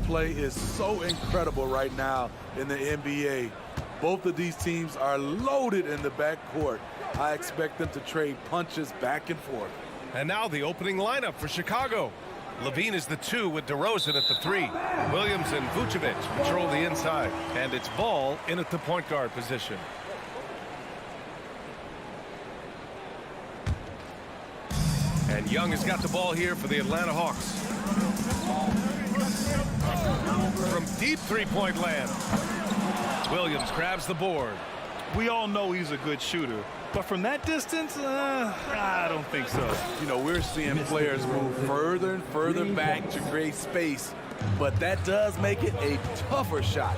Play is so incredible right now in the NBA. Both of these teams are loaded in the backcourt. I expect them to trade punches back and forth. And now the opening lineup for Chicago. Levine is the 2 with DeRozan at the 3. Williams and Vucevic patrol the inside. And it's Ball in at the point guard position. And Young has got the ball here for the Atlanta Hawks. From deep three-point land, Williams grabs the board. We all know he's a good shooter, but from that distance, I don't think so. You know, we're seeing players move further and further back to create space, but that does make it a tougher shot.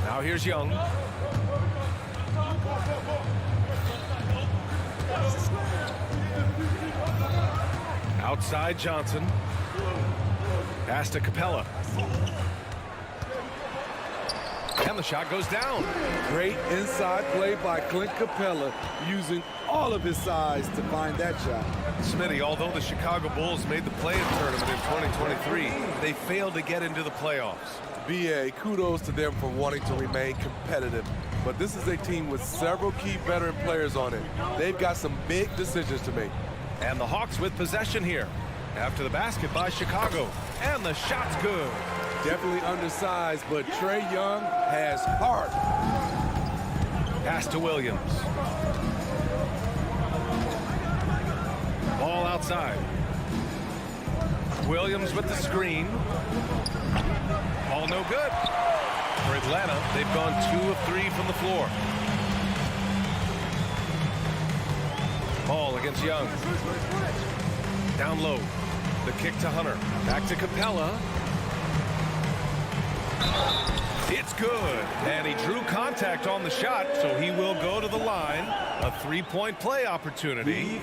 Now here's Young. Outside Johnson. Pass to Capella. And the shot goes down. Great inside play by Clint Capella, using all of his size to find that shot. Smitty, although the Chicago Bulls made the play-in tournament in 2023, they failed to get into the playoffs. BA, kudos to them for wanting to remain competitive. But this is a team with several key veteran players on it. They've got some big decisions to make. And the Hawks with possession here. After the basket by Chicago. And the shot's good. Definitely undersized, but Trae Young has heart. Pass to Williams. Ball outside. Williams with the screen. Ball no good. For Atlanta, they've gone 2 of 3 from the floor. Ball against Young. Down low. The kick to Hunter. Back to Capella. It's good. And he drew contact on the shot, so he will go to the line. A 3-point play opportunity.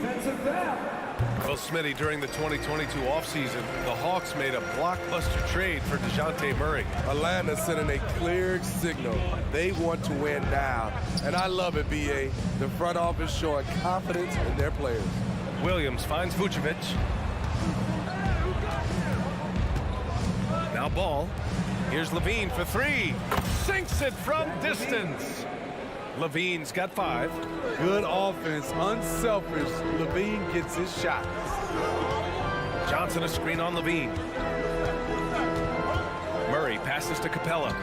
Well, Smitty, during the 2022 offseason, the Hawks made a blockbuster trade for DeJounte Murray. Atlanta sending a clear signal. They want to win now. And I love it, B.A. The front office showing confidence in their players. Williams finds Vucevic. Now Ball. Here's Levine for 3. Sinks it from distance. Levine's got 5. Good offense, unselfish. Levine gets his shot. Johnson a screen on Levine. Murray passes to Capella.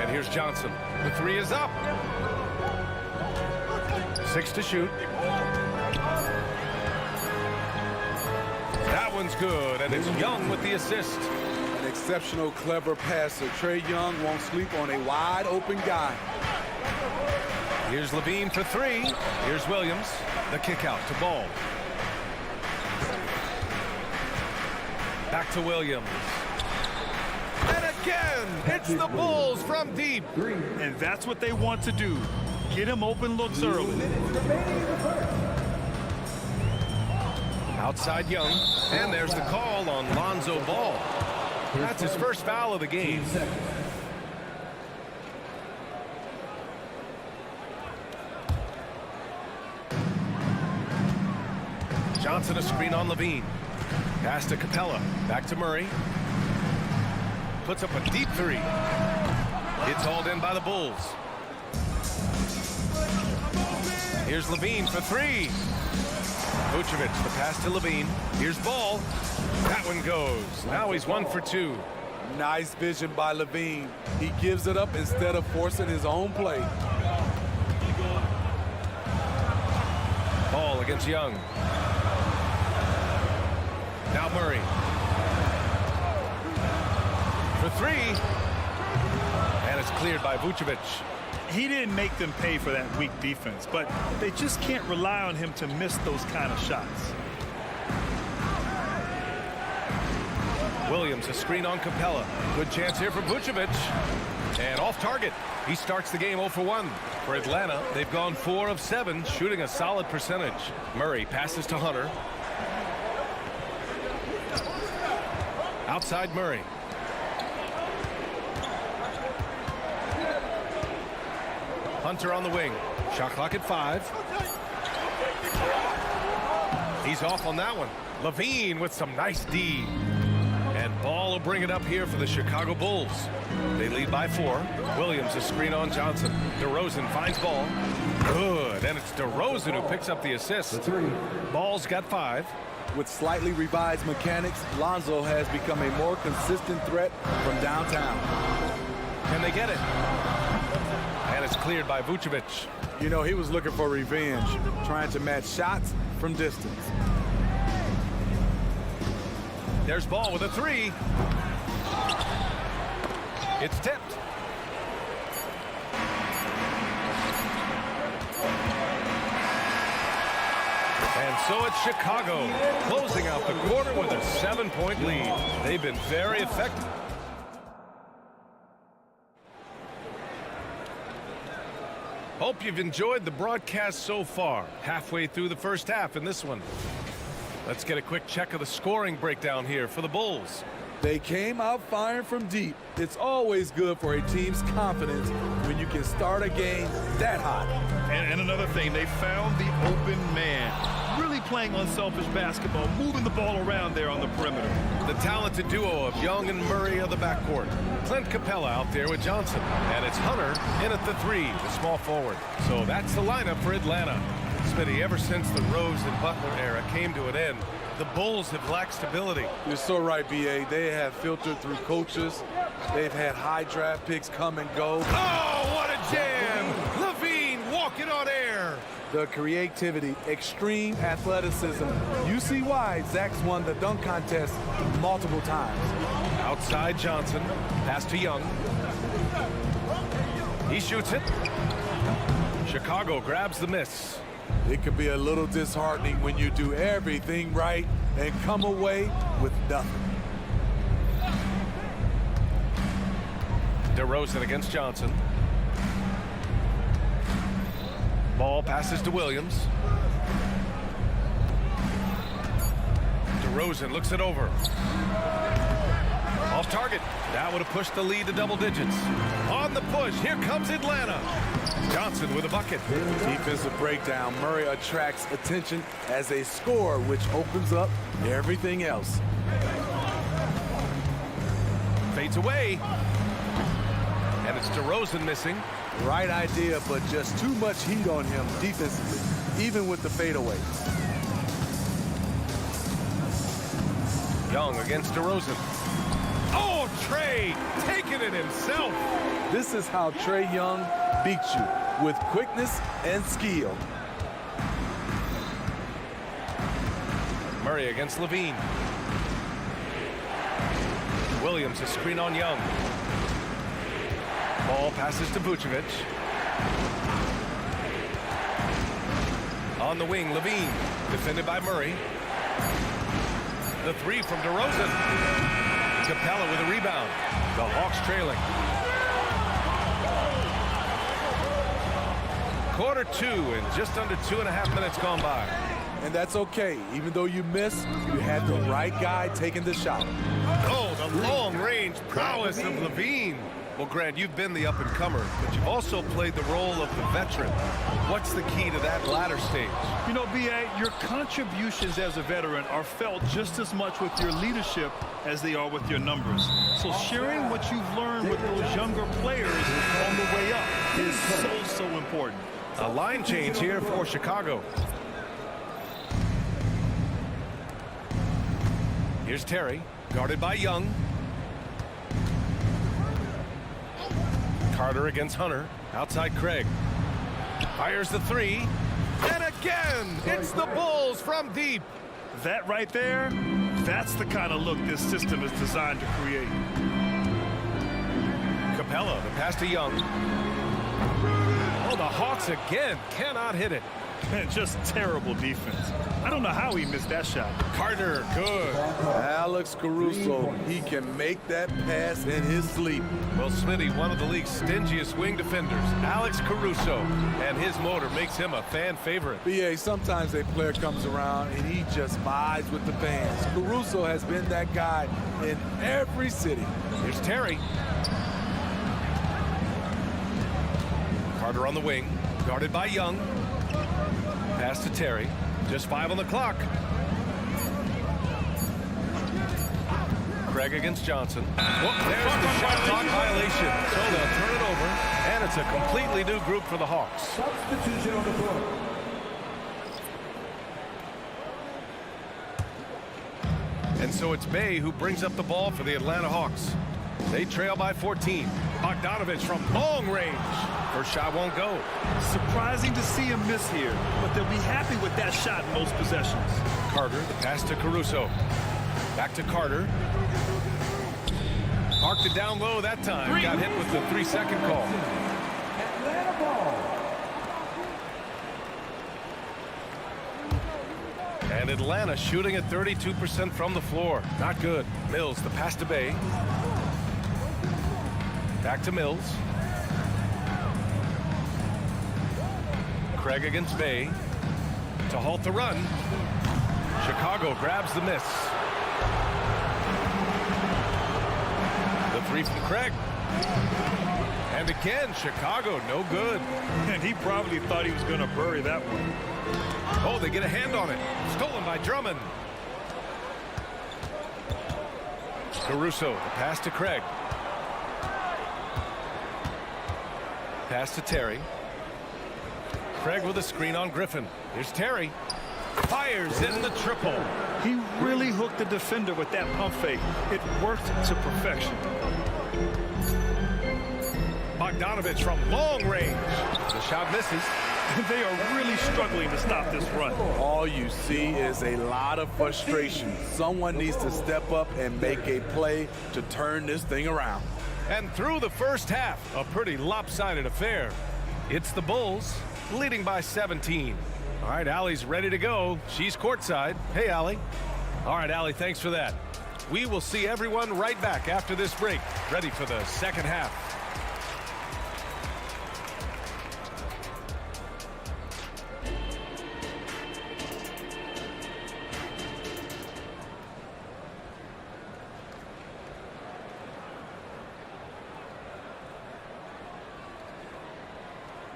And here's Johnson. The 3 is up. 6 to shoot. That one's good, and it's Young with the assist. An exceptional, clever passer. Trae Young won't sleep on a wide-open guy. Here's Levine for 3. Here's Williams. The kick out to Ball. Back to Williams. And again, it's the Bulls from deep. And that's what they want to do. Get him open looks early. Outside Young, and there's the call on Lonzo Ball. That's his first foul of the game. Johnson a screen on Levine. Pass to Capella. Back to Murray. Puts up a deep 3. It's hauled in by the Bulls. Here's Levine for 3. Vucevic, the pass to Levine. Here's Ball. That one goes. Now he's 1 for 2. Nice vision by Levine. He gives it up instead of forcing his own play. Ball against Young. Now Murray. For 3. And it's cleared by Vucevic. He didn't make them pay for that weak defense, but they just can't rely on him to miss those kind of shots. Williams, a screen on Capella. Good chance here for Vucevic. And off target. He starts the game 0 for 1. For Atlanta, they've gone 4 of 7, shooting a solid percentage. Murray passes to Hunter. Outside Murray. Hunter on the wing. Shot clock at 5. He's off on that one. Levine with some nice D. And Ball will bring it up here for the Chicago Bulls. They lead by 4. Williams a screen on Johnson. DeRozan finds Ball. Good. And it's DeRozan who picks up the assist. Ball's got 5. With slightly revised mechanics, Lonzo has become a more consistent threat from downtown. Can they get it? And it's cleared by Vucevic. You know, he was looking for revenge, trying to match shots from distance. There's Ball with a 3. It's tipped. And so it's Chicago closing out the quarter with a 7-point lead. They've been very effective. Hope you've enjoyed the broadcast so far. Halfway through the first half in this one. Let's get a quick check of the scoring breakdown here for the Bulls. They came out firing from deep. It's always good for a team's confidence when you can start a game that hot. And another thing, they found the open man. Really playing unselfish basketball, moving the ball around there on the perimeter. The talented duo of Young and Murray of the backcourt. Clint Capella out there with Johnson. And it's Hunter in at the 3, the small forward. So that's the lineup for Atlanta. Smitty, ever since the Rose and Butler era came to an end, the Bulls have lacked stability. You're so right, B.A. They have filtered through coaches. They've had high draft picks come and go. Oh, what a jam! Levine walking on air. The creativity, extreme athleticism. You see why Zach's won the dunk contest multiple times. Outside Johnson. Pass to Young. He shoots it. Chicago grabs the miss. It could be a little disheartening when you do everything right and come away with nothing. DeRozan against Johnson. Ball passes to Williams. DeRozan looks it over. Off target. That would have pushed the lead to double digits. On the push, here comes Atlanta. Johnson with a bucket. Defensive breakdown. Murray attracts attention as a scorer, which opens up everything else. Fades away. And it's DeRozan missing. Right idea, but just too much heat on him defensively, even with the fadeaways. Young against DeRozan. Oh, Trey taking it himself. This is how Trae Young beats you, with quickness and skill. Murray against Levine. Williams a screen on Young. Ball passes to Vucevic. On the wing, Levine. Defended by Murray. The 3 from DeRozan. Capella with a rebound. The Hawks trailing. Quarter 2 and just under 2.5 minutes gone by. And that's okay. Even though you miss, you had the right guy taking the shot. Oh, the long-range prowess of Levine. Well, Grant, you've been the up-and-comer, but you've also played the role of the veteran. What's the key to that latter stage? You know, B.A., your contributions as a veteran are felt just as much with your leadership as they are with your numbers. So sharing what you've learned with those younger players on the way up is so important. A line change here for Chicago. Here's Terry, guarded by Young. Carter against Hunter. Outside Craig. Fires the 3. And again, it's the Bulls from deep. That right there, that's the kind of look this system is designed to create. Capella, the pass to Young. Oh, the Hawks again cannot hit it. And just terrible defense. I don't know how he missed that shot. Carter, good. Alex Caruso, he can make that pass in his sleep. Well, Smitty, one of the league's stingiest wing defenders, Alex Caruso, and his motor makes him a fan favorite. BA, sometimes a player comes around and he just vibes with the fans. Caruso has been that guy in every city. Here's Terry. Carter on the wing, guarded by Young. Pass to Terry. Just 5 on the clock. Craig against Johnson. Whoop, there's the shot clock violation. So they'll turn it over, and it's a completely new group for the Hawks. Substitution on the floor. And so it's Bay who brings up the ball for the Atlanta Hawks. They trail by 14. Bogdanovich from long range. First shot won't go. Surprising to see him miss here, but they'll be happy with that shot in most possessions. Carter, the pass to Caruso. Back to Carter. Parked it down low that time. Got hit with the 3-second call. Atlanta ball. And Atlanta shooting at 32% from the floor. Not good. Mills, the pass to Bay. Back to Mills. Craig against Bay. To halt the run. Chicago grabs the miss. The 3 from Craig. And again, Chicago, no good. And he probably thought he was going to bury that one. Oh, they get a hand on it. Stolen by Drummond. Caruso, the pass to Craig. Pass to Terry. Craig with a screen on Griffin. Here's Terry. Fires in the triple. He really hooked the defender with that pump fake. It worked to perfection. Bogdanovich from long range. The shot misses. They are really struggling to stop this run. All you see is a lot of frustration. Someone needs to step up and make a play to turn this thing around. And through the first half, a pretty lopsided affair. It's the Bulls leading by 17. All right, Allie's ready to go. She's courtside. Hey, Allie. All right, Allie, thanks for that. We will see everyone right back after this break, ready for the second half.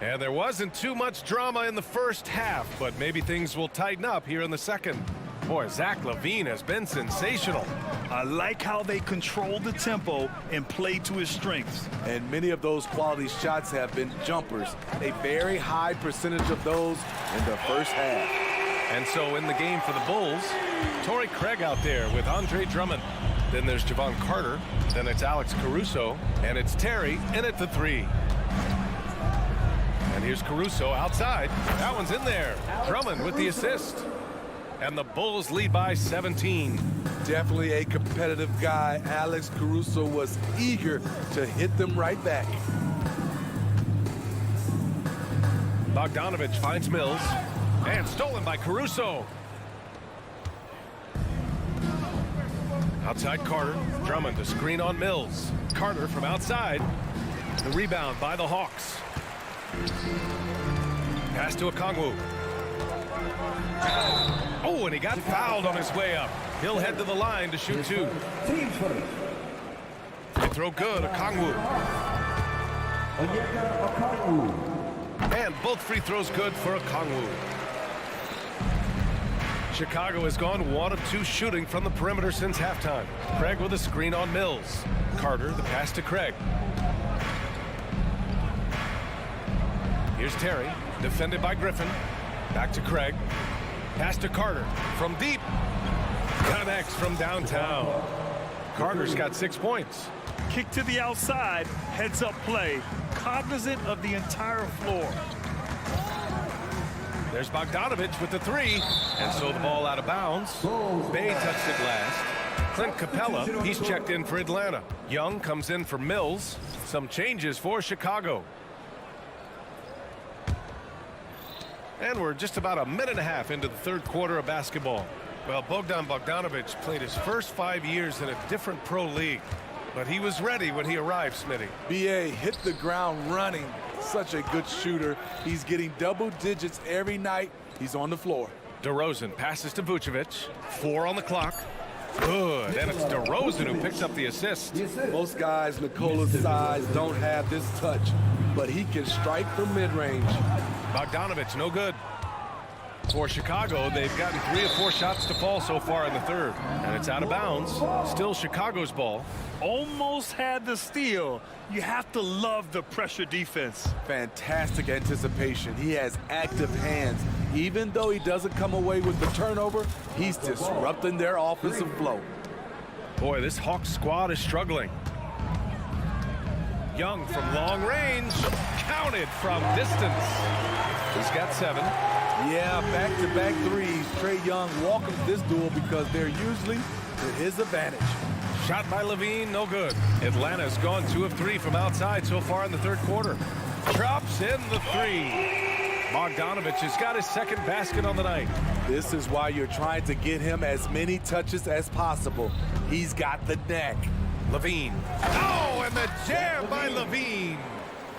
And there wasn't too much drama in the first half, but maybe things will tighten up here in the second. Boy, Zach LaVine has been sensational. I like how they controlled the tempo and played to his strengths. And many of those quality shots have been jumpers. A very high percentage of those in the first half. And so in the game for the Bulls, Torrey Craig out there with Andre Drummond. Then there's Javon Carter. Then it's Alex Caruso. And it's Terry in at the 3. And here's Caruso outside. That one's in there. Drummond with the assist. And the Bulls lead by 17. Definitely a competitive guy. Alex Caruso was eager to hit them right back. Bogdanovich finds Mills. And stolen by Caruso. Outside Carter. Drummond to screen on Mills. Carter from outside. The rebound by the Hawks. Pass to Okongwu. Oh, and he got fouled on his way up. He'll head to the line to shoot 2. Team first. They throw good. Okongwu. And both free throws good for Okongwu. Chicago has gone 1 of 2 shooting from the perimeter since halftime. Craig with a screen on Mills. Carter, the pass to Craig. Here's Terry, defended by Griffin. Back to Craig. Pass to Carter from deep. Connects from downtown. Carter's got 6 points. Kick to the outside, heads up play, cognizant of the entire floor. There's Bogdanovich with the 3. And so the ball out of bounds. Bay touched it last. Clint Capella, he's checked in for Atlanta. Young comes in for Mills. Some changes for Chicago. And we're just about a minute and a half into the third quarter of basketball. Well, Bogdan Bogdanovic played his first 5 years in a different pro league, but he was ready when he arrived, Smitty. BA hit the ground running. Such a good shooter. He's getting double digits every night he's on the floor. DeRozan passes to Vucevic. 4 on the clock. Good, and it's DeRozan who picks up the assist. Most guys Nikola's size don't have this touch, but he can strike from mid-range. Bogdanovic, no good. For Chicago, they've gotten 3 of 4 shots to fall so far in the third, and it's out of bounds. Still Chicago's ball. Almost had the steal. You have to love the pressure defense. Fantastic anticipation. He has active hands. Even though he doesn't come away with the turnover, he's disrupting their offensive flow. Boy, this Hawks squad is struggling. Young from long range, counted from distance. He's got 7. Yeah, back-to-back threes. Trae Young welcomes this duel because they're usually to his advantage. Shot by Levine, no good. Atlanta's gone 2 of 3 from outside so far in the third quarter. Drops in the 3. Bogdanovic has got his second basket on the night. This is why you're trying to get him as many touches as possible. He's got the neck. Levine. Oh, and the jam by Levine.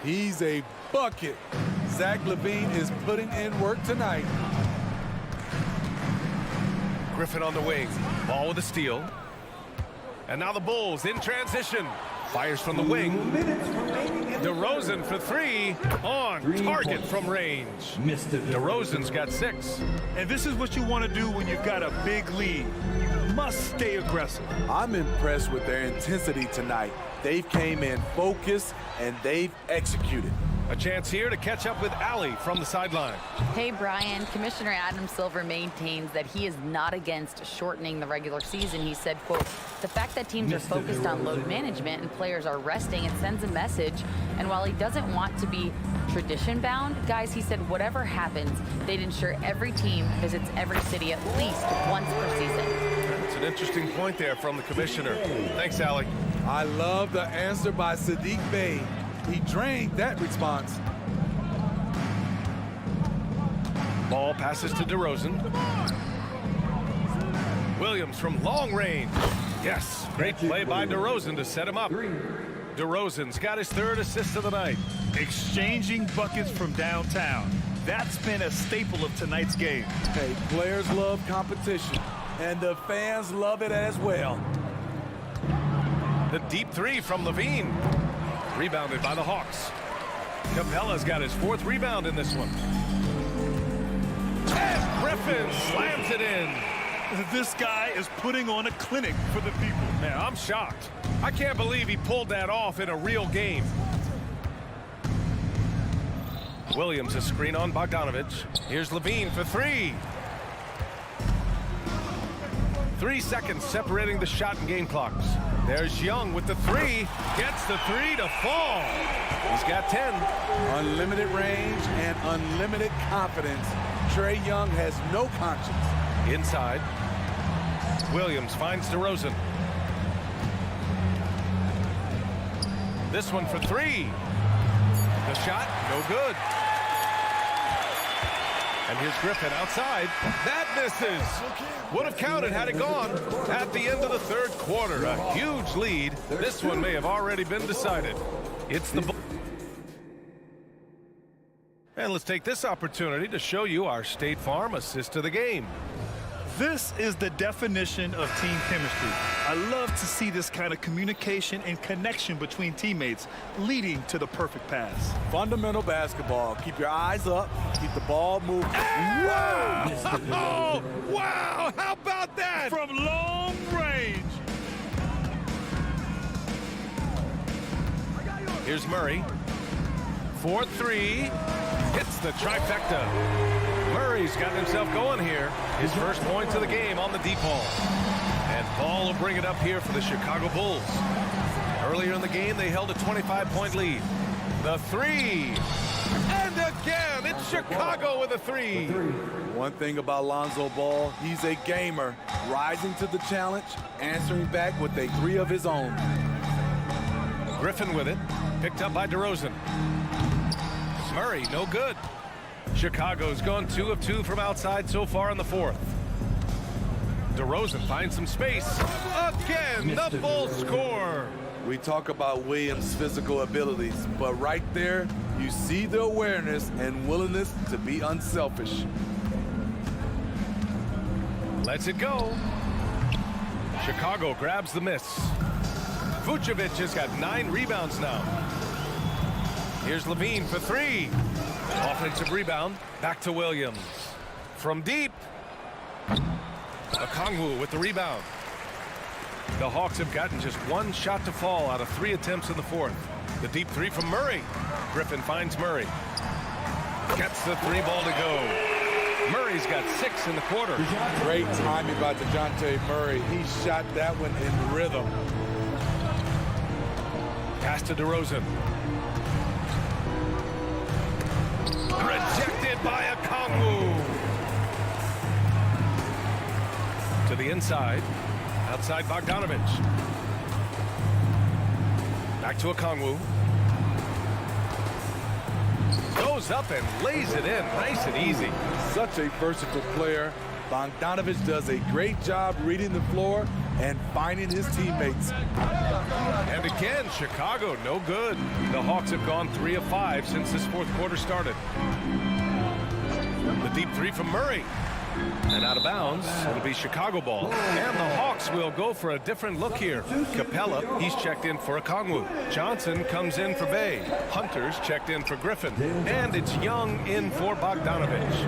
He's a bucket. Zach LaVine is putting in work tonight. Griffin on the wing. Ball with a steal. And now the Bulls in transition. Fires from the wing. DeRozan for 3 on target from range. DeRozan's got 6. And this is what you want to do when you've got a big lead. You must stay aggressive. I'm impressed with their intensity tonight. They've came in focused and they've executed. A chance here to catch up with Allie from the sideline. Hey, Brian. Commissioner Adam Silver maintains that he is not against shortening the regular season. He said, quote, the fact that teams are focused on load management and players are resting, it sends a message. And while he doesn't want to be tradition-bound, guys, he said whatever happens, they'd ensure every team visits every city at least once per season. That's an interesting point there from the commissioner. Thanks, Allie. I love the answer by Sadiq Bey. He drained that response. Ball passes to DeRozan. Williams from long range. Yes, great play by DeRozan to set him up. DeRozan's got his 3rd assist of the night. Exchanging buckets from downtown. That's been a staple of tonight's game. Hey, players love competition, and the fans love it as well. The deep 3 from Levine. Rebounded by the Hawks. Capella's got his 4th rebound in this one. And Griffin slams it in. This guy is putting on a clinic for the people. Man, I'm shocked. I can't believe he pulled that off in a real game. Williams a screen on Bogdanovic. Here's Levine for 3. 3 seconds separating the shot and game clocks. There's Young with the 3. Gets the 3 to fall. He's got 10. Unlimited range and unlimited confidence. Trae Young has no conscience. Inside. Williams finds DeRozan. This one for 3. The shot, no good. And here's Griffin outside. That misses. Would have counted had it gone. At the end of the third quarter, a huge lead. This one may have already been decided. It's the... And let's take this opportunity to show you our State Farm assist to the game. This is the definition of team chemistry. I love to see this kind of communication and connection between teammates leading to the perfect pass. Fundamental basketball. Keep your eyes up. Keep the ball moving. Wow! Oh, wow! How about that? From long range. Here's Murray. 4-3. Hits the trifecta. Murray's got himself going here. His first points of the game on the deep ball. And Ball will bring it up here for the Chicago Bulls. Earlier in the game, they held a 25-point lead. The 3. And again, it's Chicago with a 3. One thing about Lonzo Ball, he's a gamer. Rising to the challenge, answering back with a 3 of his own. Griffin with it. Picked up by DeRozan. Murray, no good. Chicago's gone 2 of 2 from outside so far in the fourth. DeRozan finds some space. Again, the Bulls score. We talk about Williams' physical abilities, but right there, you see the awareness and willingness to be unselfish. Lets it go. Chicago grabs the miss. Vucevic has got 9 rebounds now. Here's Levine for 3. Offensive rebound. Back to Williams. From deep. Okongwu with the rebound. The Hawks have gotten just 1 shot to fall out of 3 attempts in the fourth. The deep 3 from Murray. Griffin finds Murray. Gets the 3 ball to go. Murray's got 6 in the quarter. Great timing by DeJounte Murray. He shot that one in rhythm. Pass to DeRozan. Rejected by Okongwu. To the inside. Outside Bogdanovich. Back to Okongwu. Goes up and lays it in. Nice and easy. Such a versatile player. Bogdanovich does a great job reading the floor and finding his teammates. And again, Chicago no good. The Hawks have gone 3 of 5 since this fourth quarter started. The deep 3 from Murray. And out of bounds, it'll be Chicago ball. And the Hawks will go for a different look here. Capella, he's checked in for Okongwu. Johnson comes in for Bay. Hunter's checked in for Griffin. And it's Young in for Bogdanovich.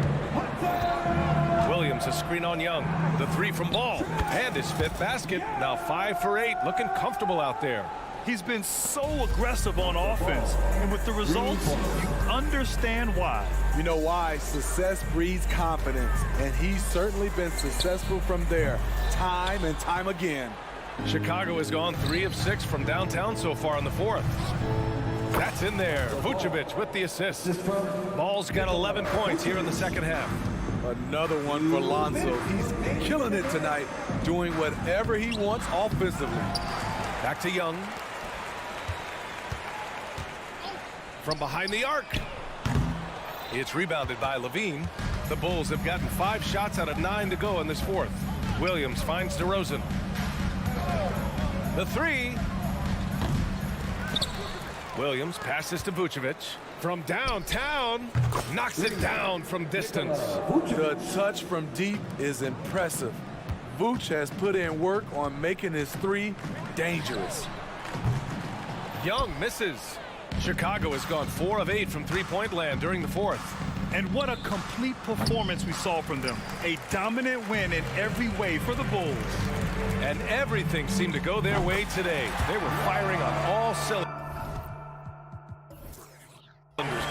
Williams a screen on Young. The 3 from Ball. And his 5th basket. Now 5 for 8. Looking comfortable out there. He's been so aggressive on offense, and with the results, you understand why. You know why? Success breeds confidence, and he's certainly been successful from there, time and time again. Chicago has gone 3 of 6 from downtown so far in the fourth. That's in there. Vucevic with the assist. Ball's got 11 points here in the second half. Another one for Lonzo. He's killing it tonight, doing whatever he wants offensively. Back to Young. From behind the arc. It's rebounded by Levine. The Bulls have gotten 5 shots out of 9 to go in this fourth. Williams finds DeRozan. The 3. Williams passes to Vucevic. From downtown, knocks it down from distance. The touch from deep is impressive. Vooch has put in work on making his 3 dangerous. Young misses. Chicago has gone 4 of 8 from three-point land during the fourth. And what a complete performance we saw from them. A dominant win in every way for the Bulls. And everything seemed to go their way today. They were firing on all cylinders,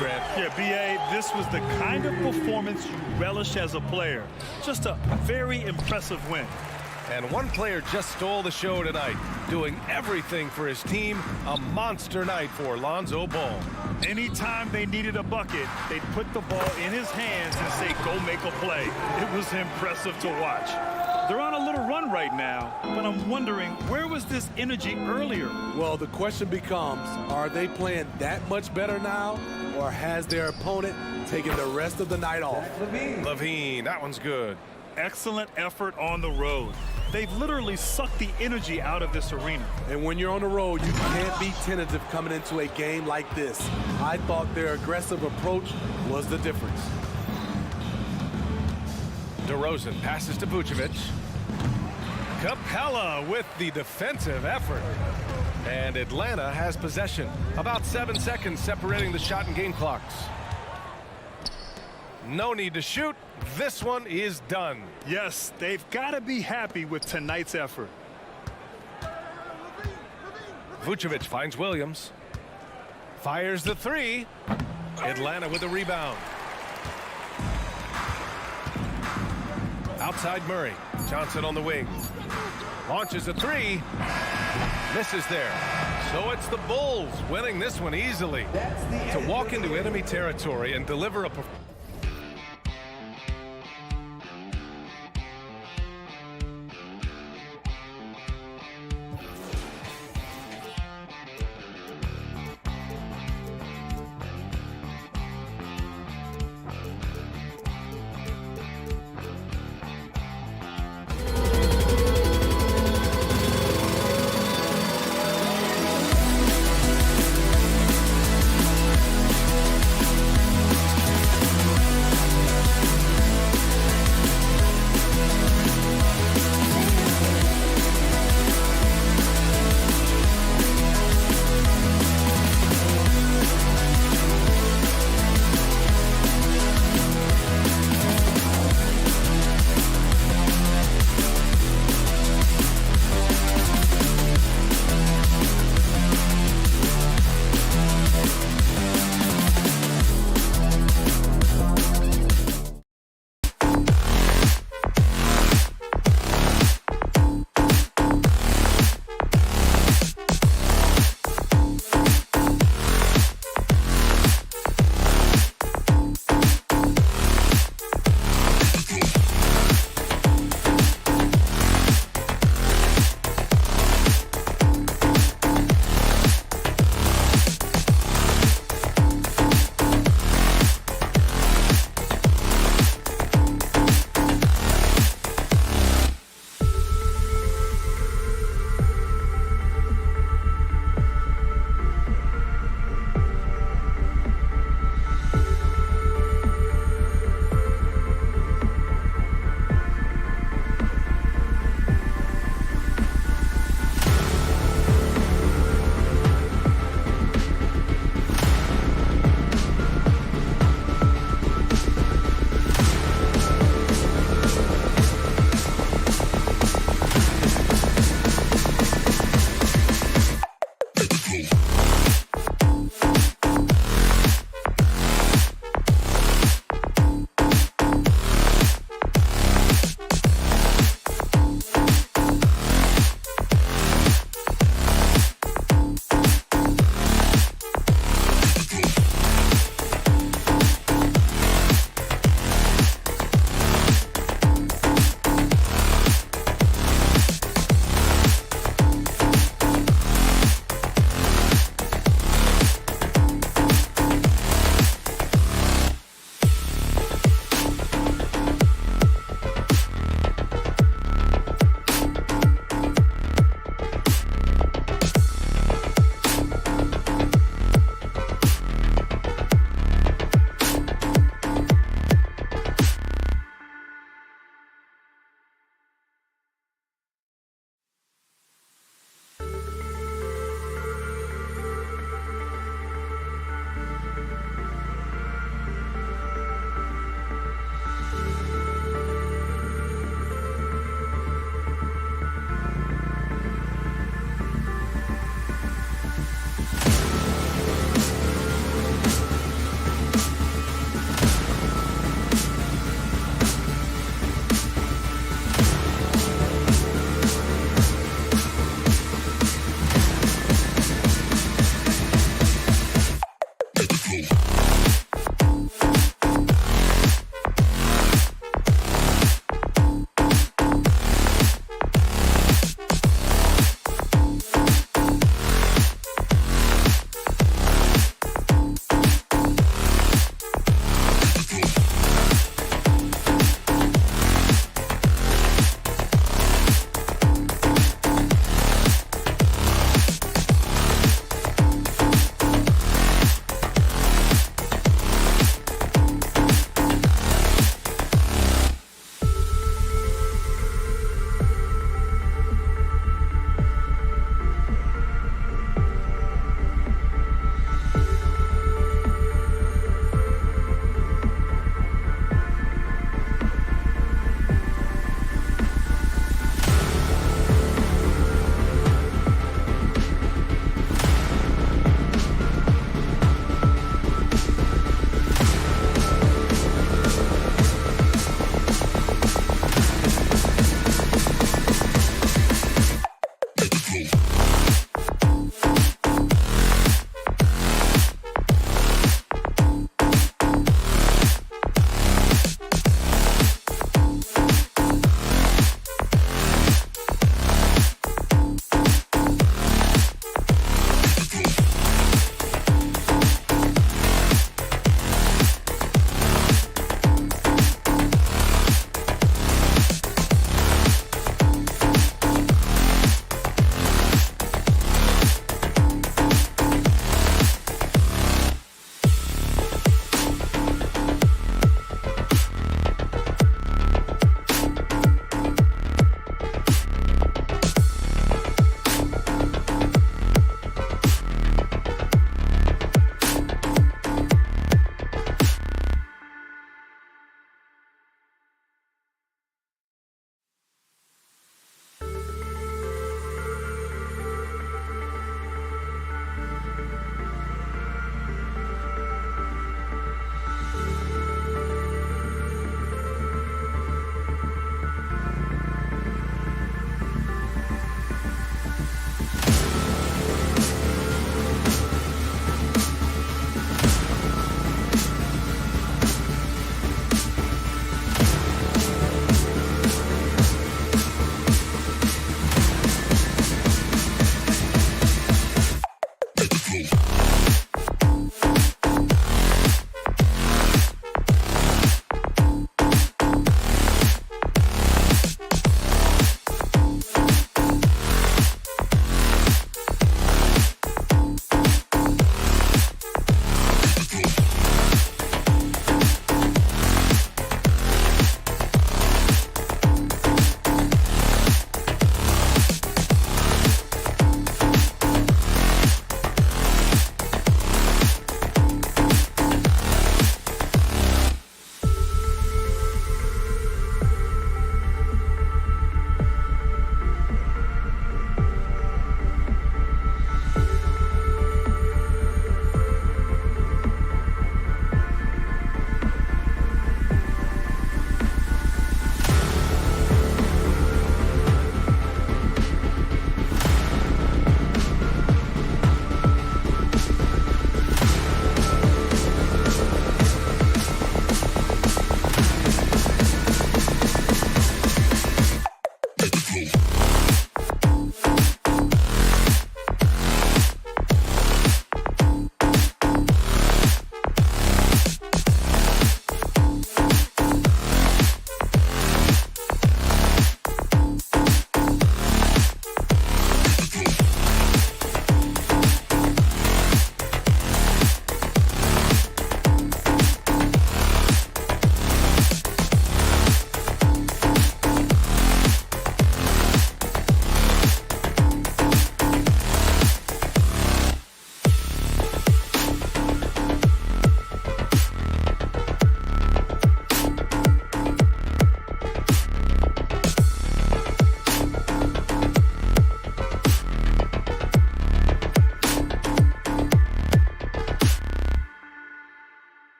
Grant. Yeah, B.A., this was the kind of performance you relish as a player. Just a very impressive win. And one player just stole the show tonight, doing everything for his team. A monster night for Lonzo Ball. Anytime they needed a bucket, they'd put the ball in his hands and say, go make a play. It was impressive to watch. They're on a little run right now, but I'm wondering, where was this energy earlier? Well, the question becomes, are they playing that much better now, or has their opponent taken the rest of the night off? Levine, that one's good. Excellent effort on the road. They've literally sucked the energy out of this arena. And when you're on the road, you can't be tentative coming into a game like this. I thought their aggressive approach was the difference. DeRozan passes to Vucevic. Capella with the defensive effort. And Atlanta has possession. About 7 seconds separating the shot and game clocks. No need to shoot. This one is done. Yes, they've got to be happy with tonight's effort. Vucevic finds Williams. Fires the 3. Atlanta with a rebound. Outside Murray. Johnson on the wing. Launches a 3. Misses there. So it's the Bulls winning this one easily. To walk into enemy territory and deliver a performance.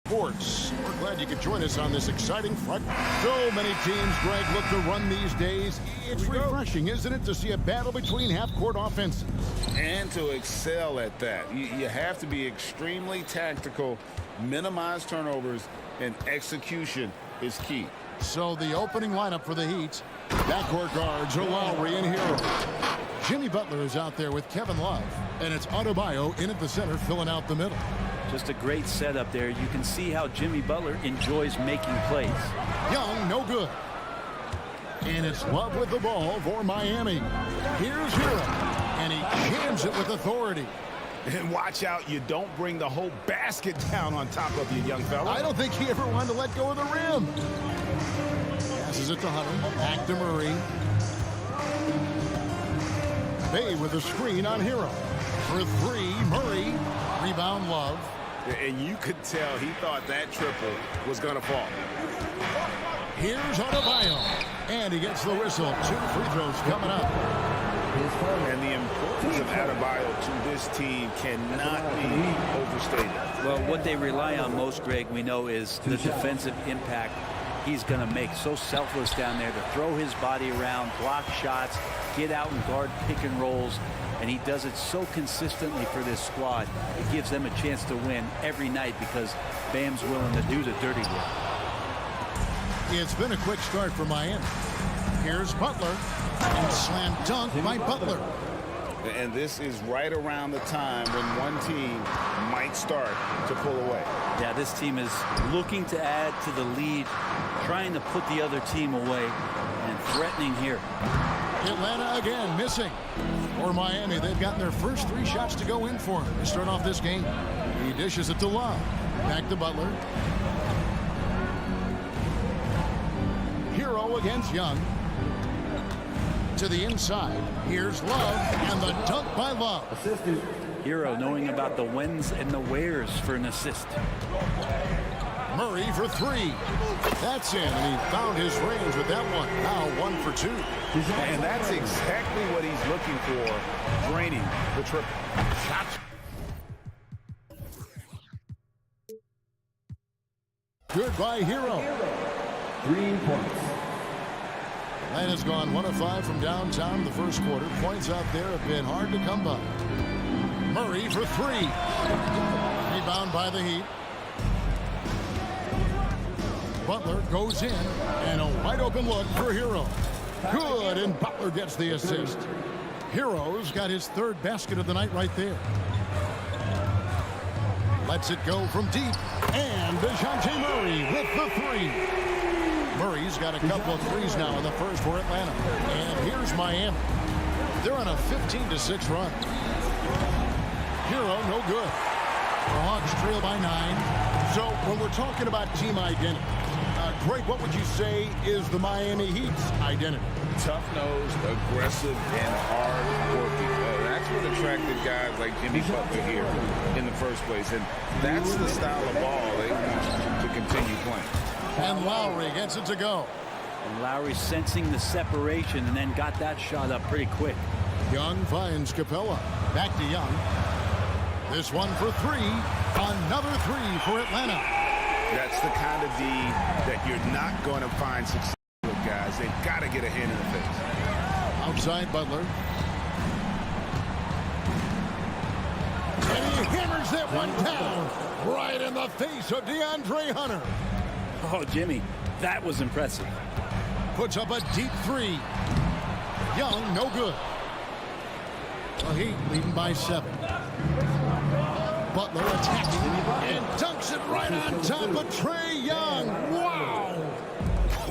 Sports. We're glad you could join us on this exciting front. So many teams, Greg, look to run these days. It's refreshing, isn't it, to see a battle between half-court offenses? And to excel at that. You have to be extremely tactical, minimize turnovers, and execution is key. So the opening lineup for the Heat. Backcourt guards are Lowry and Hero. Jimmy Butler is out there with Kevin Love. And it's Adebayo in at the center, filling out the middle. Just a great setup there. You can see how Jimmy Butler enjoys making plays. Young, no good. And it's Love with the ball for Miami. Here's Hero. And he jams it with authority. And watch out, you don't bring the whole basket down on top of you, young fella. I don't think he ever wanted to let go of the rim. Passes it to Hunter. Back to Murray. Bay with a screen on Hero. For three, Murray. Rebound, Love. And you could tell he thought that triple was going to fall. Here's Adebayo. And he gets the whistle. 2 free throws coming up. And the importance of Adebayo to this team cannot be overstated. Well, what they rely on most, Greg, we know, is the defensive impact he's going to make. So selfless down there to throw his body around, block shots, get out and guard pick and rolls. And he does it so consistently for this squad. It gives them a chance to win every night because Bam's willing to do the dirty work. It's been a quick start for Miami. Here's Butler. And slam dunk by Butler. And this is right around the time when one team might start to pull away. Yeah, this team is looking to add to the lead, trying to put the other team away, and threatening here. Atlanta again missing. For Miami, they've gotten their first 3 shots to go in for him to start off this game. He dishes it to Love. Back to Butler. Hero against Young. To the inside. Here's Love, and the dunk by Love. Hero knowing about the whens and the wheres for an assist. Murray for three. That's in, and he found his range with that one. Now 1 for 2. And that's exactly what he's looking for, draining the triple. Shots. Good by Hero. 3 points. Atlanta's gone 1 of 5 from downtown in the first quarter. Points out there have been hard to come by. Murray for three. Rebound by the Heat. Butler goes in, and a wide open look for Hero. Good, and Butler gets the assist. Hero's got his 3rd basket of the night right there. Lets it go from deep, and DeJounte Murray with the 3. Murray's got a couple of threes now in the first for Atlanta. And here's Miami. They're on a 15-6 run. Hero, no good. The Hawks trail by 9. So when we're talking about team identity, Greg, what would you say is the Miami Heat's identity? Tough-nosed, aggressive, and hard-working. That's what attracted guys like Jimmy Butler here in the first place. And that's the style of ball they want to continue playing. And Lowry gets it to go. And Lowry sensing the separation and then got that shot up pretty quick. Young finds Capella. Back to Young. This one for 3. Another 3 for Atlanta. That's the kind of D that you're not going to find success with, guys. They've got to get a hand in the face. Outside Butler. And he hammers that one down right in the face of DeAndre Hunter. Oh, Jimmy, that was impressive. Puts up a deep 3. Young, no good. The Heat leading by 7. Butler attacking and dunks it right on top of Trae Young. Wow.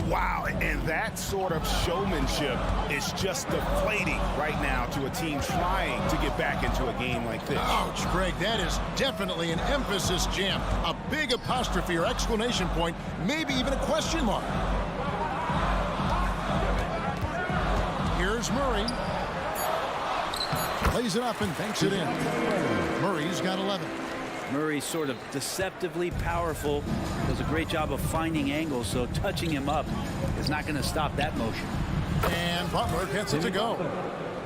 Wow, and that sort of showmanship is just deflating right now to a team trying to get back into a game like this. Ouch, Greg, that is definitely an emphasis jam. A big apostrophe or exclamation point, maybe even a question mark. Here's Murray. Plays it up and banks it in. Murray's got 11. Murray sort of deceptively powerful. Does a great job of finding angles, so touching him up is not going to stop that motion. And Butler gets it to go.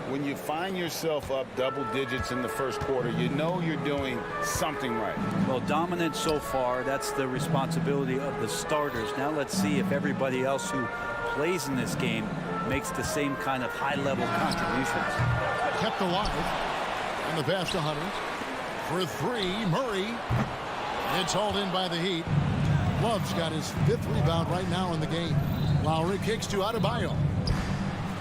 When you find yourself up double digits in the first quarter, you know you're doing something right. Well, dominant so far. That's the responsibility of the starters. Now let's see if everybody else who plays in this game makes the same kind of high-level contributions. Kept alive. And the pass to Hunter. For 3, Murray. It's hauled in by the Heat. Love's got his 5th rebound right now in the game. Lowry kicks to Adebayo.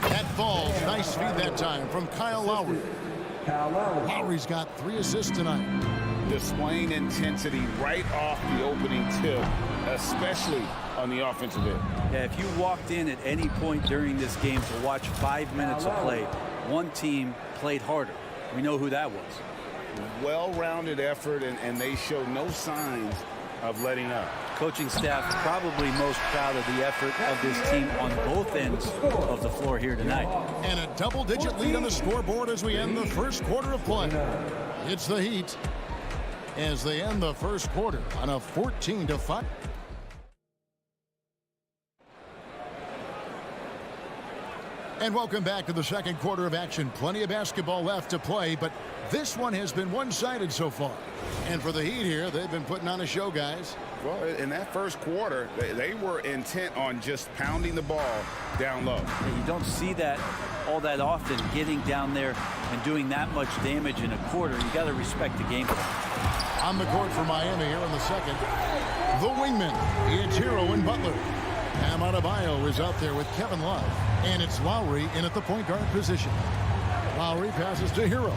That falls. Nice feed that time from Kyle Lowry. Lowry's got 3 assists tonight. Displaying intensity right off the opening tip, especially on the offensive end. Yeah, if you walked in at any point during this game to watch 5 minutes of play, one team played harder. We know who that was. Well-rounded effort, and they show no signs of letting up. Coaching staff probably most proud of the effort of this team on both ends of the floor here tonight. And a double-digit lead on the scoreboard as we end the first quarter of play. It's the Heat as they end the first quarter on a 14-5. And welcome back to the second quarter of action. Plenty of basketball left to play, but this one has been one-sided so far. And for the Heat here, they've been putting on a show, guys. Well, in that first quarter, they were intent on just pounding the ball down low. And you don't see that all that often, getting down there and doing that much damage in a quarter. You got to respect the game plan. On the court for Miami here in the second, the wingman, it's Hero and Butler. Bam Adebayo is out there with Kevin Love. And it's Lowry in at the point guard position. Lowry passes to Hero.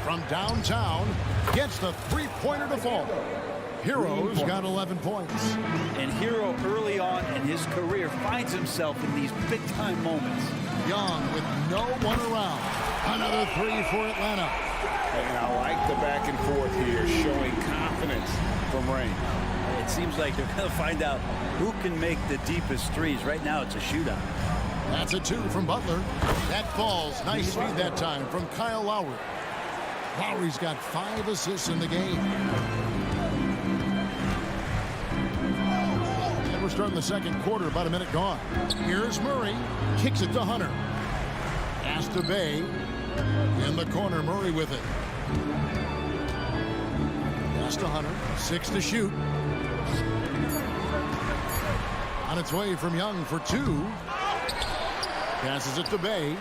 From downtown, gets the three-pointer to fall. Hero's got 11 points. And Hero early on in his career finds himself in these big-time moments. Young with no one around. Another 3 for Atlanta. And I like the back and forth here, showing confidence from Rain. It seems like they're going to find out who can make the deepest threes. Right now, it's a shootout. That's a 2 from Butler. That falls. Nice feed that time from Kyle Lowry. Lowry's got 5 assists in the game. starting the second quarter, about a minute gone. Here's Murray, kicks it to Hunter. Pass to Bay. In the corner, Murray with it. Pass to Hunter, 6 to shoot. On its way from Young for 2. Passes it to Bay.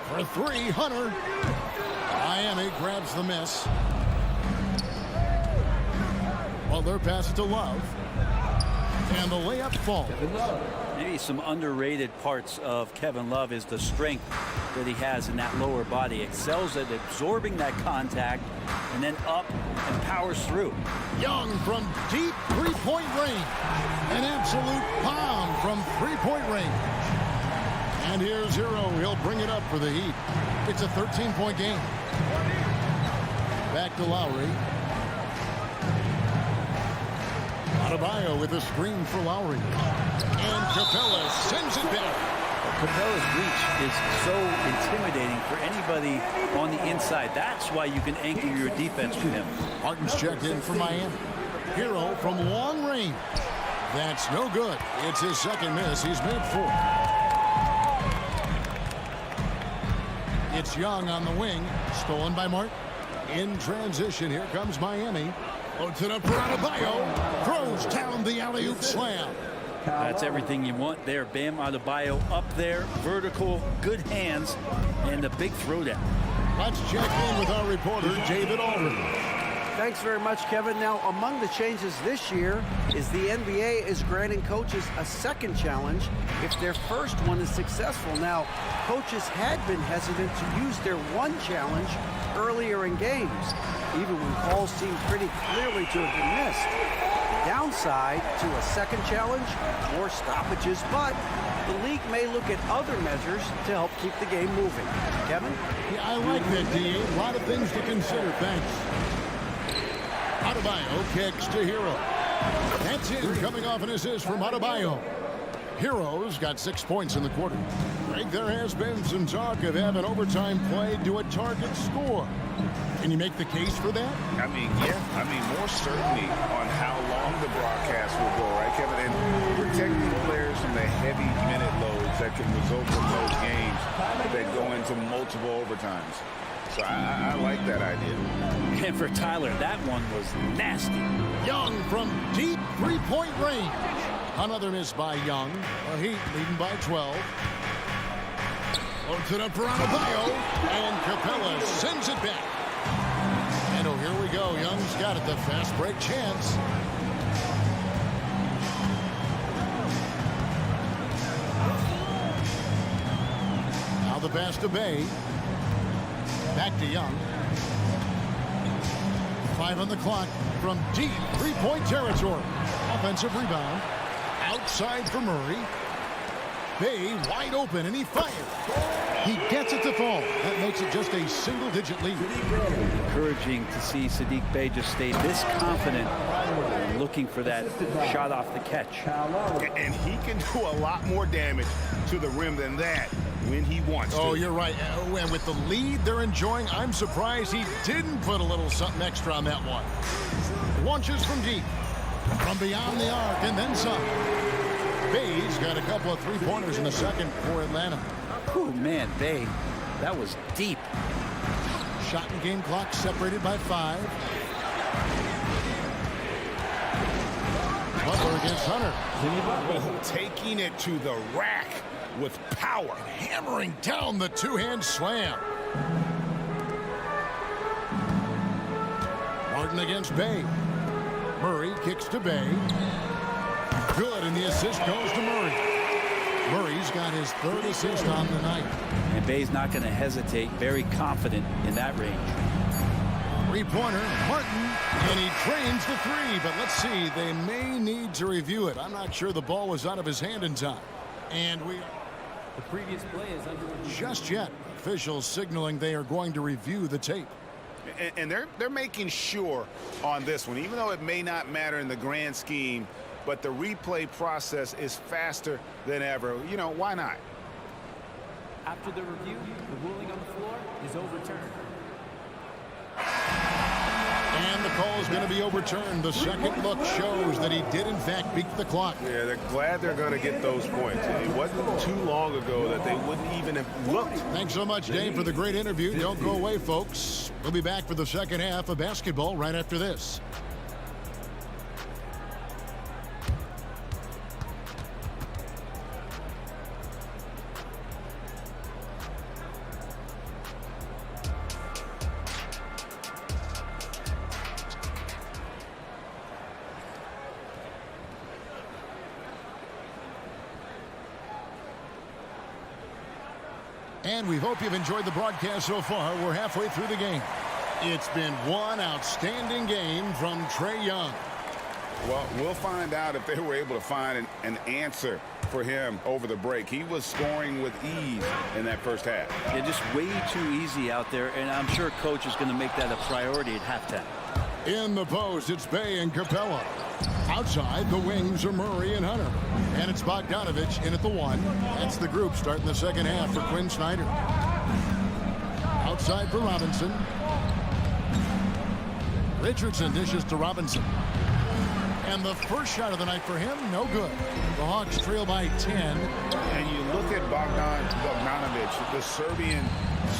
For 3, Hunter. Miami grabs the miss. Well, their pass it to Love. And the layup falls. Maybe some underrated parts of Kevin Love is the strength that he has in that lower body. Excels at absorbing that contact and then up and powers through. Young from deep three-point range. An absolute bomb from three-point range. And here's Hero. He'll bring it up for the Heat. It's a 13-point game. Back to Lowry. Adebayo with a screen for Lowry. And Capella sends it back. Capella's reach is so intimidating for anybody on the inside. That's why you can anchor your defense with him. Martin's checked in for Miami. Hero from long range. That's no good. It's his second miss. He's made 4. It's Young on the wing. Stolen by Martin. In transition, here comes Miami. Loads it up for Adebayo. Throws down the alley-oop slam. That's everything you want there. Bam Adebayo up there. Vertical, good hands, and a big throwdown. Let's check in with our reporter, David Aldridge. Thanks very much, Kevin. Now, among the changes this year is the NBA is granting coaches a second challenge if their first one is successful. Now, coaches had been hesitant to use their one challenge earlier in games, even when calls seemed pretty clearly to have been missed. Downside to a second challenge, more stoppages, but the league may look at other measures to help keep the game moving. Kevin? Yeah, I like that, D. A lot of things to consider. Thanks. Adebayo kicks to Hero. That's in, coming off an assist from Adebayo. Hero's got 6 points in the quarter. Greg, there has been some talk of having overtime play do a target score. Can you make the case for that? I mean, yeah. I mean, more certainty on how long the broadcast will go, right, Kevin? And protecting players from the heavy minute loads that can result from those games that go into multiple overtimes. So I like that idea. And for Tyler, that one was nasty. Young from deep three-point range. Another miss by Young. The Heat leading by 12. Loads it up for Adebayo. And Capella sends it back. And oh, here we go. Young's got it. The fast break chance. Now the pass to Bay. Back to Young. 5 on the clock from deep three-point territory. Offensive rebound. Outside for Murray. Bay wide open, and he fires. He gets it to fall. That makes it just a single-digit lead. Encouraging to see Saddiq Bey just stay this confident, looking for that shot off the catch. And he can do a lot more damage to the rim than that when he wants to. Oh, you're right. And with the lead they're enjoying, I'm surprised he didn't put a little something extra on that one. Launches from deep. From beyond the arc, and then some. Bay's got a couple of three-pointers in the second for Atlanta. Oh, man, Bey, that was deep. Shot and game clock separated by 5. Butler against Hunter. Oh, taking it to the rack with power. Hammering down the two-hand slam. Martin against Bey. Murray kicks to Bey. Good, and the assist goes to Murray. Murray's got his 3rd assist on the night. And Bey's not going to hesitate. Very confident in that range. Three-pointer, Martin, and he drains the 3. But let's see, they may need to review it. I'm not sure the ball was out of his hand in time. And the previous play is under just yet. Officials signaling they are going to review the tape. And they're making sure on this one, even though it may not matter in the grand scheme, but the replay process is faster than ever. You know, why not? After the review, the ruling on the floor is overturned. And the call is going to be overturned. The second look shows that he did, in fact, beat the clock. Yeah, they're glad they're going to get those points. It wasn't too long ago that they wouldn't even have looked. Thanks so much, Dave, for the great interview. Don't go away, folks. We'll be back for the second half of basketball right after this. And we hope you've enjoyed the broadcast so far. We're halfway through the game. It's been one outstanding game from Trae Young. Well, we'll find out if they were able to find an answer for him over the break. He was scoring with ease in that first half. Yeah, just way too easy out there, and I'm sure Coach is going to make that a priority at halftime. In the post, it's Bay and Capella. Outside, the wings are Murray and Hunter. And it's Bogdanovich in at the 1. That's the group starting the second half for Quinn Snyder. Outside for Robinson. Richardson dishes to Robinson. And the first shot of the night for him, no good. The Hawks trail by 10. And you look at Bogdanovich, the Serbian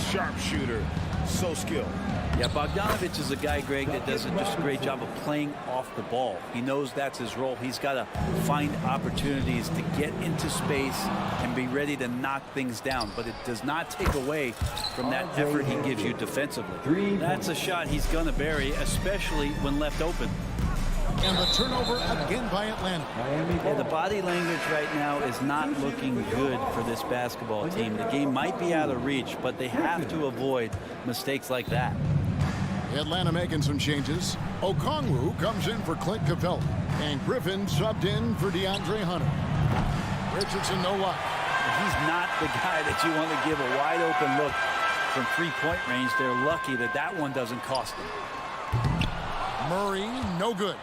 sharpshooter, so skilled. Yeah, Bogdanovich is a guy, Greg, that does just a great job of playing off the ball. He knows that's his role. He's got to find opportunities to get into space and be ready to knock things down. But it does not take away from that effort he gives you defensively. That's a shot he's going to bury, especially when left open. And the turnover again by Atlanta. Yeah, the body language right now is not looking good for this basketball team. The game might be out of reach, but they have to avoid mistakes like that. Atlanta making some changes. Okongwu comes in for Clint Capella. And Griffin subbed in for DeAndre Hunter. Richardson, no luck. He's not the guy that you want to give a wide open look from three-point range. They're lucky that that one doesn't cost them. Murray, no good.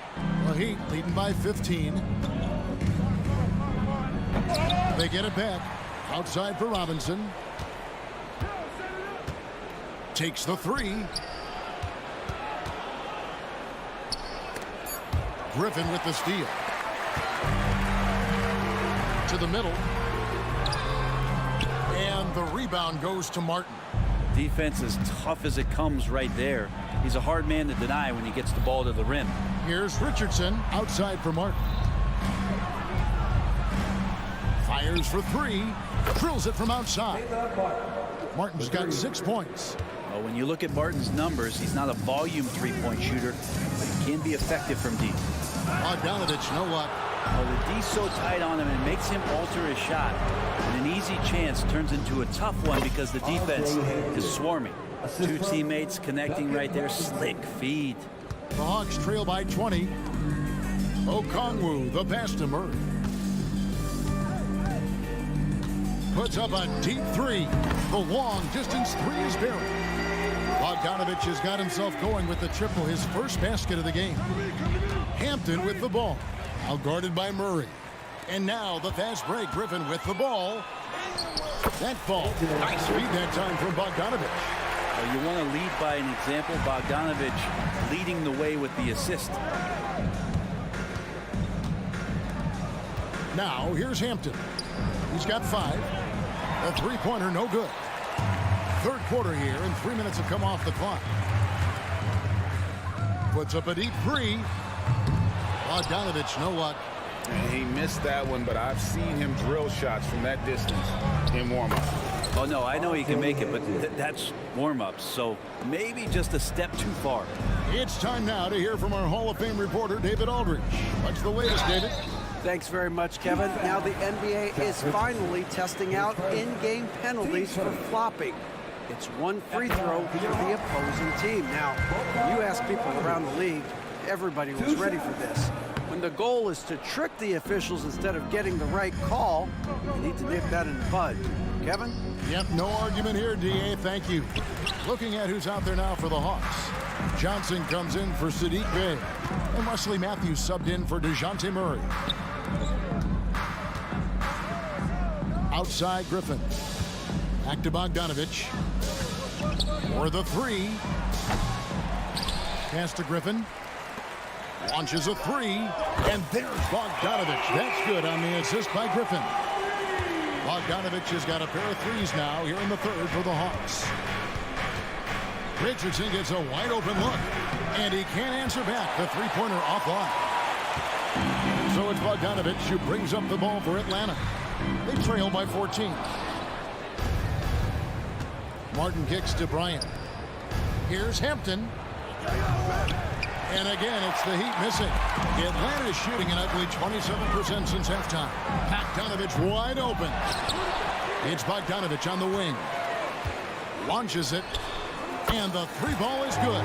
The Heat leading by 15. They get it back. Outside for Robinson. Takes the 3. Griffin with the steal. To the middle. And the rebound goes to Martin. Defense as tough as it comes right there. He's a hard man to deny when he gets the ball to the rim. Here's Richardson outside for Martin. Fires for 3. Drills it from outside. Martin's got 6 points. Well, when you look at Martin's numbers, he's not a volume three-point shooter, but he can be effective from deep. Bogdanovich, no luck. Well, the D's so tight on him and makes him alter his shot. And an easy chance turns into a tough one because the defense is swarming. 2 teammates connecting right there. Slick feed. The Hawks trail by 20. Okongwu, the pass to Murray. Puts up a deep 3. The long distance 3 is buried. Bogdanovich has got himself going with the triple, his first basket of the game. Hampton with the ball. Out guarded by Murray. And now the fast break. Griffin with the ball. That ball. Nice speed that time from Bogdanovich. Well, you want to lead by an example. Bogdanovich leading the way with the assist. Now here's Hampton. He's got 5. A three-pointer, no good. Third quarter here, and 3 minutes have come off the clock. Puts up a deep 3. Bogdanovich, no luck. And he missed that one, but I've seen him drill shots from that distance in warm-up. Oh, no, I know he can make it, but that's warm-ups, so maybe just a step too far. It's time now to hear from our Hall of Fame reporter, David Aldridge. What's the latest, David? Thanks very much, Kevin. Now the NBA is finally testing out in-game penalties for flopping. It's 1 free throw for the opposing team. Now, you ask people around the league, everybody was ready for this. When the goal is to trick the officials instead of getting the right call, you need to nip that in the bud. Kevin? Yep, no argument here, DA. Thank you. Looking at who's out there now for the Hawks. Johnson comes in for Sadiq Bey. And Wesley Matthews subbed in for DeJounte Murray. Outside Griffin. Back to Bogdanovich. For the 3. Pass to Griffin. Launches a three. And there's Bogdanovich. That's good on the assist by Griffin. Bogdanovich has got a pair of threes now here in the third for the Hawks. Richardson gets a wide open look. And he can't answer back. The three-pointer offline. So it's Bogdanovich who brings up the ball for Atlanta. They trail by 14. Martin kicks to Bryant. Here's Hampton. And again, it's the Heat missing. Atlanta shooting an ugly 27% since halftime. Bogdanovich wide open. It's Bogdanovich on the wing. Launches it. And the three ball is good.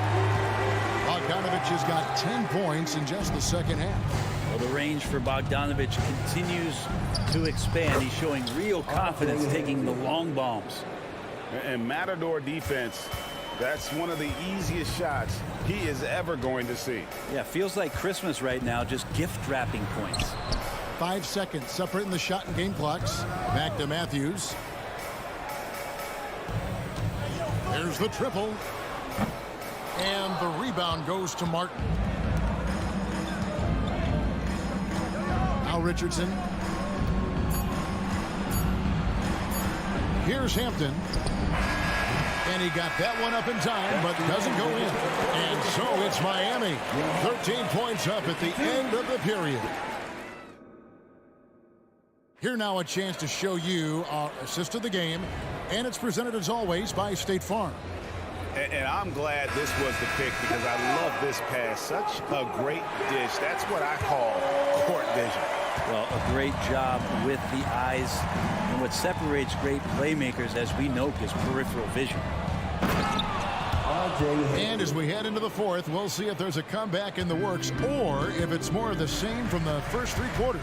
Bogdanovich has got 10 points in just the second half. Well, the range for Bogdanovich continues to expand. He's showing real confidence taking the long bombs. And Matador defense, that's one of the easiest shots he is ever going to see. Yeah, feels like Christmas right now, just gift wrapping points. 5 seconds separating the shot and game clocks. Back to Matthews. There's the triple. And the rebound goes to Martin. Now Richardson. Here's Hampton. And he got that one up in time, but doesn't go in. And so it's Miami. 13 points up at the end of the period. Here now a chance to show you our assist of the game. And it's presented as always by State Farm. And I'm glad this was the pick because I love this pass. Such a great dish. That's what I call court vision. Well, a great job with the eyes. And what separates great playmakers, as we know, is peripheral vision. And as we head into the fourth, we'll see if there's a comeback in the works or if it's more of the same from the first three quarters.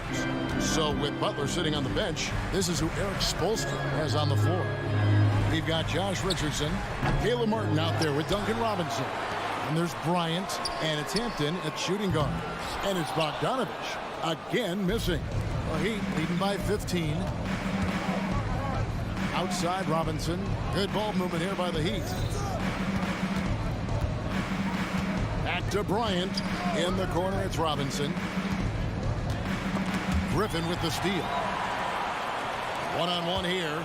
So with Butler sitting on the bench, this is who Eric Spoelstra has on the floor. We've got Josh Richardson, Caleb Martin out there with Duncan Robinson. And there's Bryant, and it's Hampton at shooting guard. And it's Bogdanovich, again missing. The Heat leading by 15. Outside Robinson. Good ball movement here by the Heat. Back to Bryant. In the corner, it's Robinson. Griffin with the steal. One-on-one here.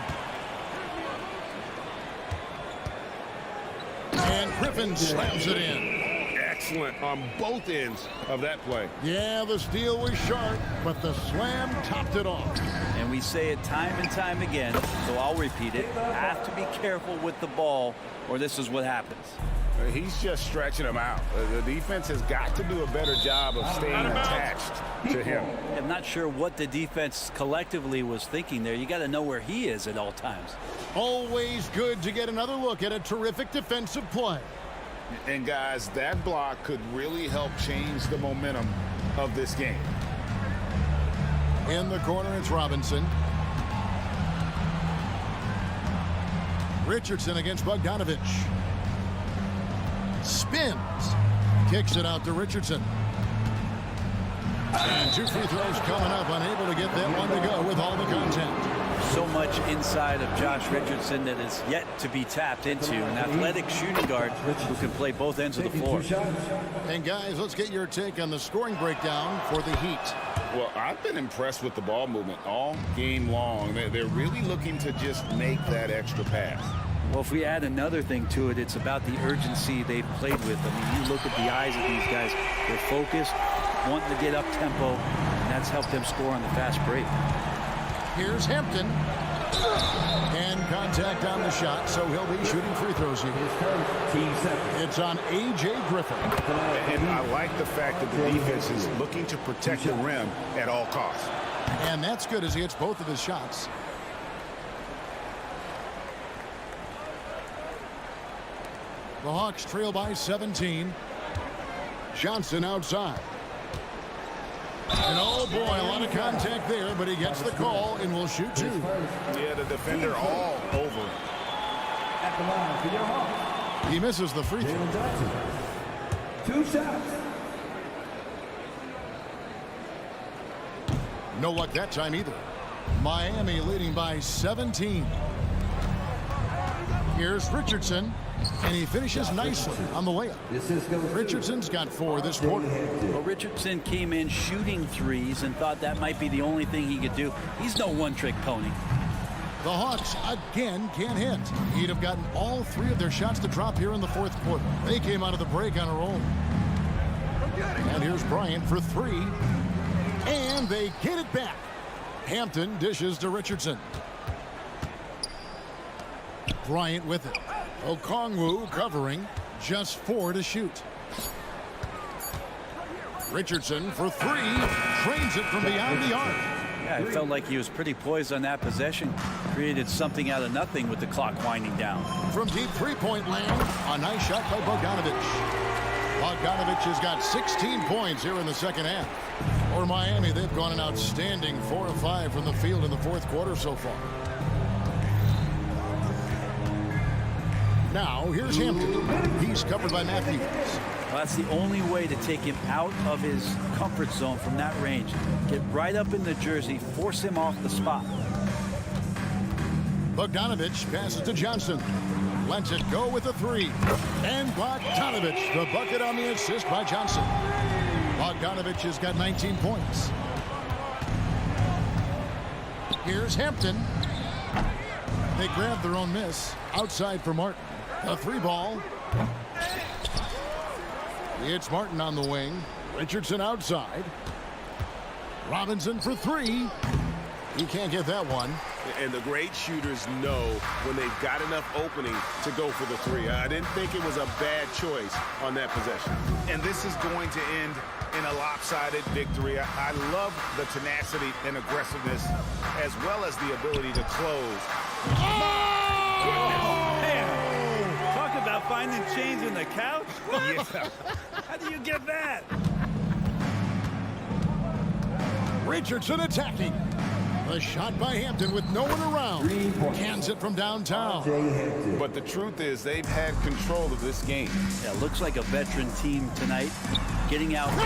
And Griffin slams it in. Excellent on both ends of that play. Yeah, the steal was sharp, but the slam topped it off. And we say it time and time again, so I'll repeat it. Have to be careful with the ball, or this is what happens. He's just stretching him out. The defense has got to do a better job of staying attached to him. I'm not sure what the defense collectively was thinking there. You got to know where he is at all times. Always good to get another look at a terrific defensive play. And guys, that block could really help change the momentum of this game. In the corner, it's Robinson. Richardson against Bogdanovich. Spins. Kicks it out to Richardson. And 2 free throws coming up. Unable to get that one to go with all the contact. So much inside of Josh Richardson that is yet to be tapped into. An athletic shooting guard who can play both ends of the floor. And guys, let's get your take on the scoring breakdown for the Heat. Well, I've been impressed with the ball movement all game long. They're really looking to just make that extra pass. Well, if we add another thing to it, it's about the urgency they've played with. I mean, you look at the eyes of these guys. They're focused, wanting to get up tempo, and that's helped them score on the fast break. Here's Hampton. And contact on the shot, so he'll be shooting free throws here. It's on A.J. Griffin. And I like the fact that the defense is looking to protect the rim at all costs. And that's good as he hits both of his shots. The Hawks trail by 17. Johnson outside. And oh boy, a lot of contact there, but he gets the call and will shoot 2. Yeah, the defender all over. At the line for your Hawks. He misses the free throw. 2 shots. No luck that time either. Miami leading by 17. Here's Richardson, and he finishes nicely on the layup. Richardson's got 4 this quarter. Well, Richardson came in shooting threes and thought that might be the only thing he could do. He's no one-trick pony. The Hawks again can't hit. He'd have gotten all 3 of their shots to drop here in the fourth quarter. They came out of the break on a roll. And here's Bryant for 3. And they get it back. Hampton dishes to Richardson. Bryant with it. Okongwu covering. Just 4 to shoot. Richardson for 3. Trains it from beyond the arc. Yeah, it felt like he was pretty poised on that possession. Created something out of nothing with the clock winding down. From deep three-point land, a nice shot by Bogdanovic. Bogdanovic has got 16 points here in the second half. For Miami, they've gone an outstanding 4 of 5 from the field in the fourth quarter so far. Now, here's Hampton. He's covered by Matthews. Well, that's the only way to take him out of his comfort zone from that range. Get right up in the jersey, force him off the spot. Bogdanovic passes to Johnson. Lets it go with a 3. And Bogdanovic, the bucket on the assist by Johnson. Bogdanovic has got 19 points. Here's Hampton. They grab their own miss. Outside for Martin. A 3 ball. It's Martin on the wing. Richardson outside. Robinson for 3. He can't get that one. And the great shooters know when they've got enough opening to go for the 3. I didn't think it was a bad choice on that possession. And this is going to end in a lopsided victory. I love the tenacity and aggressiveness as well as the ability to close. Man, talk about finding change in the couch. Yeah. How do you get that? Richardson attacking. A shot by Hampton with no one around. Cans it from downtown. But the truth is they've had control of this game. Yeah, looks like a veteran team tonight. Getting out. No,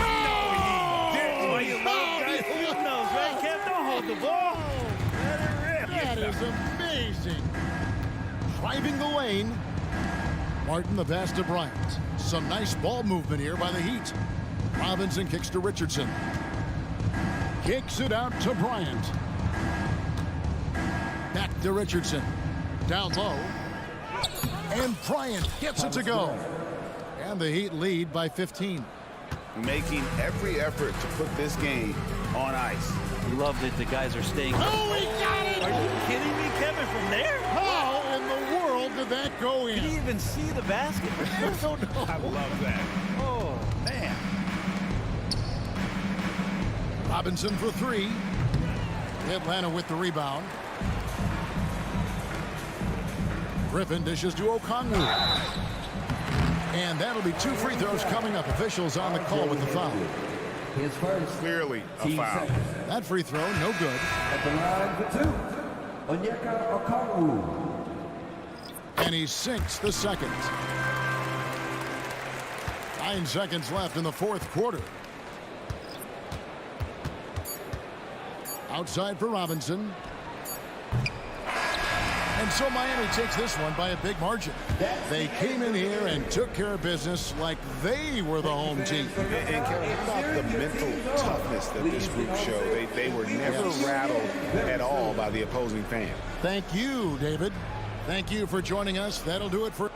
he didn't. Why you little guys who knows, right? Kev, don't hold the ball. Let it rip. That is amazing. Driving the lane. Martin the pass to Bryant. Some nice ball movement here by the Heat. Robinson kicks to Richardson. Kicks it out to Bryant. Back to Richardson. Down low. And Bryant gets it to go. And the Heat lead by 15. Making every effort to put this game on ice. Love that the guys are staying. Oh, he got it! Are you kidding me, Kevin, from there? How in the world did that go in? Did he even see the basket? I don't know. I love that. Oh, man. Robinson for 3. Atlanta with the rebound. Griffin dishes to Okongwu. And that'll be 2 free throws coming up. Officials on the call with the foul. His first. Clearly a foul. That free throw, no good. At the line for 2. Onyeka Okongwu. And he sinks the second. 9 seconds left in the fourth quarter. Outside for Robinson. And so Miami takes this one by a big margin. They came in here and took care of business like they were the home team. And Kevin, how about the mental toughness that this group showed? They were never rattled at all by the opposing fan. Thank you, David. Thank you for joining us. That'll do it for...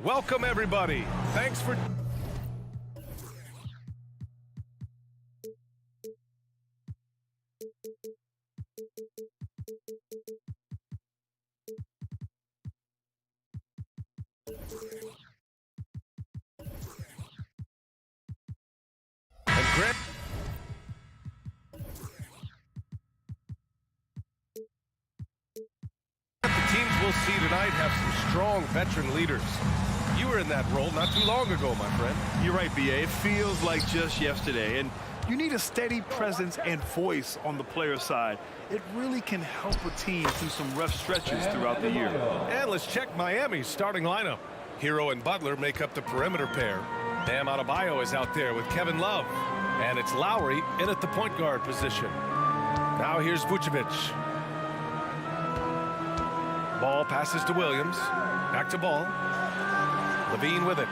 Welcome, everybody. Thanks for... And Grant... The teams we'll see tonight have some strong veteran leaders. You were in that role not too long ago, my friend. You're right, B.A. It feels like just yesterday. And you need a steady presence and voice on the player side. It really can help a team through some rough stretches throughout the year. And let's check Miami's starting lineup. Hero and Butler make up the perimeter pair. Bam Adebayo is out there with Kevin Love. And it's Lowry in at the point guard position. Now here's Vucevic. Ball passes to Williams. Back to Ball. Levine with it.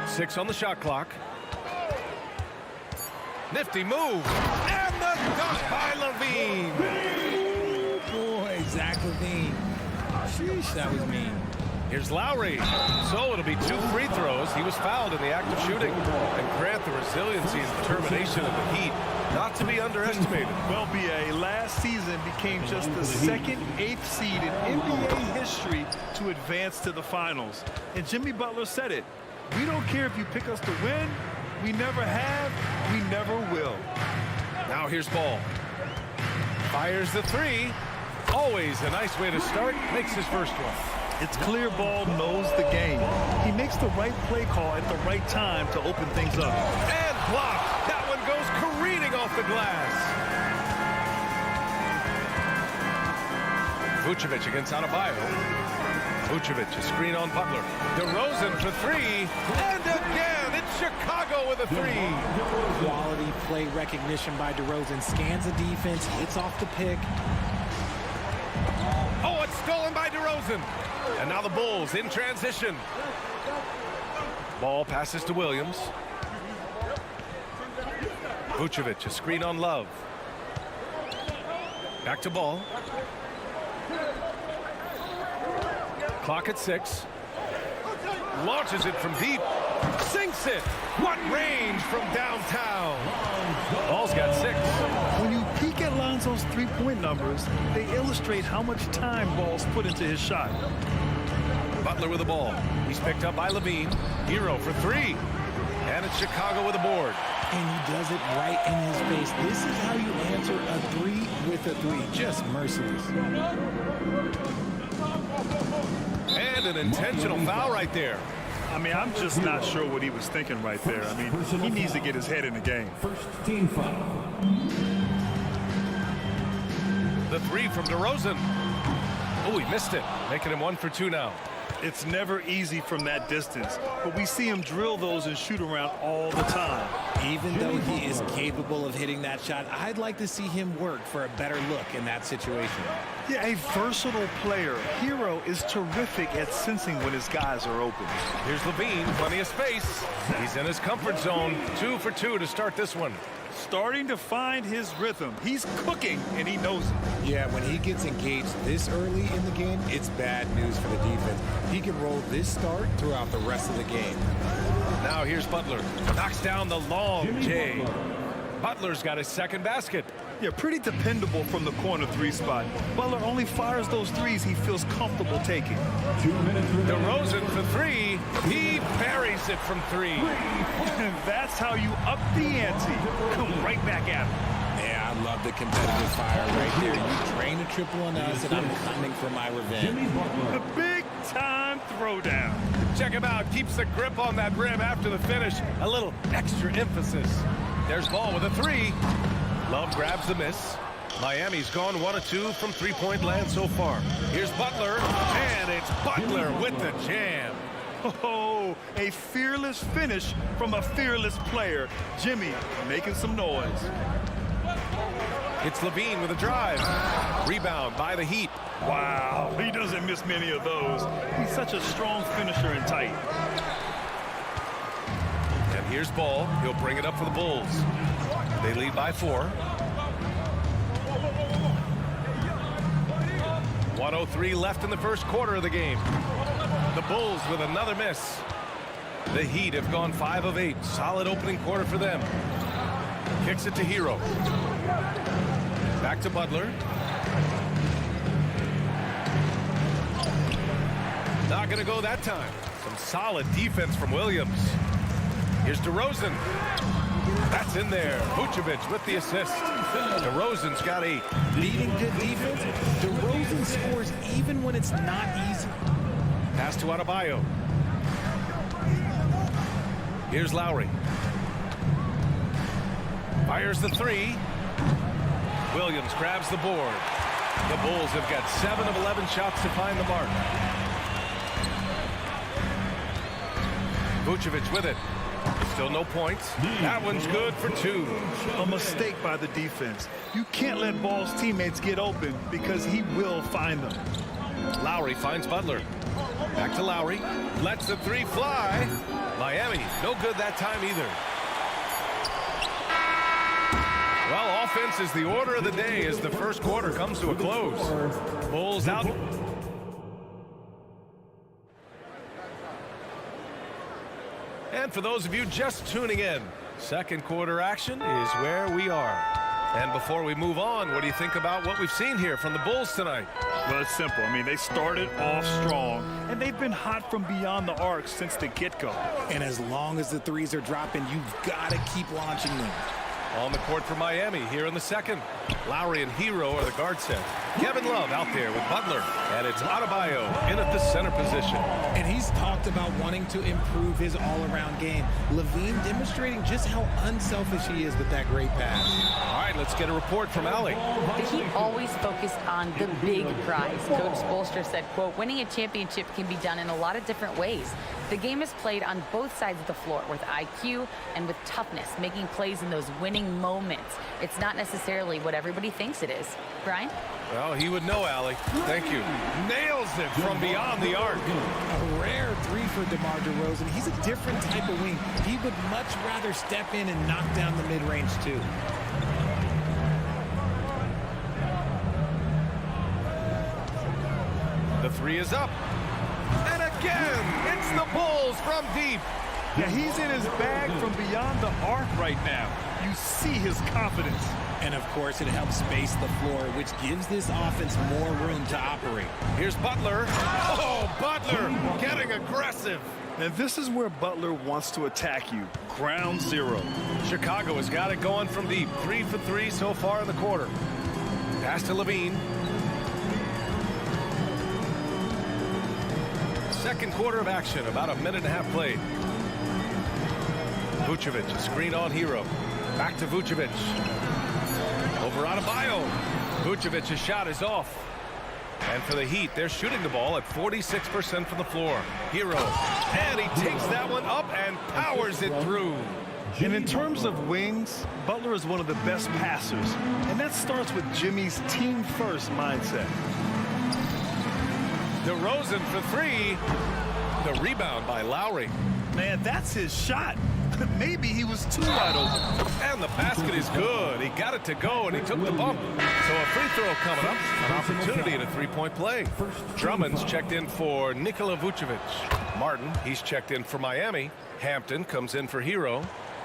6 on the shot clock. Nifty move. And the dunk by Levine. Boy, Zach Levine. Sheesh, that was mean. Here's Lowry. So it'll be 2 free throws. He was fouled in the act of shooting. And Grant, the resiliency and determination of the Heat, not to be underestimated. Well, B.A., last season became just the second 8th seed in NBA history to advance to the finals. And Jimmy Butler said it. We don't care if you pick us to win. We never have. We never will. Now here's Ball. Fires the 3. Always a nice way to start. Makes his first one. It's clear Ball knows the game. He makes the right play call at the right time to open things up. And blocked. That one goes careening off the glass. Vucevic against Adebayo. Vucevic, a screen on Butler. DeRozan for 3. And again, it's Chicago with a 3. Quality play recognition by DeRozan. Scans the defense, hits off the pick. Oh, it's stolen by DeRozan. And now the Bulls in transition. Ball passes to Williams. Vucevic, a screen on Love. Back to Ball. Clock at 6. Launches it from deep. Sinks it. What range from downtown. Ball's got 6. When you peek at Lonzo's three-point numbers, they illustrate how much time Ball's put into his shot. Butler with the ball. He's picked up by Levine. Hero for 3. And it's Chicago with a board. And he does it right in his face. This is how you answer a 3 with a 3. Just merciless. And an intentional foul right there. I mean, I'm just not sure what he was thinking right there. I mean, he needs to get his head in the game. First team foul. The 3 from DeRozan. Oh, he missed it. Making him 1 for 2 now. It's never easy from that distance, but we see him drill those and shoot around all the time. Even though he is capable of hitting that shot, I'd like to see him work for a better look in that situation. Yeah, a versatile player. Hero is terrific at sensing when his guys are open. Here's Levine, plenty of space. He's in his comfort zone. 2 for 2 to start this one. Starting to find his rhythm. He's cooking, and he knows it. Yeah, when he gets engaged this early in the game, it's bad news for the defense. He can roll this start throughout the rest of the game. Now here's Butler. Knocks down the long J. Butler's got his second basket. Yeah, pretty dependable from the corner 3 spot. Butler only fires those 3s he feels comfortable taking. 2 minutes remaining. DeRozan for 3. He buries it from 3. That's how you up the ante. Come right back at him. Yeah, I love the competitive fire right there. You train a triple on us, and I'm coming for my revenge. A big-time throwdown. Check him out. Keeps the grip on that rim after the finish. A little extra emphasis. There's Ball with a 3. Love grabs the miss. Miami's gone 1 of 2 from three-point land so far. Here's Butler, and it's Butler with the jam. Oh, a fearless finish from a fearless player. Jimmy making some noise. It's Levine with a drive. Rebound by the Heat. Wow, he doesn't miss many of those. He's such a strong finisher and tight. And here's Ball. He'll bring it up for the Bulls. They lead by 4. 1:03 left in the first quarter of the game. The Bulls with another miss. The Heat have gone 5 of 8. Solid opening quarter for them. Kicks it to Hero. Back to Butler. Not going to go that time. Some solid defense from Williams. Here's DeRozan. That's in there. Vucevic with the assist. DeRozan's got 8. Beating good defense, DeRozan scores even when it's not easy. Pass to Adebayo. Here's Lowry. Fires the 3. Williams grabs the board. The Bulls have got 7 of 11 shots to find the mark. Vucevic with it. Still no points. That one's good for 2. A mistake by the defense. You can't let Ball's teammates get open because he will find them. Lowry finds Butler. Back to Lowry. Lets the 3 fly. Miami, no good that time either. Well, offense is the order of the day as the first quarter comes to a close. Bulls out. And for those of you just tuning in, second quarter action is where we are. And before we move on, what do you think about what we've seen here from the Bulls tonight? Well, it's simple. I mean, they started off strong, and they've been hot from beyond the arc since the get-go. And as long as the threes are dropping, you've got to keep launching them. On the court for Miami here in the second. Lowry and Hero are the guard set. Kevin Love out there with Butler. And it's Adebayo in at the center position. And he's talked about wanting to improve his all-around game. Levine demonstrating just how unselfish he is with that great pass. All right, let's get a report from Allie. The Heat always focused on the big prize. Coach Spoelstra said, quote, winning a championship can be done in a lot of different ways. The game is played on both sides of the floor with IQ and with toughness, making plays in those winning moments. It's not necessarily what everybody thinks it is. Brian? Well, he would know, Allie. Thank you. Nails it from beyond the arc. A rare 3 for DeMar DeRozan. He's a different type of wing. He would much rather step in and knock down the mid-range, too. The 3 is up. And again, it's the Bulls from deep. Yeah, he's in his bag from beyond the arc right now. You see his confidence. And, of course, it helps space the floor, which gives this offense more room to operate. Here's Butler. Oh, Butler getting aggressive. And this is where Butler wants to attack you. Ground zero. Chicago has got it going from deep. 3 for 3 so far in the quarter. Pass to Levine. Second quarter of action, about a minute and a half played. Vucevic, a screen on Hero. Back to Vucevic. Over Adebayo. Vucevic's shot is off. And for the Heat, they're shooting the ball at 46% from the floor. Hero. And he takes that one up and powers it through. And in terms of wings, Butler is one of the best passers. And that starts with Jimmy's team-first mindset. DeRozan for 3. The rebound by Lowry. Man, that's his shot. Maybe he was too wide open. And the basket is good. He got it to go, and he took the bump. So a free throw coming up. An opportunity at a three-point play. Drummond's checked in for Nikola Vucevic. Martin, he's checked in for Miami. Hampton comes in for Hero.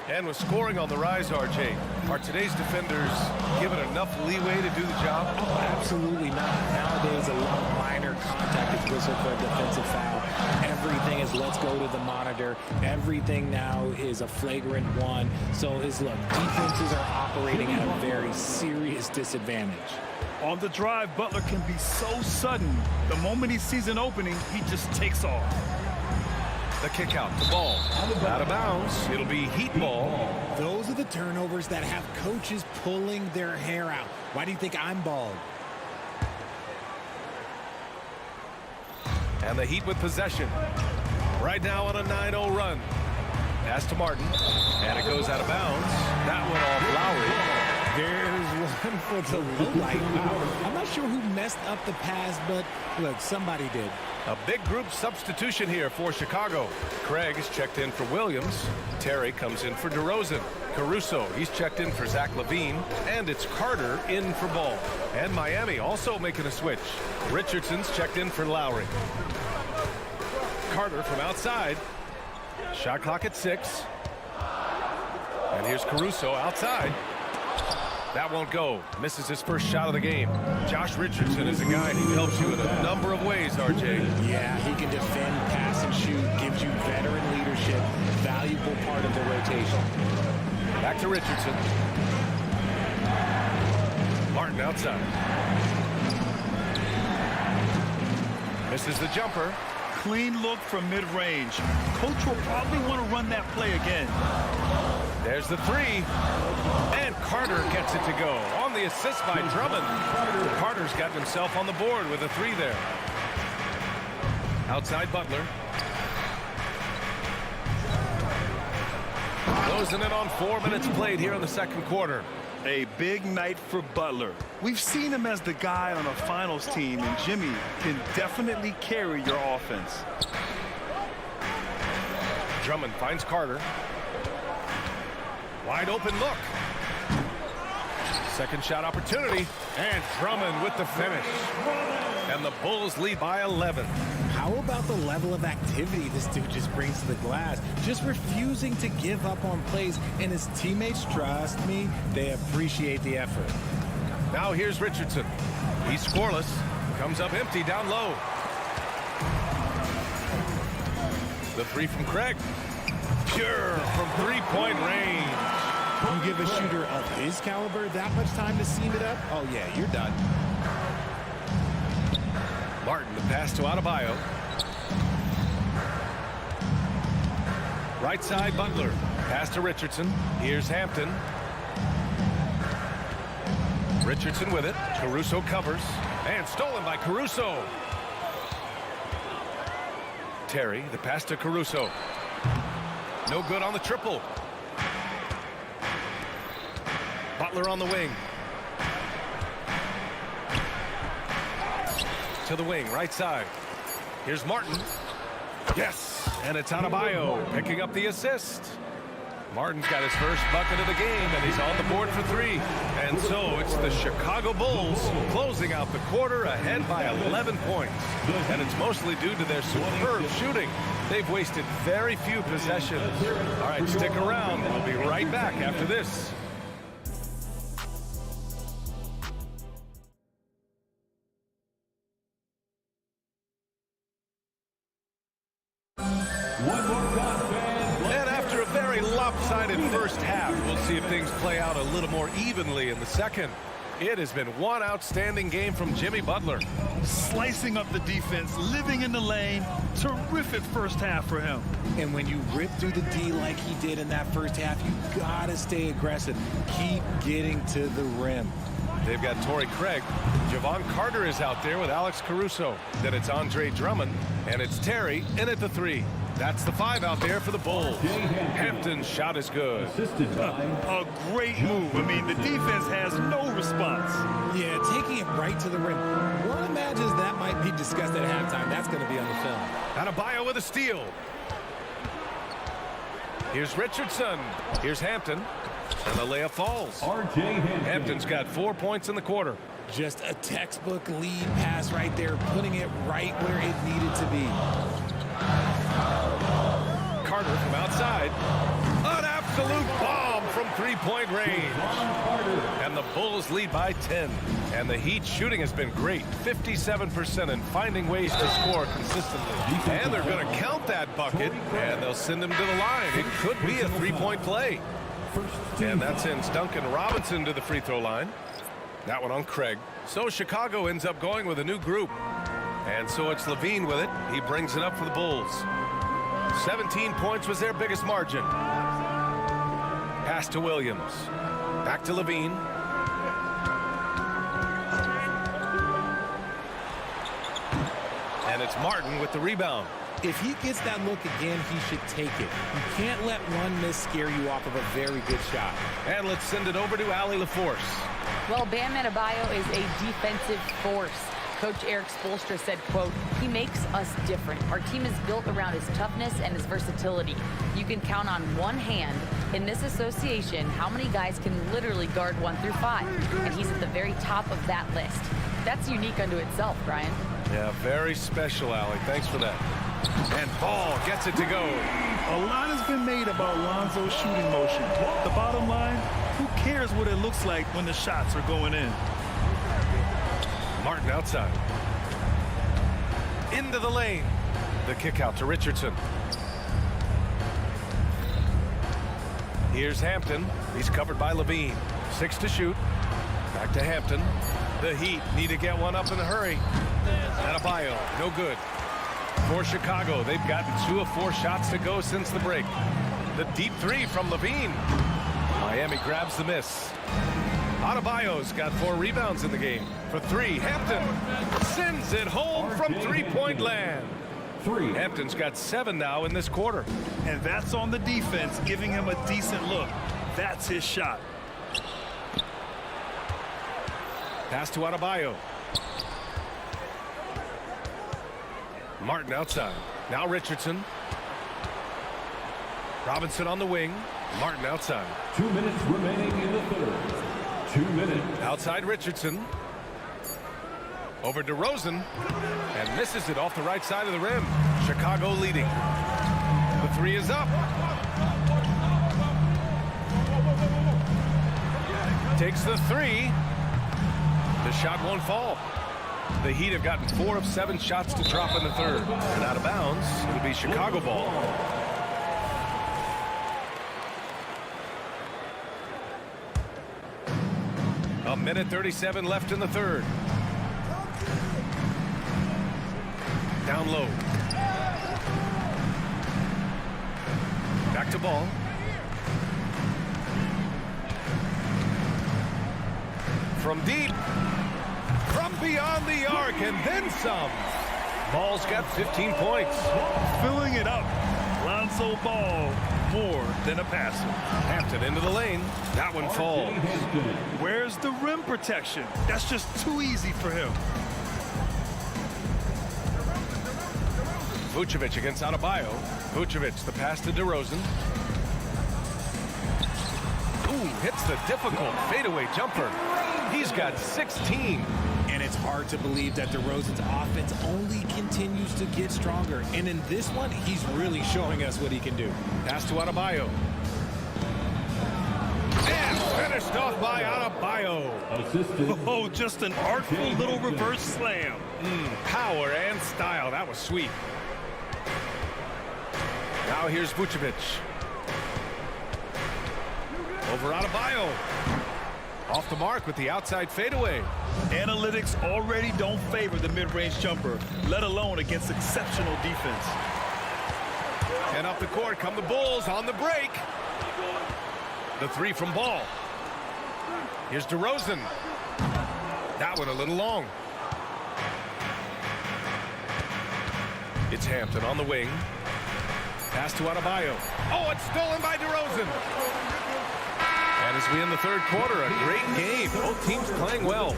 And with scoring on the rise, RJ, are today's defenders given enough leeway to do the job? Oh, absolutely not. Nowadays, a lot of minor contact is whistled for a defensive foul. Everything is let's go to the monitor. Everything now is a flagrant 1. So, look, defenses are operating at a very serious disadvantage. On the drive, Butler can be so sudden. The moment he sees an opening, he just takes off. The kick out, the ball, out of bounds. It'll be Heat ball. Those are the turnovers that have coaches pulling their hair out. Why do you think I'm bald? And the Heat with possession. Right now on a 9-0 run. Pass to Martin. And it goes out of bounds. That one off Lowry. There's one for the low light. Wow. I'm not sure who messed up the pass, but look, somebody did. A big group substitution here for Chicago. Craig is checked in for Williams. Terry comes in for DeRozan. Caruso, he's checked in for Zach LaVine. And it's Carter in for Ball. And Miami also making a switch. Richardson's checked in for Lowry. Carter from outside. Shot clock at 6. And here's Caruso outside. That won't go. Misses his first shot of the game. Josh Richardson is a guy who helps you in a number of ways, RJ. Yeah, he can defend, pass, and shoot. Gives you veteran leadership. Valuable part of the rotation. Back to Richardson. Martin outside. Misses the jumper. Clean look from mid-range. Coach will probably want to run that play again. There's the 3. And Carter gets it to go. On the assist by Drummond. Carter's got himself on the board with a 3 there. Outside Butler. Closing in on 4 minutes played here in the second quarter. A big night for Butler. We've seen him as the guy on a finals team, and Jimmy can definitely carry your offense. Drummond finds Carter. Wide open look. Second shot opportunity. And Drummond with the finish. And the Bulls lead by 11. How about the level of activity this dude just brings to the glass? Just refusing to give up on plays, and his teammates, trust me, they appreciate the effort. Now here's Richardson. He's scoreless. Comes up empty down low. The 3 from Craig. Pure from three-point range. You give a shooter of his caliber that much time to seam it up? Oh, yeah, you're done. Martin, the pass to Adebayo. Right side, Butler. Pass to Richardson. Here's Hampton. Richardson with it. Caruso covers. And stolen by Caruso. Terry, the pass to Caruso. No good on the triple. Butler on the wing. To the wing, right side. Here's Martin. Yes, and it's Adebayo picking up the assist. Martin's got his first bucket of the game, and he's on the board for 3. And so it's the Chicago Bulls closing out the quarter ahead by 11 points. And it's mostly due to their superb shooting. They've wasted very few possessions. All right, stick around. We'll be right back after this. And after a very lopsided first half, we'll see if things play out a little more evenly in the second. It has been one outstanding game from Jimmy Butler. Slicing up the defense, living in the lane. Terrific first half for him. And when you rip through the D like he did in that first half, you gotta stay aggressive. Keep getting to the rim. They've got Torrey Craig. Javon Carter is out there with Alex Caruso. Then it's Andre Drummond. And it's Terry in at the 3. That's the 5 out there for the Bulls. Hampton's shot is good. A great move. I mean, the defense has no response. Yeah, taking it right to the rim. One imagines that might be discussed at halftime. That's going to be on the film. Adebayo with a steal. Here's Richardson. Here's Hampton. And the layup falls. Hampton's got 4 points in the quarter. Just a textbook lead pass right there, putting it right where it needed to be. Carter from outside. An absolute bomb from three-point range. And the Bulls lead by 10. And the Heat shooting has been great. 57% and finding ways to score consistently. And they're going to count that bucket. And they'll send him to the line. It could be a three-point play. And that sends Duncan Robinson to the free throw line. That one on Craig. So Chicago ends up going with a new group. And so it's Levine with it. He brings it up for the Bulls. 17 points was their biggest margin. Pass to Williams. Back to Levine. And it's Martin with the rebound. If he gets that look again, he should take it. You can't let one miss scare you off of a very good shot. And let's send it over to Allie LaForce. Well, Bam Adebayo is a defensive force. Coach Eric Spoelstra said, quote, "He makes us different. Our team is built around his toughness and his versatility. You can count on one hand in this association how many guys can literally guard 1 through 5. And he's at the very top of that list. That's unique unto itself, Brian." Yeah, very special, Allie. Thanks for that. And Ball gets it to go. A lot has been made about Lonzo's shooting motion. The bottom line, who cares what it looks like when the shots are going in? Martin outside. Into the lane. The kick out to Richardson. Here's Hampton. He's covered by Levine. 6 to shoot. Back to Hampton. The Heat need to get one up in a hurry. Adebayo, no good. For Chicago, they've gotten 2 of 4 shots to go since the break. The deep 3 from Levine. Miami grabs the miss. Adebayo's got 4 rebounds in the game. For 3, Hampton sends it home from three-point land. Hampton's got 7 now in this quarter. And that's on the defense, giving him a decent look. That's his shot. Pass to Adebayo. Martin outside. Now Richardson. Robinson on the wing. Martin outside. 2 minutes remaining in the third. 2 minutes. Outside Richardson. Over DeRozan. And misses it off the right side of the rim. Chicago leading. The 3 is up. Takes the 3. The shot won't fall. The Heat have gotten 4 of 7 shots to drop in the third. And out of bounds, it'll be Chicago ball. A minute 37 left in the third. Down low. Back to Ball. From deep. From beyond the arc, and then some. Ball's got 15 points. Filling it up. Lonzo Ball, more than a passer. Hampton into the lane. That one falls. Where's the rim protection? That's just too easy for him. Vucevic against Adebayo. Vucevic, the pass to DeRozan. Ooh, hits the difficult fadeaway jumper. He's got 16. And it's hard to believe that DeRozan's offense only continues to get stronger. And in this one, he's really showing us what he can do. Pass to Adebayo. And finished off by Adebayo. Oh, just an artful little reverse slam. Power and style. That was sweet. Now here's Vucevic. Over Adebayo. Off the mark with the outside fadeaway. Analytics already don't favor the mid-range jumper, let alone against exceptional defense. And up the court come the Bulls on the break. The 3 from Ball. Here's DeRozan. That one a little long. It's Hampton on the wing. Pass to Adebayo. Oh, it's stolen by DeRozan. And as we end the third quarter, a great game. Both teams playing well.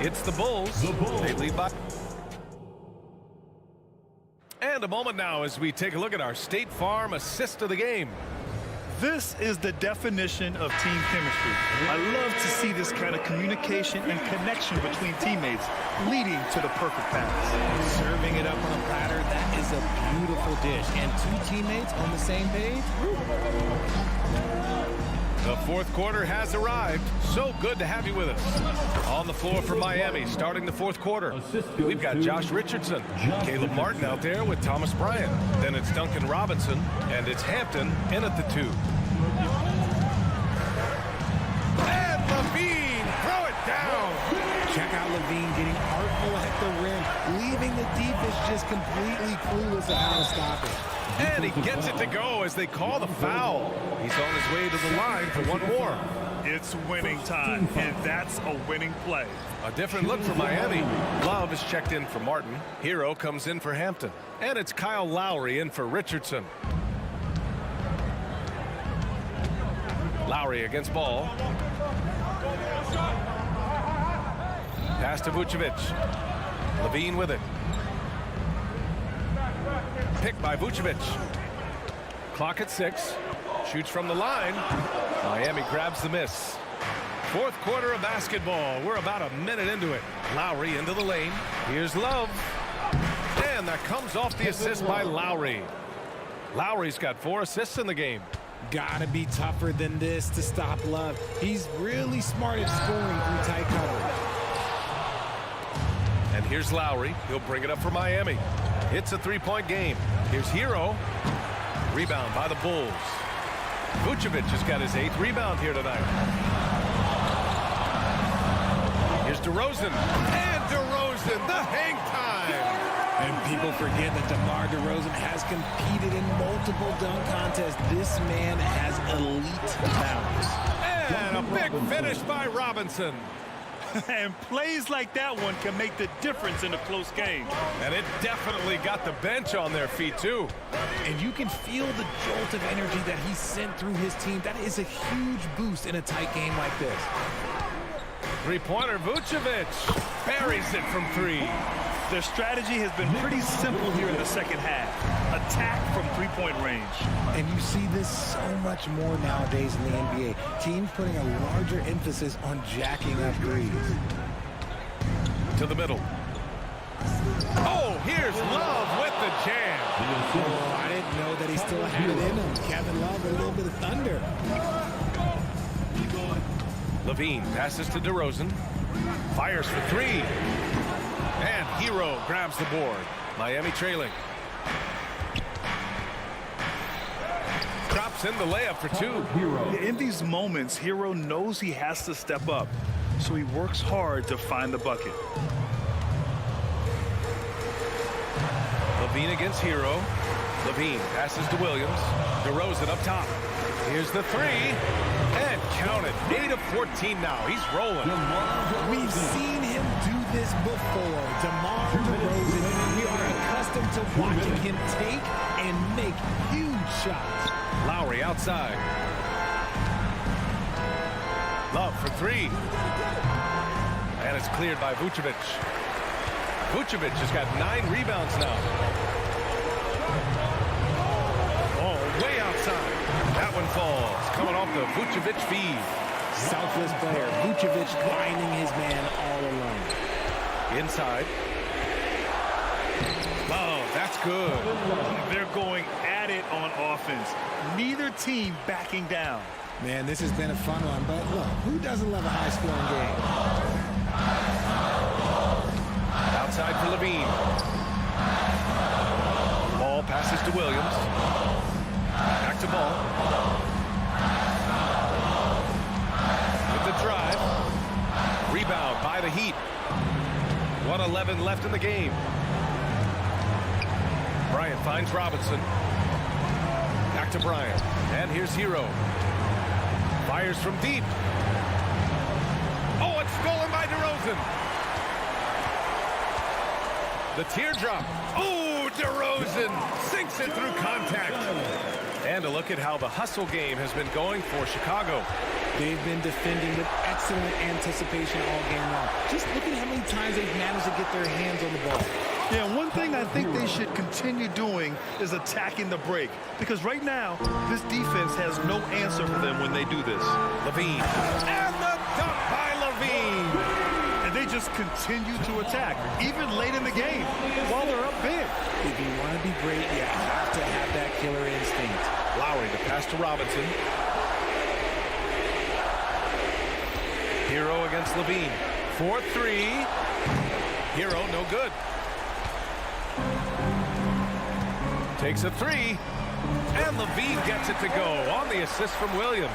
It's the Bulls. They lead by. And a moment now as we take a look at our State Farm assist of the game. This is the definition of team chemistry. I love to see this kind of communication and connection between teammates leading to the perfect pass. Serving it up on a platter, that is a beautiful dish. And 2 teammates on the same page. The fourth quarter has arrived. So good to have you with us. On the floor for Miami, starting the fourth quarter. We've got Josh Richardson, Caleb Martin out there with Thomas Bryant. Then it's Duncan Robinson, and it's Hampton in at the 2. And Levine, throw it down. Check out Levine getting artful at the rim, leaving the defense just completely clueless of how to stop it. And he gets it to go as they call the foul. He's on his way to the line for one more. It's winning time, and that's a winning play. A different look for Miami. Love is checked in for Martin. Hero comes in for Hampton. And it's Kyle Lowry in for Richardson. Lowry against Ball. Pass to Vucevic. Levine with it. Picked by Vucevic. Clock at 6. Shoots from the line. Miami grabs the miss. Fourth quarter of basketball. We're about a minute into it. Lowry into the lane. Here's Love. And that comes off the assist by Lowry. Lowry's got 4 assists in the game. Gotta be tougher than this to stop Love. He's really smart at scoring through tight coverage. And here's Lowry. He'll bring it up for Miami. It's a 3-point game. Here's Hero. Rebound by the Bulls. Vucevic has got his 8th rebound here tonight. Here's DeRozan. And DeRozan, the hang time. And people forget that DeMar DeRozan has competed in multiple dunk contests. This man has elite balance. And a big finish by Robinson. And plays like that one can make the difference in a close game. And it definitely got the bench on their feet, too. And you can feel the jolt of energy that he sent through his team. That is a huge boost in a tight game like this. Three-pointer, Vucevic buries it from 3. Their strategy has been pretty simple here in the second half. Attack from 3-point range. And you see this so much more nowadays in the NBA. Teams putting a larger emphasis on jacking up threes. To the middle. Oh, here's Love with the jam. Oh, I didn't know that he still had it in him. Kevin Love with a little bit of thunder. Levine passes to DeRozan. Fires for 3. And Hero grabs the board. Miami trailing. Drops in the layup for 2. In these moments, Hero knows he has to step up, so he works hard to find the bucket. Levine against Hero. Levine passes to Williams. DeRozan up top. Here's the 3. And count it. 8 of 14 now. He's rolling. We've seen him do this before. DeMar DeRozan, we are accustomed to watching him take and make huge shots. Lowry outside. Love for 3. And it's cleared by Vucevic. Vucevic has got 9 rebounds now. Oh, way outside. That one falls. Coming off the Vucevic feed. Selfless player. Vucevic finding his man all alone. Inside. Oh, that's good. They're going at it on offense. Neither team backing down. Man, this has been a fun one, but look, who doesn't love a high-scoring game? Outside for Levine. Ball passes to Williams. Back to Ball. With the drive. Rebound by the Heat. 1:11 left in the game. Bryant finds Robinson. Back to Bryant. And here's Hero. Fires from deep. Oh, it's stolen by DeRozan. The teardrop. Oh, DeRozan sinks it through contact. And a look at how the hustle game has been going for Chicago. They've been defending with excellent anticipation all game long. Just look at how many times they've managed to get their hands on the ball. Yeah, one thing I think they should continue doing is attacking the break. Because right now, this defense has no answer for them when they do this. Levine. And the dunk by Levine. And they just continue to attack, even late in the game, while they're up big. If you want to be great, you have to have that killer instinct. Lowry to pass to Robinson. Hero against Levine. 4-3. Hero, no good. Takes a 3. And Levine gets it to go on the assist from Williams.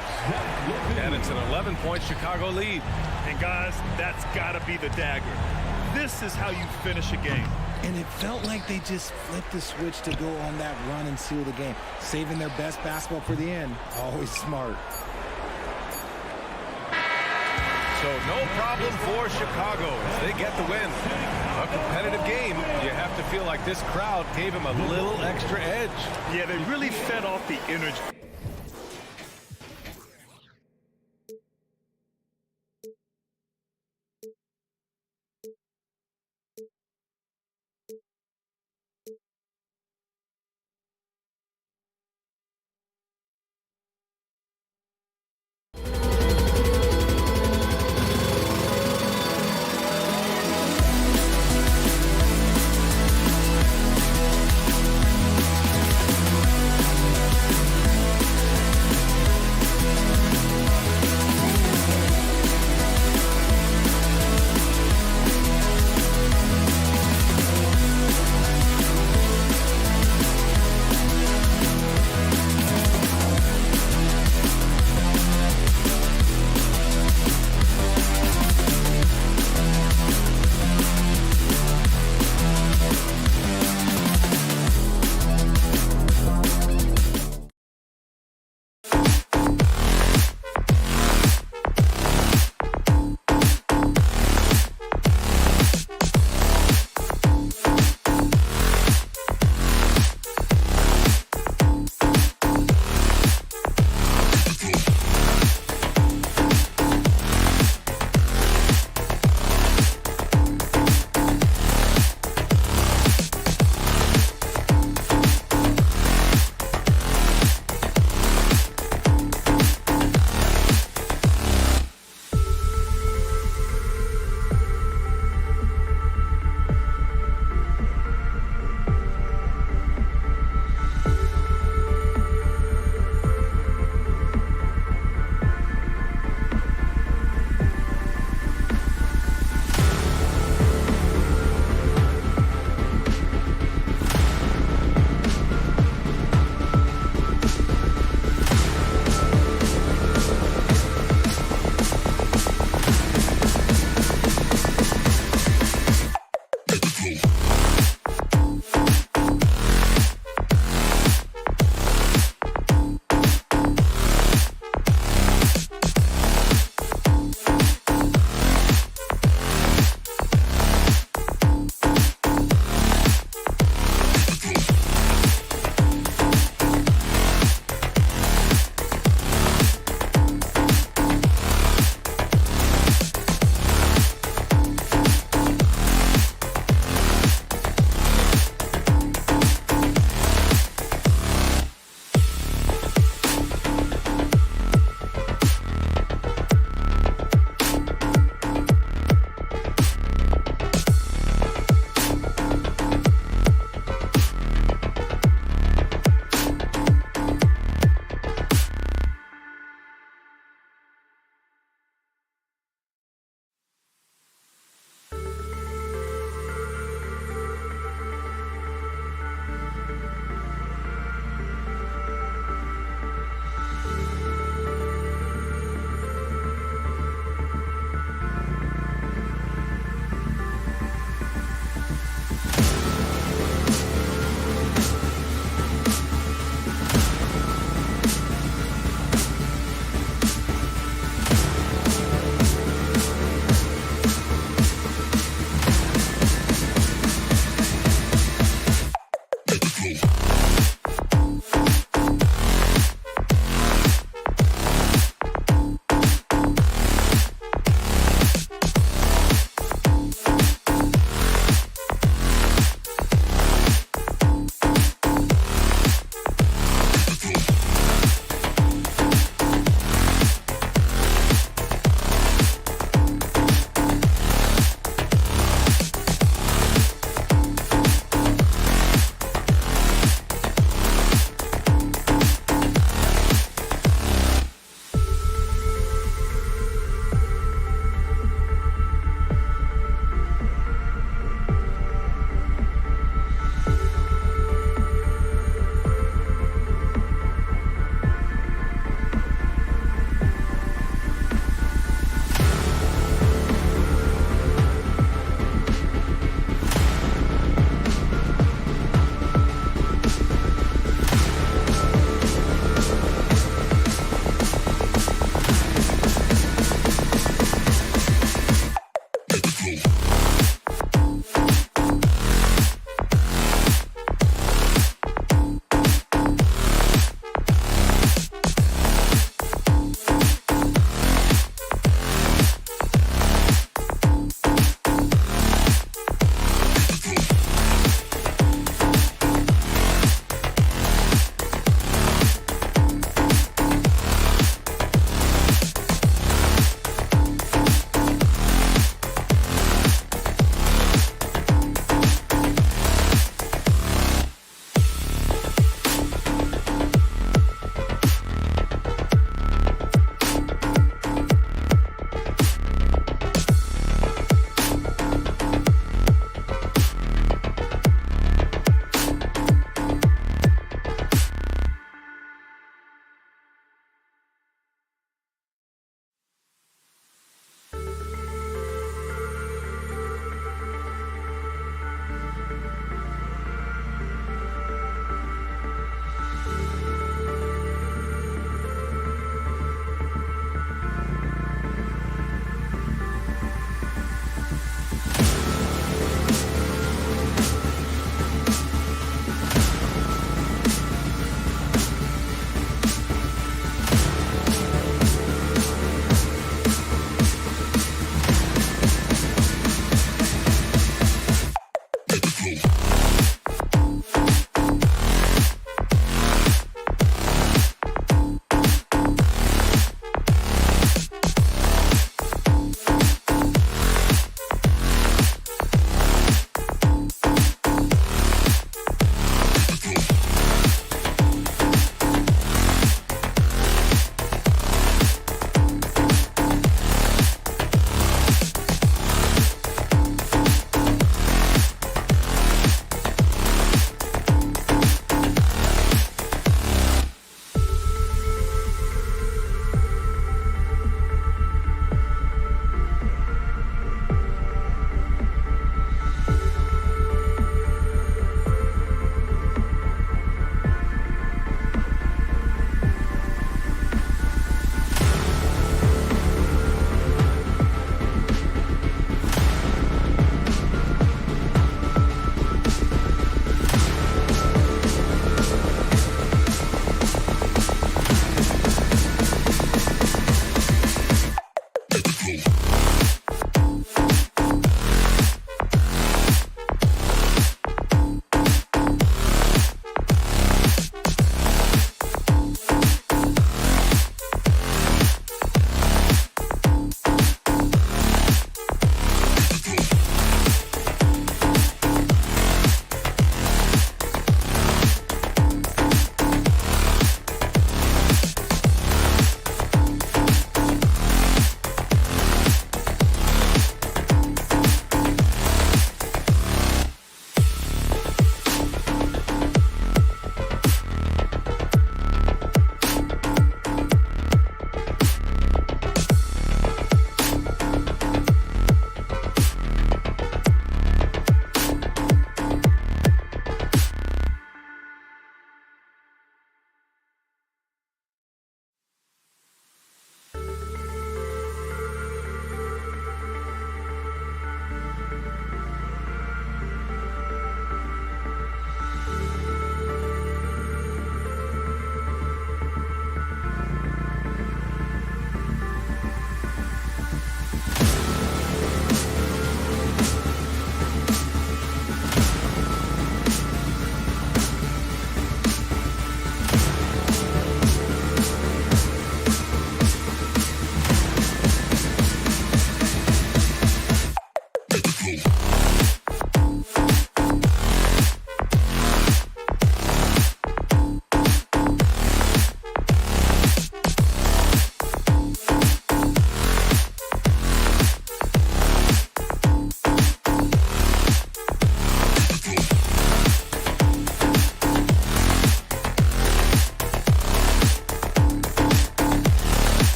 And it's an 11-point Chicago lead. And guys, that's got to be the dagger. This is how you finish a game. And it felt like they just flipped the switch to go on that run and seal the game. Saving their best basketball for the end. Always smart. So no problem for Chicago as they get the win. A competitive game. You have to feel like this crowd gave them a little extra edge. Yeah, they really fed off the energy.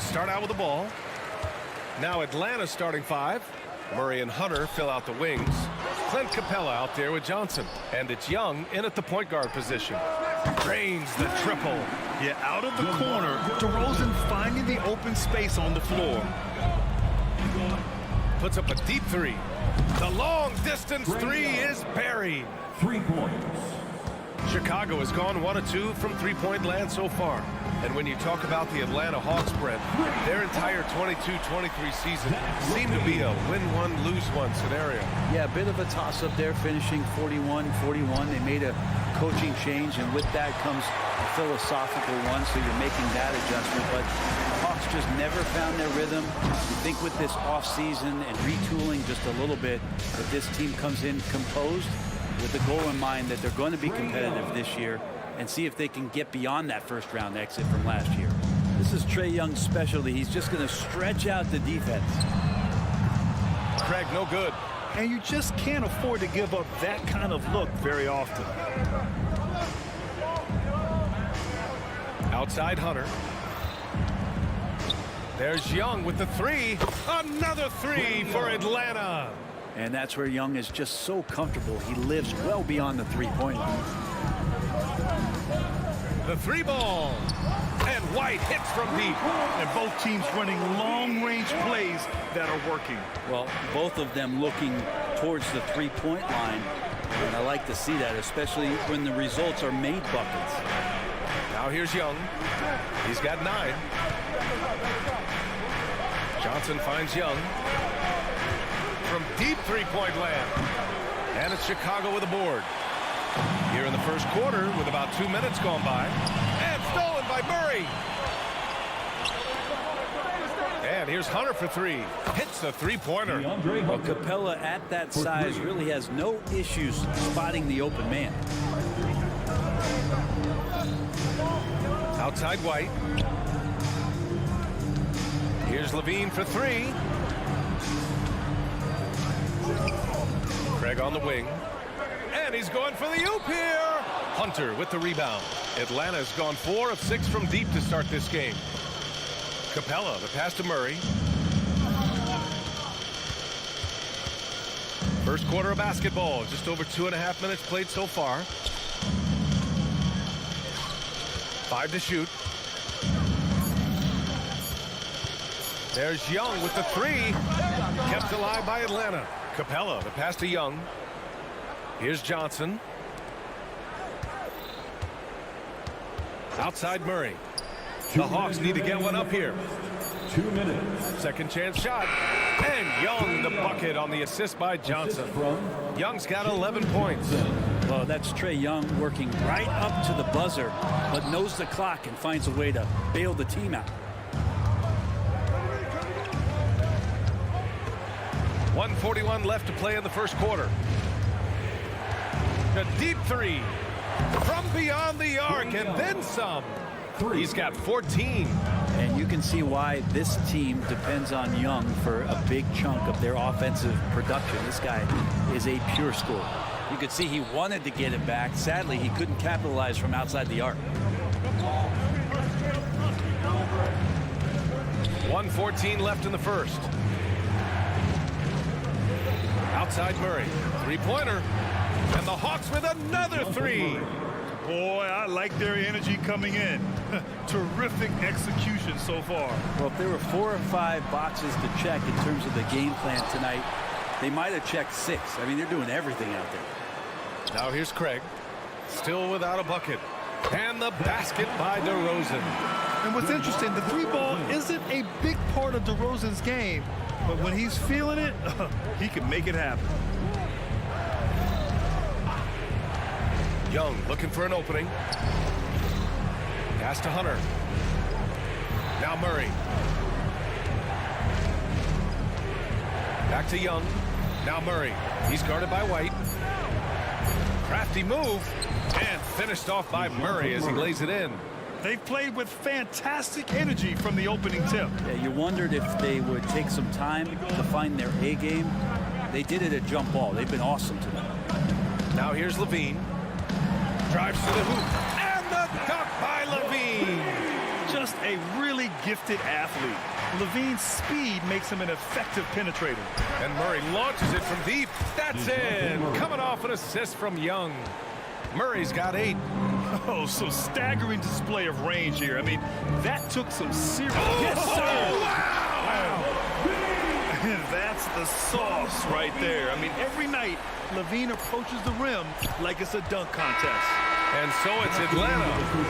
start out with the ball. Now Atlanta starting 5. Murray and Hunter fill out the wings. Clint Capella out there with Johnson. And it's Young in at the point guard position. Drains the triple. Yeah, out of the corner. DeRozan finding the open space on the floor. Puts up a deep 3. The long distance 3 is buried. 3 points. Chicago has gone 1 of 2 from three-point land so far. And when you talk about the Atlanta Hawks spread, their entire 22-23 season seemed to be a win-1, lose-1 scenario. Yeah, a bit of a toss-up there, finishing 41-41. They made a coaching change, and with that comes a philosophical one, so you're making that adjustment. But the Hawks just never found their rhythm. You think with this offseason and retooling just a little bit, that this team comes in composed with the goal in mind that they're going to be competitive this year, and see if they can get beyond that first-round exit from last year. This is Trae Young's specialty. He's just going to stretch out the defense. Craig, no good. And you just can't afford to give up that kind of look very often. Outside Hunter. There's Young with the 3. Another 3 for Atlanta. And that's where Young is just so comfortable. He lives well beyond the three-point line. The 3 ball. And White hits from deep. And both teams running long-range plays that are working. Well, both of them looking towards the three-point line. And I like to see that, especially when the results are made buckets. Now here's Young. He's got 9. Johnson finds Young from deep three-point land. And it's Chicago with a board. Here in the first quarter with about 2 minutes gone by. And stolen by Murray. And here's Hunter for 3. Hits the three-pointer. Well, Capella at that size really has no issues spotting the open man. Outside White. Here's Levine for 3. Craig on the wing. And he's going for the oop here. Hunter with the rebound. Atlanta's gone 4 of 6 from deep to start this game. Capella, the pass to Murray. First quarter of basketball. Just over 2.5 minutes played so far. 5 to shoot. There's Young with the 3. Kept alive by Atlanta. Capella, the pass to Young. Here's Johnson. Outside Murray. The Hawks need to get one up here. 2 minutes. Second chance shot. And Young the bucket on the assist by Johnson. Young's got 11 points. Well, that's Trae Young working right up to the buzzer, but knows the clock and finds a way to bail the team out. 1:41 left to play in the first quarter. A deep 3 from beyond the arc and then some. He's got 14. And you can see why this team depends on Young for a big chunk of their offensive production. This guy is a pure scorer. You could see he wanted to get it back. Sadly, he couldn't capitalize from outside the arc. 1:14 left in the first. Outside Murray. Three-pointer. And the Hawks with another 3. Boy, I like their energy coming in. Terrific execution so far. Well, if there were 4 or 5 boxes to check in terms of the game plan tonight, they might have checked 6. I mean, they're doing everything out there. Now here's Craig. Still without a bucket. And the basket by DeRozan. And what's interesting, the 3-ball isn't a big part of DeRozan's game, but when he's feeling it, he can make it happen. Young looking for an opening. Pass to Hunter. Now Murray. Back to Young. Now Murray. He's guarded by White. Crafty move. And finished off by Murray as he lays it in. They've played with fantastic energy from the opening tip. Yeah, you wondered if they would take some time to find their A game. They did it at jump ball. They've been awesome tonight. Now here's Levine. Drives to the hoop. And the dunk by Levine. just a really gifted athlete. Levine's speed makes him an effective penetrator. And Murray launches it from deep. That's in. Coming off an assist from Young. Murray's got 8. Oh, so staggering display of range here. I mean, that took some serious... Oh, yes, sir! Wow! That's the sauce right there. I mean, every night, Levine approaches the rim like it's a dunk contest. And so it's Atlanta.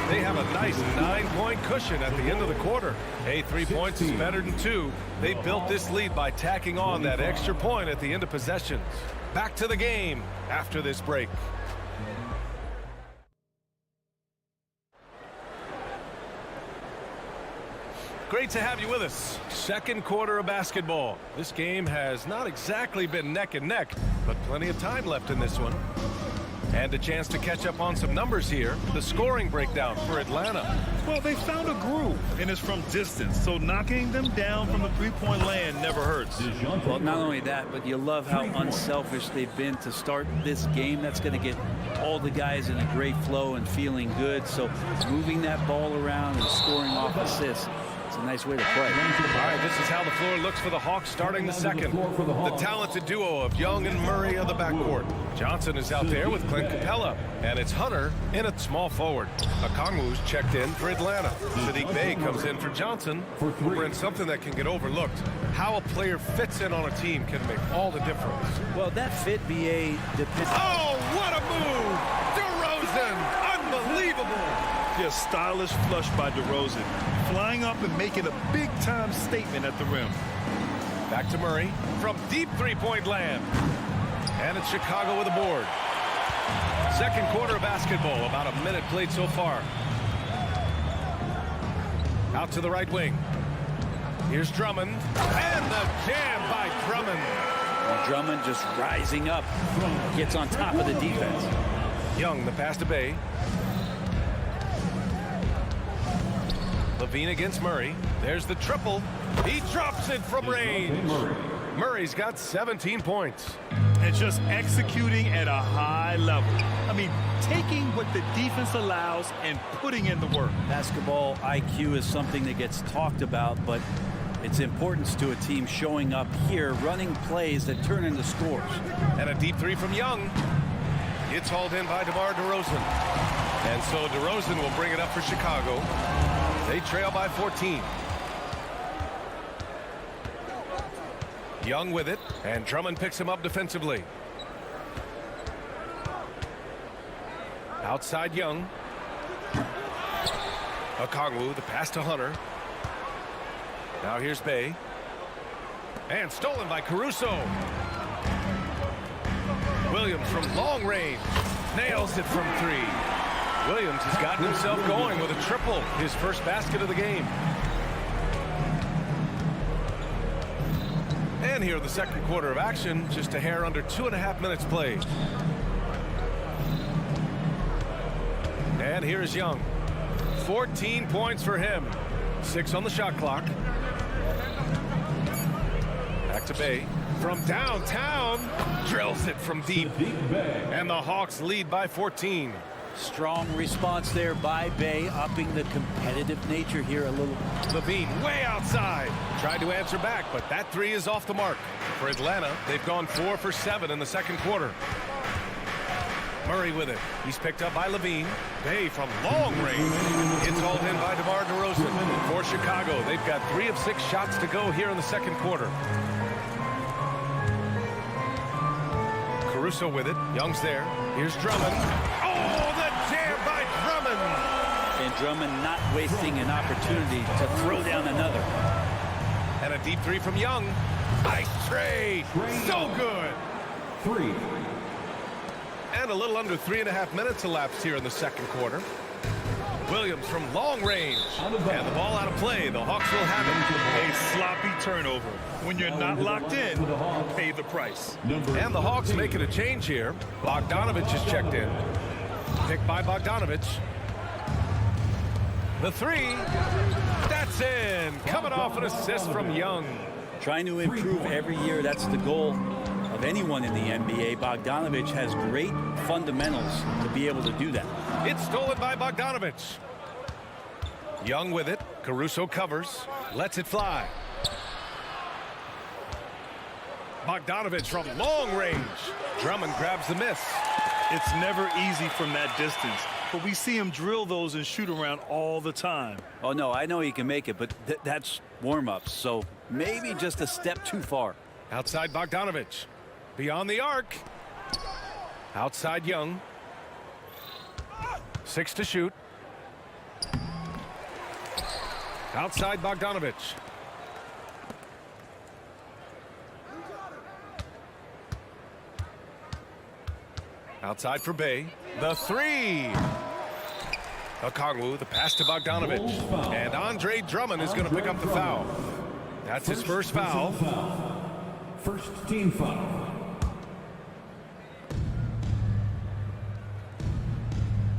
They have a nice 9-point cushion at the end of the quarter. Hey, 3 points is better than 2. They built this lead by tacking on that extra point at the end of possessions. Back to the game after this break. Great to have you with us. Second quarter of basketball. This game has not exactly been neck and neck, but plenty of time left in this one. And a chance to catch up on some numbers here. The scoring breakdown for Atlanta. Well, they found a groove, and it's from distance, so knocking them down from the three-point land never hurts. Well, not only that, but you love how unselfish they've been to start this game. That's going to get all the guys in a great flow and feeling good. So moving that ball around and scoring off assists, it's a nice way to play. All right, this is how the floor looks for the Hawks starting the second. The talented duo of Young and Murray on the backcourt. Johnson is out there with Clint Capella, and it's Hunter in at small forward. Okongwu's checked in for Atlanta. Sadiq Bey comes in for Johnson. We're in something that can get overlooked. How a player fits in on a team can make all the difference. Well, that fit BA depends. Oh, what a move! DeRozan, unbelievable! Just stylish flush by DeRozan, flying up and making a big-time statement at the rim. Back to Murray from deep three-point land. And it's Chicago with a board. Second quarter of basketball, about a minute played so far. Out to the right wing. Here's Drummond, and the jam by Drummond. And Drummond just rising up, gets on top of the defense. Young, the pass to Bey. Levine against Murray. There's the triple. He drops it from range. Murray's got 17 points. And just executing at a high level. I mean, taking what the defense allows and putting in the work. Basketball IQ is something that gets talked about, but its importance to a team showing up here, running plays that turn into scores. And a deep three from Young. It's hauled in by DeMar DeRozan. And so DeRozan will bring it up for Chicago. They trail by 14. Young with it, and Drummond picks him up defensively. Outside Young. Okongwu, the pass to Hunter. Now here's Bey. And stolen by Caruso. Williams from long range. Nails it from 3. Williams has gotten himself going with a triple, his first basket of the game. And here in the second quarter of action, just a hair under 2.5 minutes played. And here is Young. 14 points for him. 6 on the shot clock. Back to Bey. From downtown, drills it from deep. And the Hawks lead by 14. Strong response there by Bey, upping the competitive nature here a little. Levine way outside. Tried to answer back, but that 3 is off the mark. For Atlanta, they've gone 4 for 7 in the second quarter. Murray with it. He's picked up by Levine. Bey from long range. It's hauled in by DeMar DeRozan. For Chicago, they've got 3 of 6 shots to go here in the second quarter. Caruso with it. Young's there. Here's Drummond. Oh, the jam by Drummond. And Drummond not wasting an opportunity to throw down another. And a deep 3 from Young. Nice trade. So good. 3. And a little under 3.5 minutes elapsed here in the second quarter. Williams from long range. And the ball out of play. The Hawks will have it. A sloppy turnover. When you're not locked in, you pay the price. And the Hawks making a change here. Bogdanovich is checked in. Picked by Bogdanovich. The 3. That's in. Coming off an assist from Young. Trying to improve every year. That's the goal of anyone in the NBA. Bogdanovich has great fundamentals to be able to do that. It's stolen by Bogdanovich. Young with it. Caruso covers. Lets it fly. Bogdanovich from long range. Drummond grabs the miss. It's never easy from that distance, but we see him drill those and shoot around all the time. Oh, no, I know he can make it, but that's warm-ups, so maybe just a step too far. Outside Bogdanovich. Beyond the arc. Outside Young. 6 to shoot. Outside Bogdanovich. Outside for Bay. The three. Okongwu, the pass to Bogdanovich. And Andre Drummond is going to pick up the foul. That's his first foul. First team foul.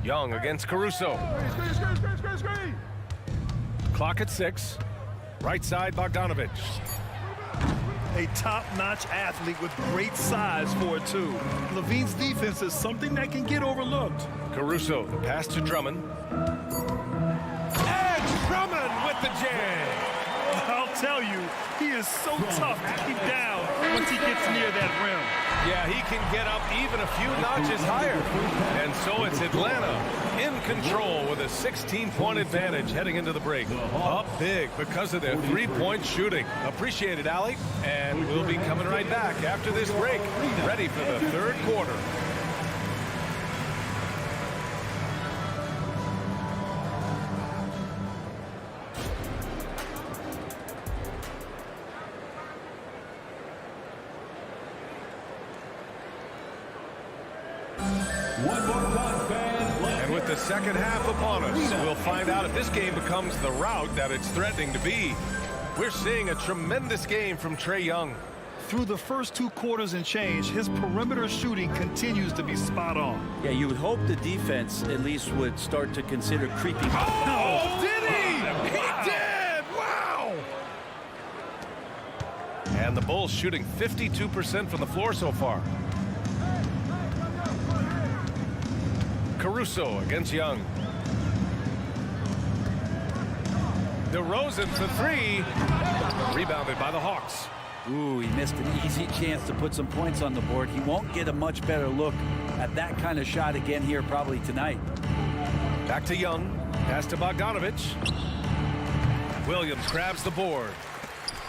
Young against Caruso. Clock at 6. Right side, Bogdanovich. A top-notch athlete with great size for it, too. Levine's defense is something that can get overlooked. Caruso, the pass to Drummond. And Drummond with the jam. I'll tell you, he is so tough to keep down once he gets near that rim. Yeah, he can get up even a few notches higher. And so it's Atlanta in control with a 16-point advantage heading into the break. Up big because of their three-point shooting. Appreciate it, Allie. And we'll be coming right back after this break, ready for the third quarter. And with the second half upon us, we'll find out if this game becomes the rout that it's threatening to be. We're seeing a tremendous game from Trae Young. Through the first 2 quarters and change, his perimeter shooting continues to be spot on. Yeah, you would hope the defense at least would start to consider creeping. Oh, did he? He did! Wow! And the Bulls shooting 52% from the floor so far. Caruso against Young. DeRozan for 3. Rebounded by the Hawks. Ooh, he missed an easy chance to put some points on the board. He won't get a much better look at that kind of shot again here probably tonight. Back to Young. Pass to Bogdanovich. Williams grabs the board.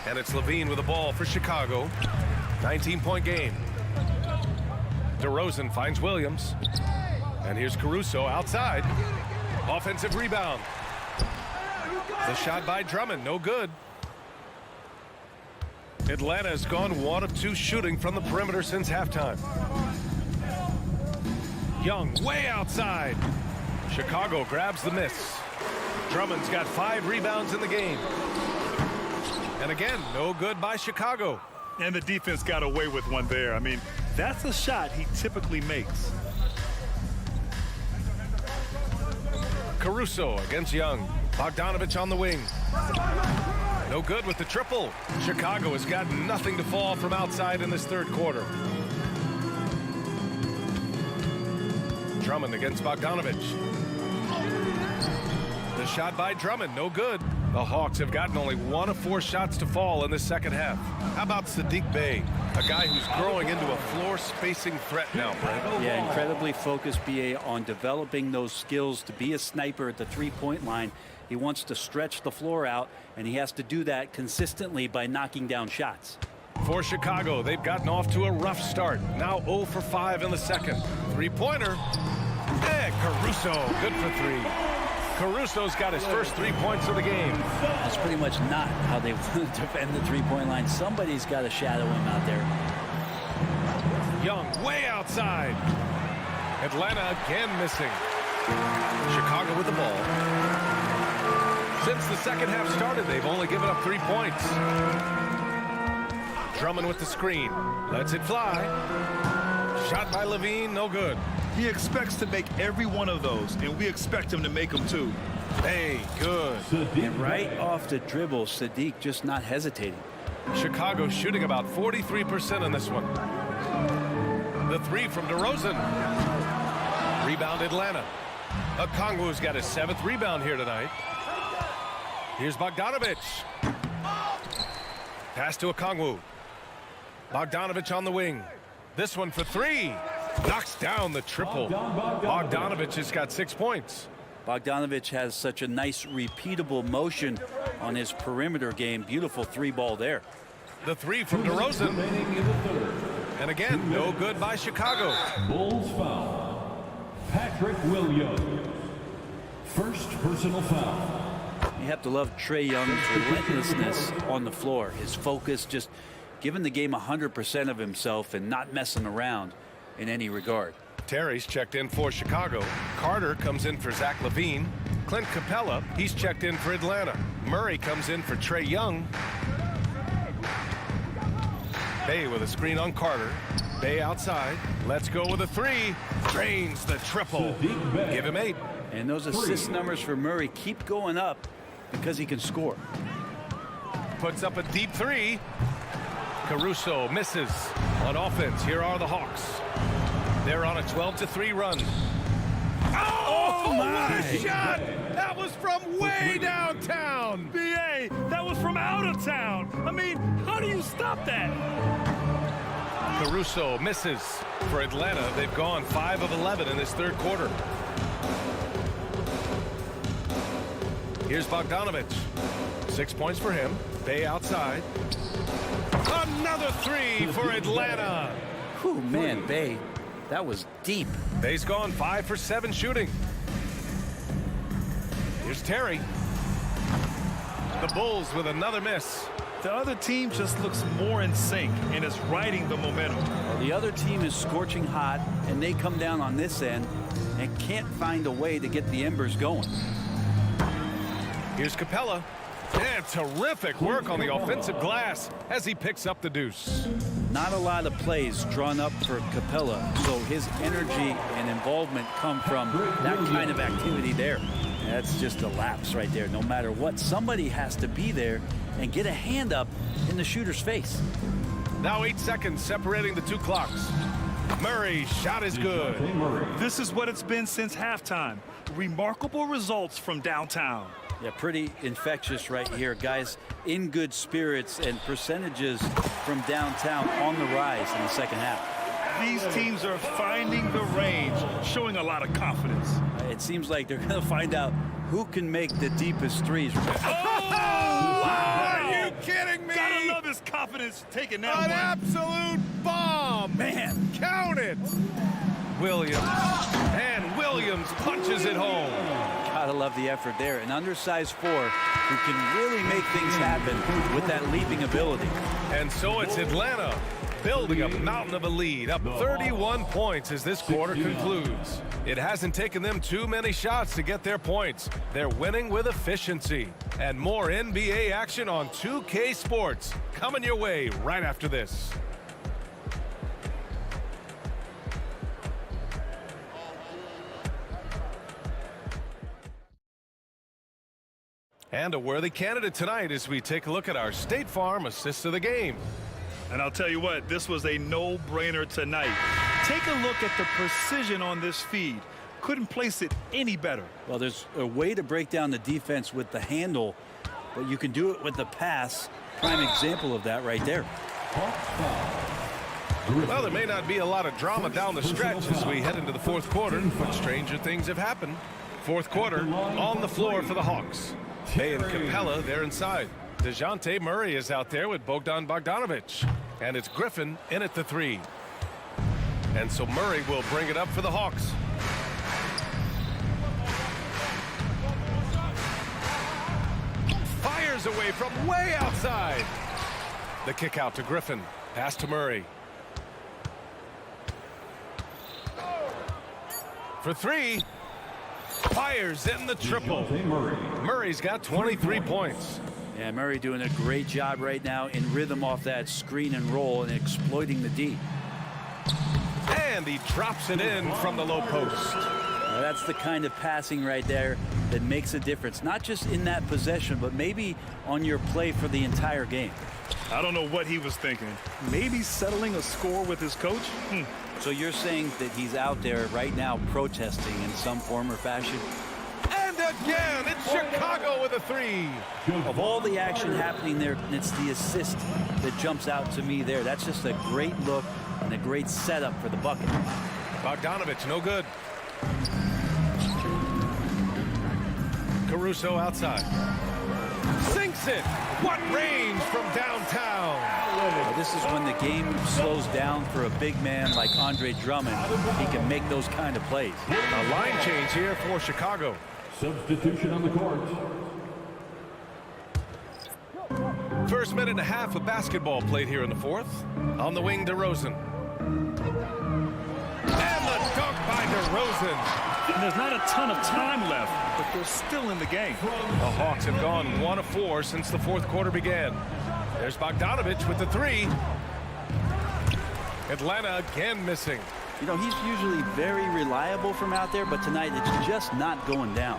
And it's Levine with the ball for Chicago. 19-point game. DeRozan finds Williams. And here's Caruso outside. Offensive rebound. The shot by Drummond, no good. Atlanta has gone 1 of 2 shooting from the perimeter since halftime. Young way outside. Chicago grabs the miss. Drummond's got 5 rebounds in the game. And again, no good by Chicago. And the defense got away with one there. I mean, that's a shot he typically makes. Caruso against Young. Bogdanovich on the wing. No good with the triple. Chicago has got nothing to fall from outside in this third quarter. Drummond against Bogdanovich. The shot by Drummond, no good. The Hawks have gotten only 1 of 4 shots to fall in the second half. How about Saddiq Bey, a guy who's growing into a floor-spacing threat now, Brent? Yeah, incredibly focused, B.A., on developing those skills to be a sniper at the three-point line. He wants to stretch the floor out, and he has to do that consistently by knocking down shots. For Chicago, they've gotten off to a rough start. Now 0 for 5 in the second. Three-pointer. Hey, Caruso, good for 3. Caruso's got his first 3 points of the game. That's pretty much not how they defend the three-point line. Somebody's got to shadow him out there. Young way outside. Atlanta again missing. Chicago with the ball. Since the second half started, they've only given up 3 points. Drummond with the screen. Lets it fly. Shot by Levine, no good. He expects to make every one of those, and we expect him to make them too. Hey, good. And right off the dribble, Saddiq just not hesitating. Chicago shooting about 43% on this one. The 3 from DeRozan. Rebound Atlanta. Okongwu's got his 7th rebound here tonight. Here's Bogdanovich. Pass to Okongwu. Bogdanovich on the wing. This one for three. Knocks down the triple. Bogdanovich has got 6 points. Bogdanovich has such a nice repeatable motion on his perimeter game. Beautiful three ball there. The three from DeRozan. And again, no good by Chicago. Bulls foul. Patrick Williams. First personal foul. You have to love Trae Young's relentlessness on the floor. His focus, just giving the game 100% of himself and not messing around in any regard. Terry's checked in for Chicago. Carter comes in for Zach LaVine. Clint Capella, he's checked in for Atlanta. Murray comes in for Trae Young. Bay with a screen on Carter. Bay outside. Let's go with a three. Drains the triple. Give him 8. And those assist numbers for Murray keep going up because he can score. Puts up a deep three. Caruso misses on offense. Here are the Hawks. They're on a 12-3 run. Oh my! What a shot! That was from way downtown. BA, that was from out of town. I mean, how do you stop that? Caruso misses for Atlanta. They've gone 5 of 11 in this third quarter. Here's Bogdanovich. 6 points for him. Bay outside. Another three for Atlanta. Whew, man, Bay, that was deep. Bay's gone 5 for 7 shooting. Here's Terry. The Bulls with another miss. The other team just looks more in sync and is riding the momentum. The other team is scorching hot, and they come down on this end and can't find a way to get the embers going. Here's Capella. And terrific work on the offensive glass as he picks up the deuce. Not a lot of plays drawn up for Capella, so his energy and involvement come from that kind of activity there. That's just a lapse right there. No matter what, somebody has to be there and get a hand up in the shooter's face. Now 8 seconds separating the two clocks. Murray's shot is good. This is what it's been since halftime. Remarkable results from downtown. Yeah, pretty infectious right here. Guys in good spirits and percentages from downtown on the rise in the second half. These teams are finding the range, showing a lot of confidence. It seems like they're going to find out who can make the deepest threes. Oh, wow! Are you kidding me? Gotta love his confidence taking that one. An absolute bomb! Man, count it! Williams. And Williams punches it home. Gotta love the effort there. An undersized 4 who can really make things happen with that leaping ability. And so it's Atlanta building a mountain of a lead, up 31 points as this quarter concludes. It hasn't taken them too many shots to get their points. They're winning with efficiency. And more NBA action on 2K Sports coming your way right after this. And a worthy candidate tonight as we take a look at our State Farm assist of the game. And I'll tell you what, this was a no-brainer tonight. Take a look at the precision on this feed. Couldn't place it any better. Well, there's a way to break down the defense with the handle, but you can do it with the pass. Prime example of that right there. Well, there may not be a lot of drama down the stretch as we head into the fourth quarter, but stranger things have happened. Fourth quarter on the floor for the Hawks. Bay and Capella, they're inside. DeJounte Murray is out there with Bogdan Bogdanovich. And it's Griffin in at the 3. And so Murray will bring it up for the Hawks. Fires away from way outside. The kick out to Griffin. Pass to Murray. For 3. Fires in the triple. Murray's got 23 points. Yeah, Murray doing a great job right now in rhythm off that screen and roll and exploiting the D. And he drops it in from the low post. Now that's the kind of passing right there that makes a difference, not just in that possession, but maybe on your play for the entire game. I don't know what he was thinking. Maybe settling a score with his coach? So you're saying that he's out there right now protesting in some form or fashion? And a again. It's Chicago with a 3. Of all the action happening there, it's the assist that jumps out to me there. That's just a great look and a great setup for the bucket. Bogdanovich, no good. Caruso outside. Sinks it. What range from downtown. Well, this is when the game slows down for a big man like Andre Drummond. He can make those kind of plays. A line change here for Chicago. Substitution on the court. First minute and a half of basketball played here in the fourth. On the wing, DeRozan. And the dunk by DeRozan. And there's not a ton of time left, but they're still in the game. The Hawks have gone 1 of 4 since the fourth quarter began. There's Bogdanovich with the 3. Atlanta again missing. You know, he's usually very reliable from out there, but tonight it's just not going down.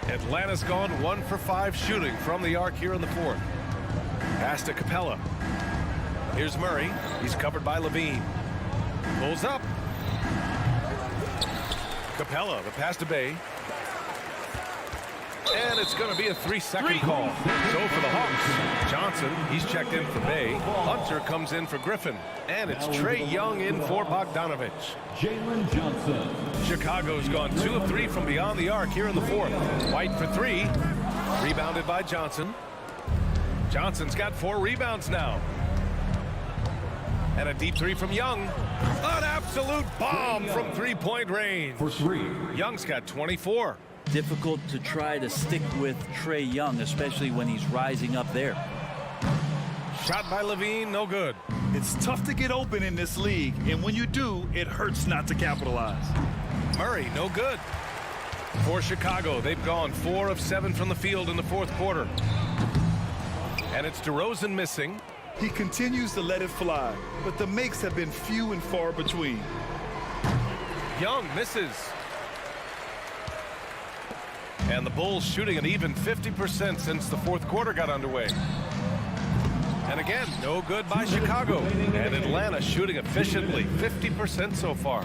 Atlanta's gone 1 for 5 shooting from the arc here in the fourth. Pass to Capella. Here's Murray. He's covered by Levine. Pulls up. Capella, the pass to Bay. And it's going to be a 3-second call. So for the Hawks, Johnson, he's checked in for Bay. Hunter comes in for Griffin. And it's Trae Young in for Bogdanovich. Jalen Johnson. Chicago's gone 2 of 3 from beyond the arc here in the fourth. White for 3. Rebounded by Johnson. Johnson's got 4 rebounds now. And a deep 3 from Young. An absolute bomb from 3-point range. For 3. Young's got 24. Difficult to try to stick with Trae Young, especially when he's rising up there. Shot by Levine, no good. It's tough to get open in this league, and when you do, it hurts not to capitalize. Murray, no good. For Chicago, they've gone 4 of 7 from the field in the fourth quarter. And it's DeRozan missing. He continues to let it fly, but the makes have been few and far between. Young misses. And the Bulls shooting an even 50% since the fourth quarter got underway. And again, no good by Chicago. And Atlanta shooting efficiently, 50% so far.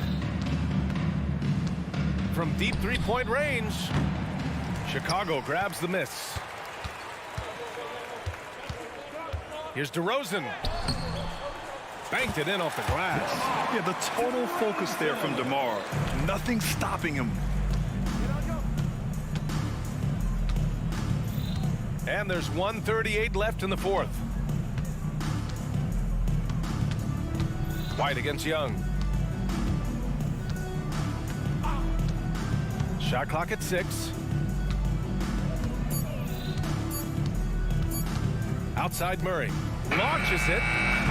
From deep 3-point range, Chicago grabs the miss. Here's DeRozan. Banked it in off the glass. Yeah, the total focus there from DeMar. Nothing stopping him. And there's 1:38 left in the fourth. White against Young. Shot clock at 6. Outside Murray. Launches it.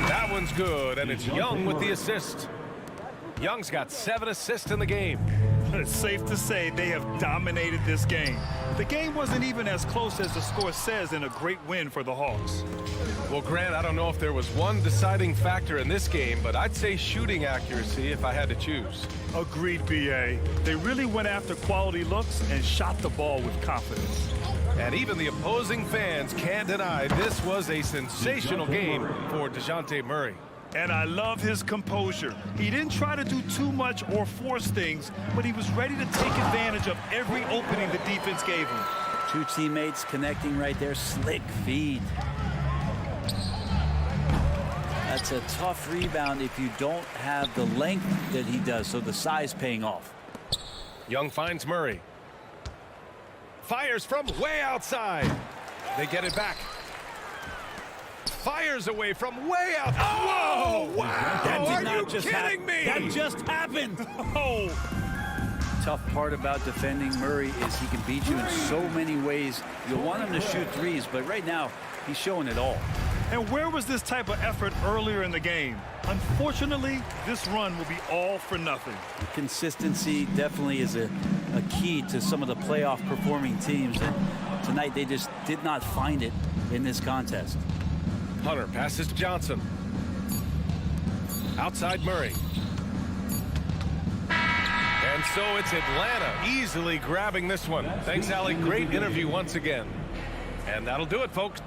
That one's good, and it's Young with the assist. Young's got 7 assists in the game. It's safe to say they have dominated this game. The game wasn't even as close as the score says in a great win for the Hawks. Well, Grant, I don't know if there was one deciding factor in this game, but I'd say shooting accuracy if I had to choose. Agreed, B.A. They really went after quality looks and shot the ball with confidence. And even the opposing fans can't deny this was a sensational game for DeJounte Murray. And I love his composure. He didn't try to do too much or force things, but he was ready to take advantage of every opening the defense gave him. 2 teammates connecting right there. Slick feed. That's a tough rebound if you don't have the length that he does, so the size paying off. Young finds Murray. Fires from way outside. They get it back. Fires away from way out. Oh, wow. Are you kidding me? That just happened. Oh. Tough part about defending Murray is he can beat you in so many ways. You'll want him to shoot threes, but right now he's showing it all. And where was this type of effort earlier in the game? Unfortunately, this run will be all for nothing. Consistency definitely is a key to some of the playoff performing teams, and tonight they just did not find it in this contest. Hunter passes to Johnson. Outside Murray. And so it's Atlanta easily grabbing this one. Thanks, Allie. Great interview once again. And that'll do it, folks.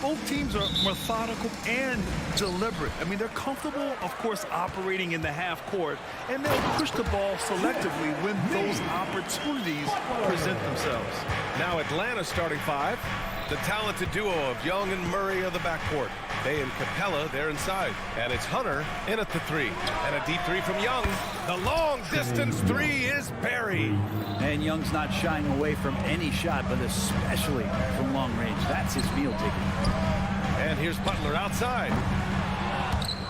Both teams are methodical and deliberate. I mean, they're comfortable, of course, operating in the half court, and they'll push the ball selectively when those opportunities present themselves. Now Atlanta starting 5. The talented duo of Young and Murray of the backcourt. Bay and Capella, they're inside. And it's Hunter in at the 3. And a deep 3 from Young. The long distance 3 is buried. And Young's not shying away from any shot, but especially from long range. That's his meal ticket. And here's Butler outside.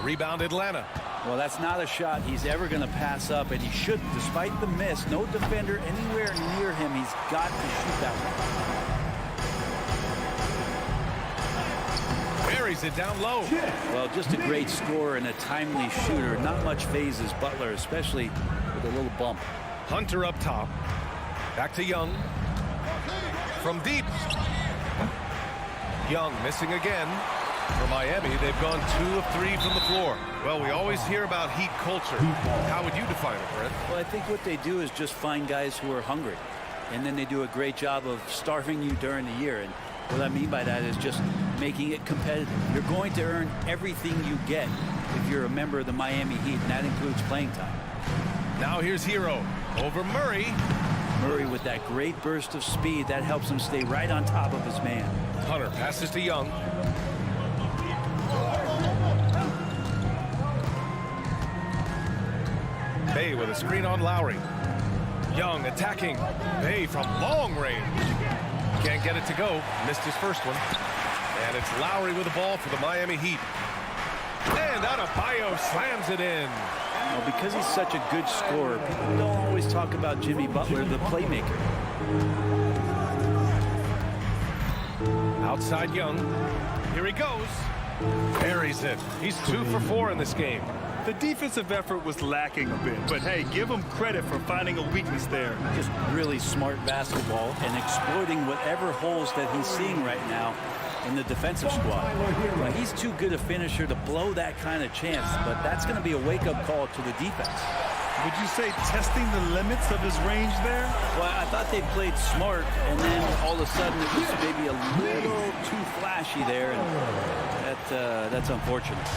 Rebound Atlanta. Well, that's not a shot he's ever going to pass up, and he shouldn't. Despite the miss, no defender anywhere near him. He's got to shoot that one. Buries it down low. Well, just a great scorer and a timely shooter. Not much phases Butler, especially with a little bump. Hunter up top. Back to Young. From deep. Young missing again. For Miami, they've gone 2 of 3 from the floor. Well, we always hear about Heat culture. How would you define it, Brent? Well, I think what they do is just find guys who are hungry. And then they do a great job of starving you during the year. And what I mean by that is just making it competitive. You're going to earn everything you get if you're a member of the Miami Heat, and that includes playing time. Now here's Hero over Murray. Murray with that great burst of speed, that helps him stay right on top of his man. Hunter passes to Young. Bay with a screen on Lowry. Young attacking. Bay from long range. Can't get it to go. Missed his first one. And it's Lowry with the ball for the Miami Heat. And Adebayo slams it in. Well, because he's such a good scorer, people don't always talk about Jimmy Butler, the playmaker. Outside Young. Here he goes. Buries it. He's 2 for 4 in this game. The defensive effort was lacking a bit, but hey, give him credit for finding a weakness there. Just really smart basketball and exploiting whatever holes that he's seeing right now in the defensive squad. Well, he's too good a finisher to blow that kind of chance, but that's going to be a wake-up call to the defense. Would you say testing the limits of his range there? Well, I thought they played smart, and then all of a sudden it was maybe a little too flashy there, and that's unfortunate.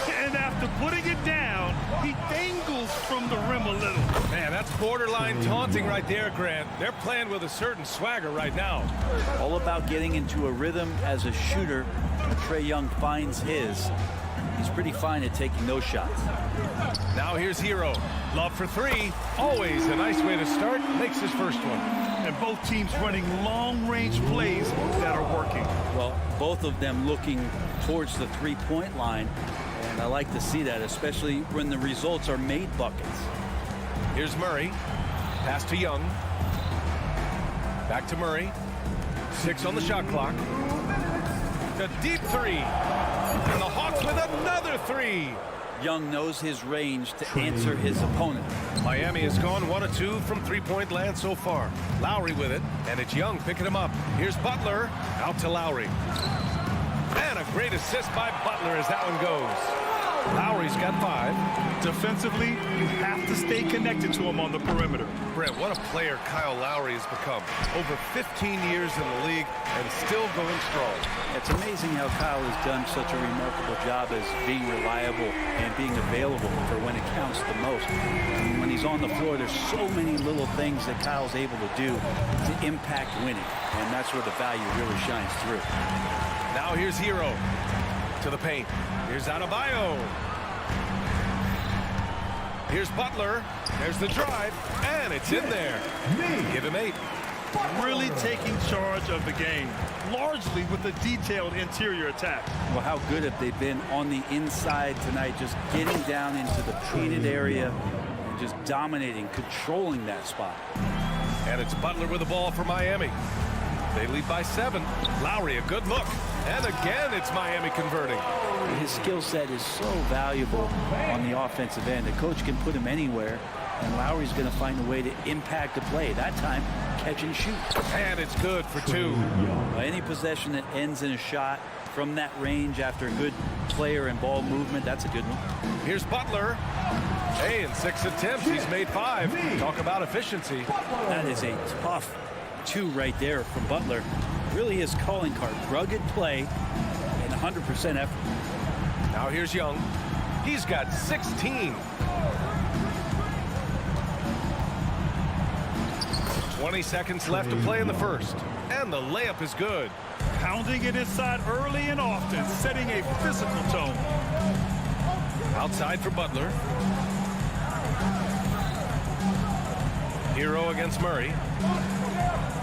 And after putting it down, he dangles from the rim a little. Man, that's borderline taunting right there, Grant. They're playing with a certain swagger right now. All about getting into a rhythm as a shooter. Trae Young finds his. He's pretty fine at taking those shots. Now here's Hero. Love for 3. Always a nice way to start. Makes his first one. And both teams running long-range plays that are working. Well, both of them looking towards the three-point line. And I like to see that, especially when the results are made buckets. Here's Murray. Pass to Young. Back to Murray. 6 on the shot clock. The deep 3. And the Hawks with another 3. Young knows his range to answer his opponent. Miami has gone 1 of 2 from three-point land so far. Lowry with it, and it's Young picking him up. Here's Butler. Out to Lowry. And a great assist by Butler as that one goes. Lowry's got 5. Defensively, you have to stay connected to him on the perimeter. Brent, what a player Kyle Lowry has become. Over 15 years in the league and still going strong. It's amazing how Kyle has done such a remarkable job as being reliable and being available for when it counts the most. And when he's on the floor, there's so many little things that Kyle's able to do to impact winning. And that's where the value really shines through. Now here's Hero to the paint. Here's Adebayo. Here's Butler. There's the drive, and it's in there. Give him 8. Really taking charge of the game, largely with a detailed interior attack. Well, how good have they been on the inside tonight, just getting down into the painted area and just dominating, controlling that spot. And it's Butler with the ball for Miami. They lead by 7. Lowry, a good look. And again, it's Miami converting. His skill set is so valuable on the offensive end. The coach can put him anywhere, and Lowry's going to find a way to impact the play. That time, catch and shoot. And it's good for 2. Any possession that ends in a shot from that range after a good player and ball movement, that's a good one. Here's Butler. Hey, in 6 attempts, he's made 5. Talk about efficiency. That is a tough 2 right there from Butler. Really his calling card. Rugged play, 100% effort. Now here's Young. He's got 16. 20 seconds left to play in the first. And the layup is good. Pounding it inside early and often, setting a physical tone. Outside for Butler. Hero against Murray.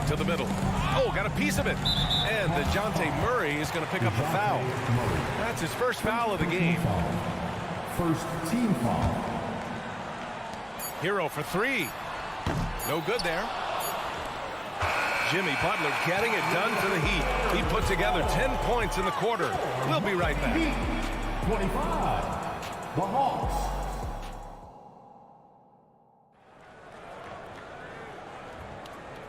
To the middle. Oh, got a piece of it. And DeJounte Murray is going to pick up the foul. That's his first foul of the game. First team foul. Hero for three. No good there. Jimmy Butler getting it done for the Heat. He put together 10 points in the quarter. We'll be right back. 25. The Hawks.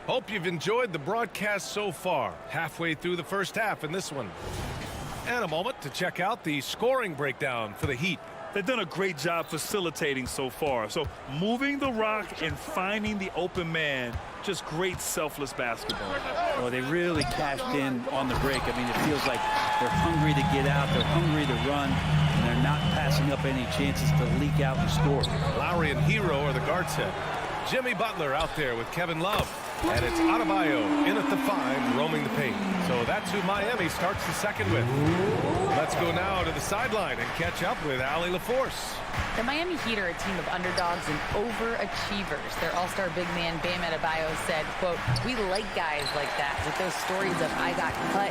Hope you've enjoyed the broadcast so far. Halfway through the first half in this one. And a moment to check out the scoring breakdown for the Heat. They've done a great job facilitating so far. So moving the rock and finding the open man, just great selfless basketball. Well, they really cashed in on the break. I mean, it feels like they're hungry to get out, they're hungry to run, and they're not passing up any chances to leak out and score. Lowry and Hero are the guard set. Jimmy Butler out there with Kevin Love. And it's Adebayo in at the 5, roaming the paint. So that's who Miami starts the second with. Let's go now to the sideline and catch up with Allie LaForce. The Miami Heat are a team of underdogs and overachievers. Their all-star big man, Bam Adebayo, said, quote, "We like guys like that with those stories of I got cut,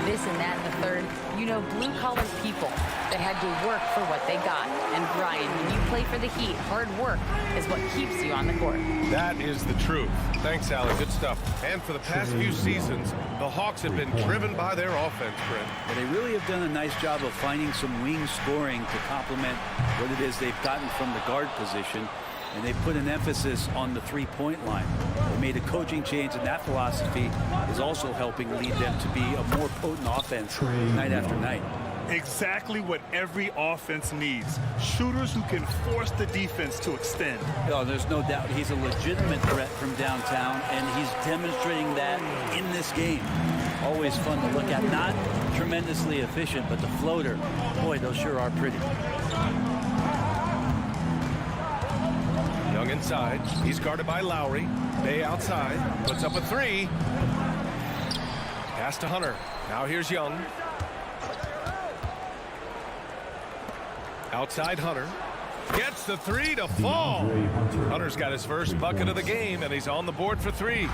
this and that and the third. You know, blue-collar people that had to work for what they got. And Brian, when you play for the Heat, hard work is what keeps you on the court." That is the truth. Thanks, Allie. Good stuff. And for the past few seasons, the Hawks have been driven by their offense, Brent. But they really have done a nice job of finding some wing scoring to complement what it is they've gotten from the guard position. And they put an emphasis on the three-point line. They made a coaching change, and that philosophy is also helping lead them to be a more potent offense night after night. Exactly what every offense needs. Shooters who can force the defense to extend. Oh, there's no doubt he's a legitimate threat from downtown, and he's demonstrating that in this game. Always fun to look at. Not tremendously efficient, but the floater, boy, those sure are pretty. Young inside. He's guarded by Lowry. Bay outside. Puts up a three. Pass to Hunter. Now here's Young. Outside Hunter. Gets the three to fall. Hunter's got his first bucket of the game, and he's on the board for three.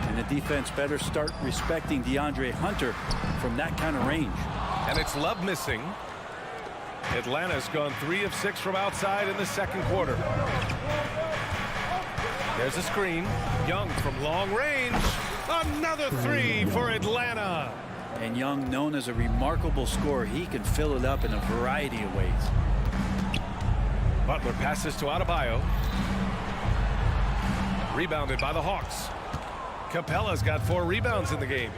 And the defense better start respecting DeAndre Hunter from that kind of range. And it's Love missing. Atlanta's gone 3 of 6 from outside in the second quarter. There's a screen. Young from long range. Another three for Atlanta. And Young, known as a remarkable scorer, he can fill it up in a variety of ways. Butler passes to Adebayo. Rebounded by the Hawks. Capella's got 4 rebounds in the game.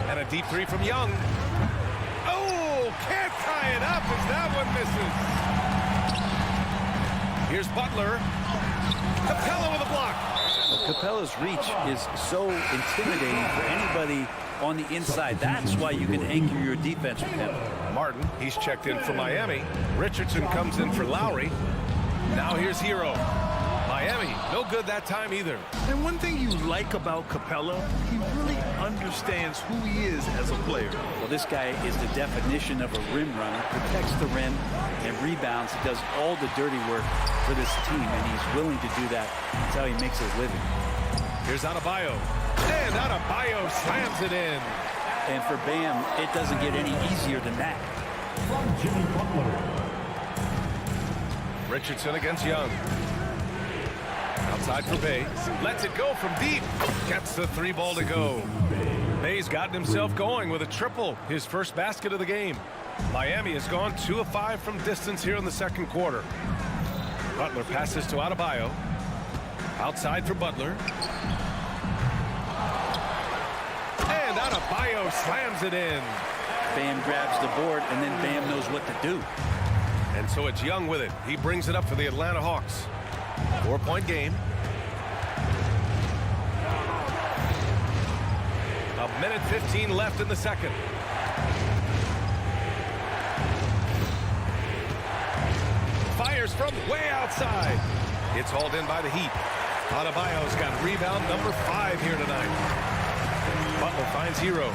And a deep three from Young. Oh, can't tie it up as that one misses. Here's Butler. Capella with a block. Well, Capella's reach is so intimidating for anybody on the inside. That's why you can anchor your defense with him. Martin, he's checked in for Miami. Richardson comes in for Lowry. Now here's Hero. Miami, no good that time either. And one thing you like about Capella, he really understands who he is as a player. Well, this guy is the definition of a rim runner. Protects the rim and rebounds. He does all the dirty work for this team, and he's willing to do that. That's how he makes his living. Here's Adebayo. And Adebayo slams it in. And for Bam, it doesn't get any easier than that. From Jimmy Butler. Richardson against Young. Outside for Bay. Lets it go from deep. Gets the 3 ball to go. Bay's gotten himself going with a triple. His first basket of the game. Miami has gone 2 of 5 from distance here in the second quarter. Butler passes to Adebayo. Outside for Butler. And Adebayo slams it in. Bam grabs the board, and then Bam knows what to do. And so it's Young with it. He brings it up for the Atlanta Hawks. 4-point game. A Minute 15 left in the second. Fires from way outside. It's hauled in by the Heat. Adebayo's got rebound number 5 here tonight. Butler finds Hero.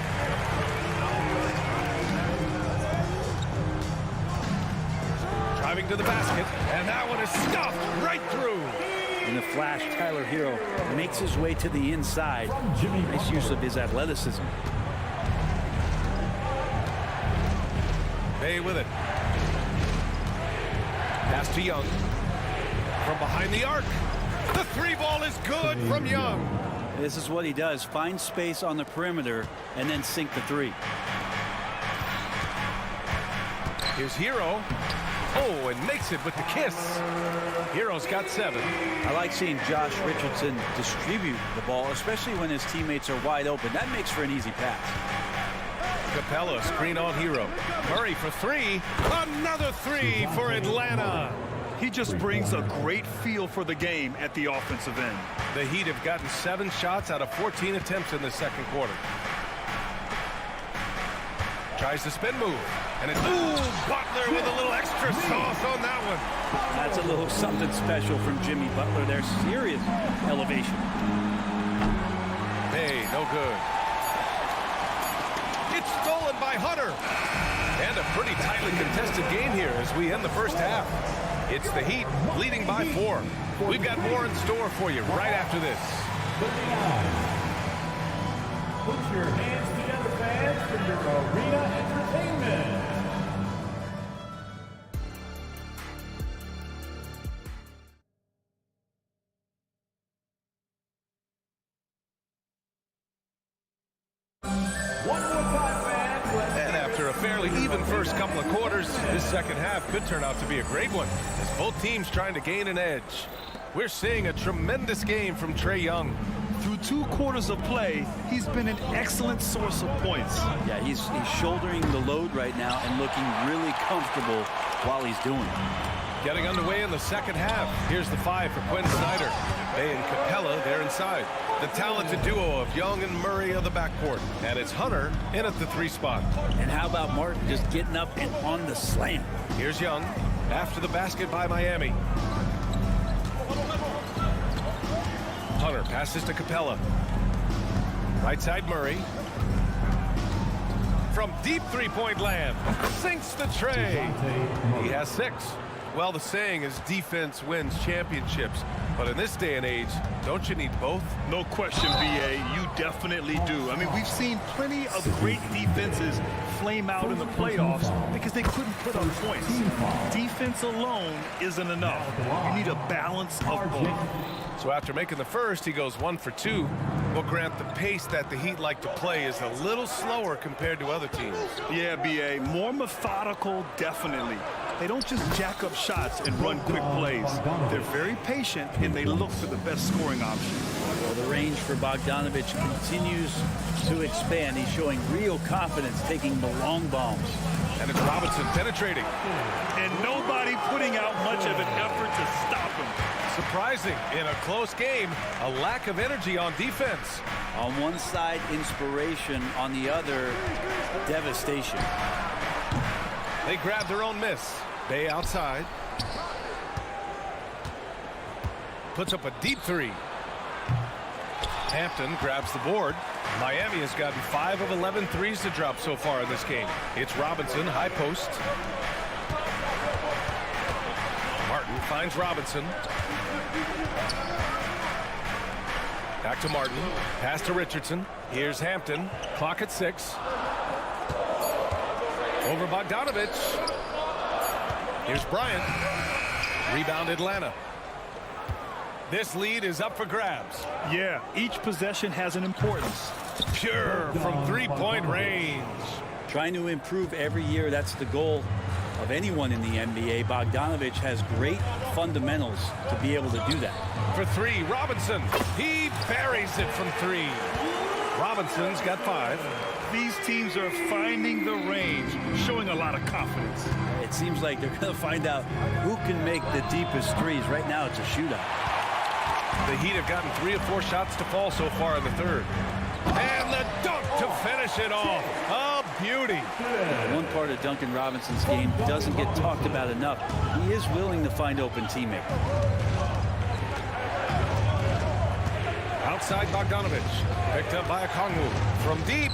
Driving to the basket, and that one is stuffed right through. In the flash, Tyler Hero makes his way to the inside. Nice use of his athleticism. Bay with it. Pass to Young. From behind the arc. The 3 ball is good from Young. This is what he does. Find space on the perimeter and then sink the 3. Here's Hero. Oh, and makes it with the kiss. Hero's got 7. I like seeing Josh Richardson distribute the ball, especially when his teammates are wide open. That makes for an easy pass. Capella, screen on Hero. Murray for 3. Another 3 for Atlanta. He just brings a great feel for the game at the offensive end. The Heat have gotten 7 shots out of 14 attempts in the second quarter. Tries the spin move. And it's, ooh, Butler with a little extra sauce on that one. That's a little something special from Jimmy Butler. There's serious elevation. Hey, no good. It's stolen by Hunter. And a pretty tightly contested game here as we end the first half. It's the Heat leading by 4. We've got more in store for you right after this. Put your hands together, fans, for your arena entertainment. One more time, fans. And after a fairly even first couple of quarters, this second half could turn out to be a great one as both teams trying to gain an edge. We're seeing a tremendous game from Trae Young. Through 2 quarters of play, he's been an excellent source of points. Yeah, he's shouldering the load right now and looking really comfortable while he's doing it. Getting underway in the second half. Here's the 5 for Quinn Snyder. Bay and Capella, they're inside. The talented duo of Young and Murray of the backcourt. And it's Hunter in at the 3 spot. And how about Martin just getting up and on the slam? Here's Young after the basket by Miami. Hunter passes to Capella. Right side Murray. From deep 3-point land. Sinks the tray. He has 6. Well, the saying is defense wins championships. But in this day and age, don't you need both? No question, B.A. You definitely do. I mean, we've seen plenty of great defenses flame out in the playoffs because they couldn't put up points. Defense alone isn't enough. You need a balance of both. So after making the first, he goes 1 for 2. Well, Grant, the pace that the Heat like to play is a little slower compared to other teams. Yeah, B.A. More methodical, definitely. They don't just jack up shots and run quick plays. They're very patient, and they look for the best scoring option. Well, the range for Bogdanovich continues to expand. He's showing real confidence taking the long bombs. And it's Robinson penetrating. And nobody putting out much of an effort to stop him. Surprising in a close game, a lack of energy on defense. On one side, inspiration. On the other, devastation. They grab their own miss. Bay outside. Puts up a deep 3. Hampton grabs the board. Miami has gotten 5 of 11 threes to drop so far in this game. It's Robinson, high post. Martin finds Robinson. Back to Martin. Pass to Richardson. Here's Hampton. Clock at 6. Over Bogdanovich. Here's Bryant. Rebound Atlanta. This lead is up for grabs. Yeah, each possession has an importance. Pure from 3-point range. Trying to improve every year, that's the goal of anyone in the NBA. Bogdanovich has great fundamentals to be able to do that. For 3, Robinson. He buries it from 3. Robinson's got 5. These teams are finding the range, showing a lot of confidence. It seems like they're going to find out who can make the deepest threes. Right now, it's a shootout. The Heat have gotten 3 of 4 shots to fall so far in the third. And the dunk to finish it off. A beauty. One part of Duncan Robinson's game doesn't get talked about enough. He is willing to find open teammates. Outside Bogdanovich. Picked up by Okongwu. From deep.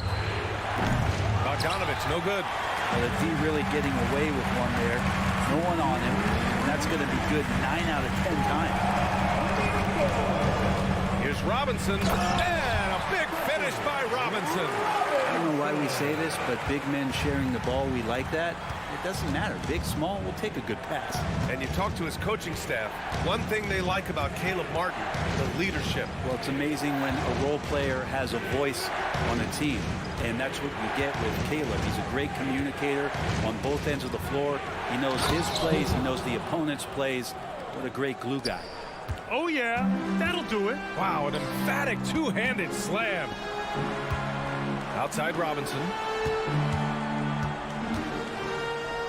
Bogdanovich, no good. Well, the D really getting away with one there. No one on him. And that's going to be good 9 out of 10 times. Here's Robinson. And a big finish by Robinson. I don't know why we say this, but big men sharing the ball, we like that. It doesn't matter. Big, small, we'll take a good pass. And you talk to his coaching staff. One thing they like about Caleb Martin, the leadership. Well, it's amazing when a role player has a voice on a team. And that's what you get with Caleb. He's a great communicator on both ends of the floor. He knows his plays. He knows the opponent's plays. What a great glue guy. Oh, yeah. That'll do it. Wow, an emphatic two-handed slam. Outside Robinson.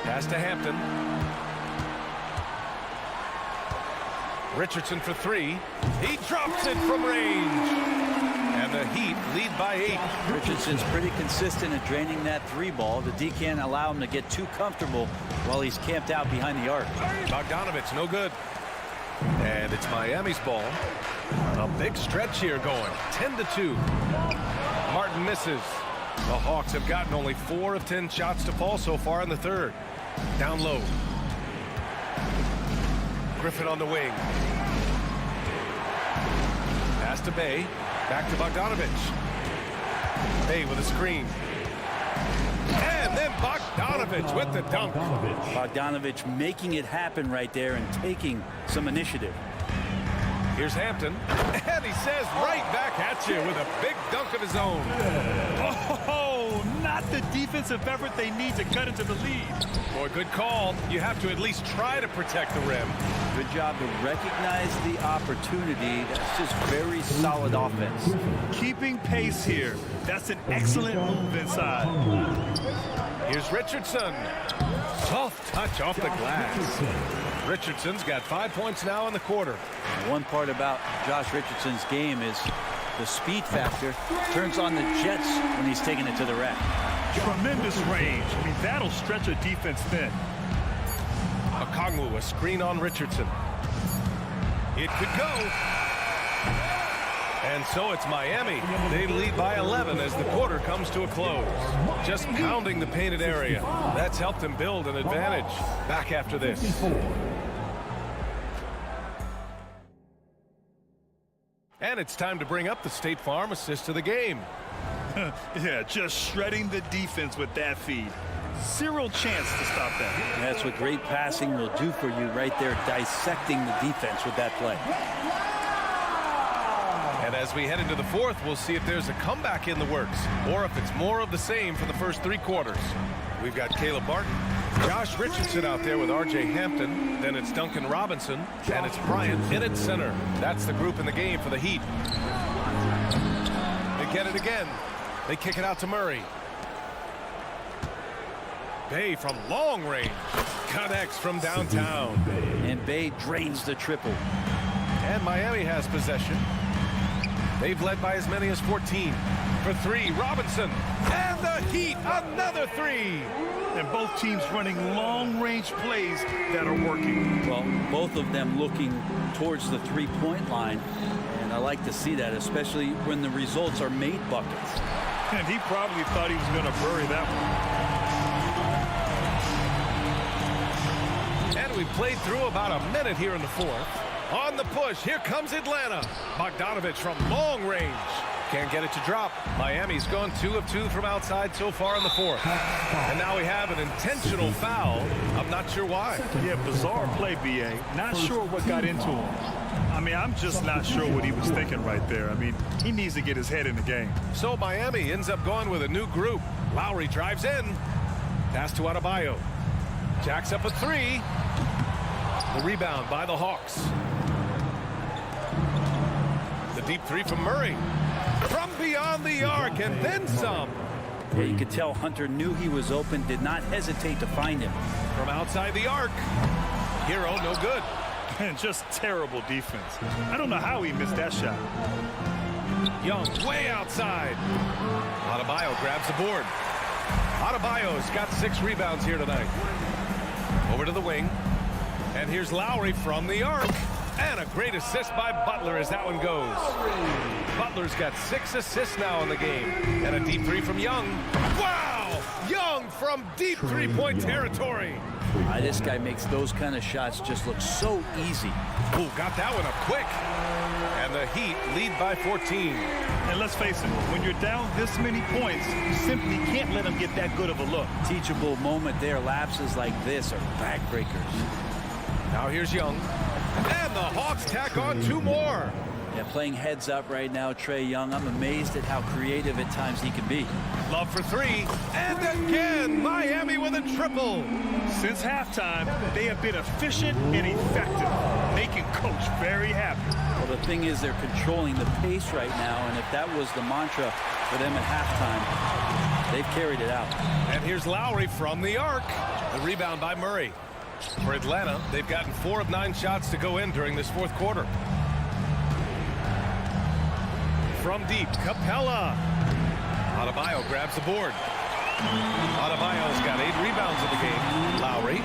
Pass to Hampton. Richardson for three. He drops it from range. And the Heat lead by 8. Richardson's pretty consistent at draining that 3 ball. The D can't allow him to get too comfortable while he's camped out behind the arc. Bogdanovich, no good. And it's Miami's ball. A big stretch here going. 10-2. Martin misses. The Hawks have gotten only 4 of 10 shots to fall so far in the third. Down low. Griffin on the wing. Pass to Bay. Back to Bogdanovich. Bay with a screen. And then Bogdanovich with the dunk. Bogdanovich making it happen right there and taking some initiative. Here's Hampton. And he says right back at you with a big dunk of his own. Oh, not the defensive effort they need to cut into the lead. Boy, good call. You have to at least try to protect the rim. Good job to recognize the opportunity. That's just very solid offense. Keeping pace here. That's an excellent move inside. Here's Richardson. Soft touch off the glass. Richardson's got 5 points now in the quarter. One part about Josh Richardson's game is the speed factor. Turns on the jets when he's taking it to the rack. Tremendous range. I mean, that'll stretch a defense thin. Okongwu, a screen on Richardson. It could go. And so it's Miami. They lead by 11 as the quarter comes to a close. Just pounding the painted area. That's helped them build an advantage. Back after this. And it's time to bring up the State Farm assist of the game. Yeah, just shredding the defense with that feed. Zero chance to stop that. That's what great passing will do for you right there, dissecting the defense with that play. And as we head into the fourth, we'll see if there's a comeback in the works or if it's more of the same for the first 3 quarters. We've got Caleb Martin, Josh Richardson out there with R.J. Hampton. Then it's Duncan Robinson, and it's Bryant in at center. That's the group in the game for the Heat. They get it again. They kick it out to Murray. Bay from long range. Connects from downtown. And Bay drains the triple. And Miami has possession. They've led by as many as 14. For 3, Robinson. And the Heat, another 3. And both teams running long-range plays that are working. Well, both of them looking towards the 3-point line. And I like to see that, especially when the results are made buckets. And he probably thought he was going to bury that one. And we've played through about a minute here in the fourth. On the push, here comes Atlanta. Bogdanovich from long range. Can't get it to drop. Miami's gone 2 of 2 from outside so far in the fourth. And now we have an intentional foul. I'm not sure why. Yeah, bizarre play, B.A. Not sure what got into him. I mean, I'm just not sure what he was thinking right there. I mean, he needs to get his head in the game. So Miami ends up going with a new group. Lowry drives in. Pass to Adebayo. Jacks up a 3. The rebound by the Hawks. The deep 3 from Murray. From beyond the arc and then some. Yeah, you could tell Hunter knew he was open, did not hesitate to find him. From outside the arc. Hero, no good. And just terrible defense. I don't know how he missed that shot. Young way outside. Adebayo grabs the board. Adebayo's got 6 rebounds here tonight. Over to the wing. And here's Lowry from the arc. And a great assist by Butler as that one goes. Butler's got 6 assists now in the game. And a deep 3 from Young. Wow! Young from deep 3-point territory. This guy makes those kind of shots just look so easy. Ooh, got that one up quick. And the Heat lead by 14. And let's face it, when you're down this many points, you simply can't let them get that good of a look. Teachable moment there. Lapses like this are backbreakers. Now here's Young. And the Hawks tack on 2 more. Yeah, playing heads up right now, Trae Young. I'm amazed at how creative at times he can be. Love for 3. And again, Miami with a triple. Since halftime, they have been efficient and effective, making Coach very happy. Well, the thing is, they're controlling the pace right now, and if that was the mantra for them at halftime, they've carried it out. And here's Lowry from the arc. The rebound by Murray. For Atlanta, they've gotten 4 of 9 shots to go in during this 4th quarter. From deep, Capella. Adebayo grabs the board. Adebayo's got 8 rebounds in the game. Lowry.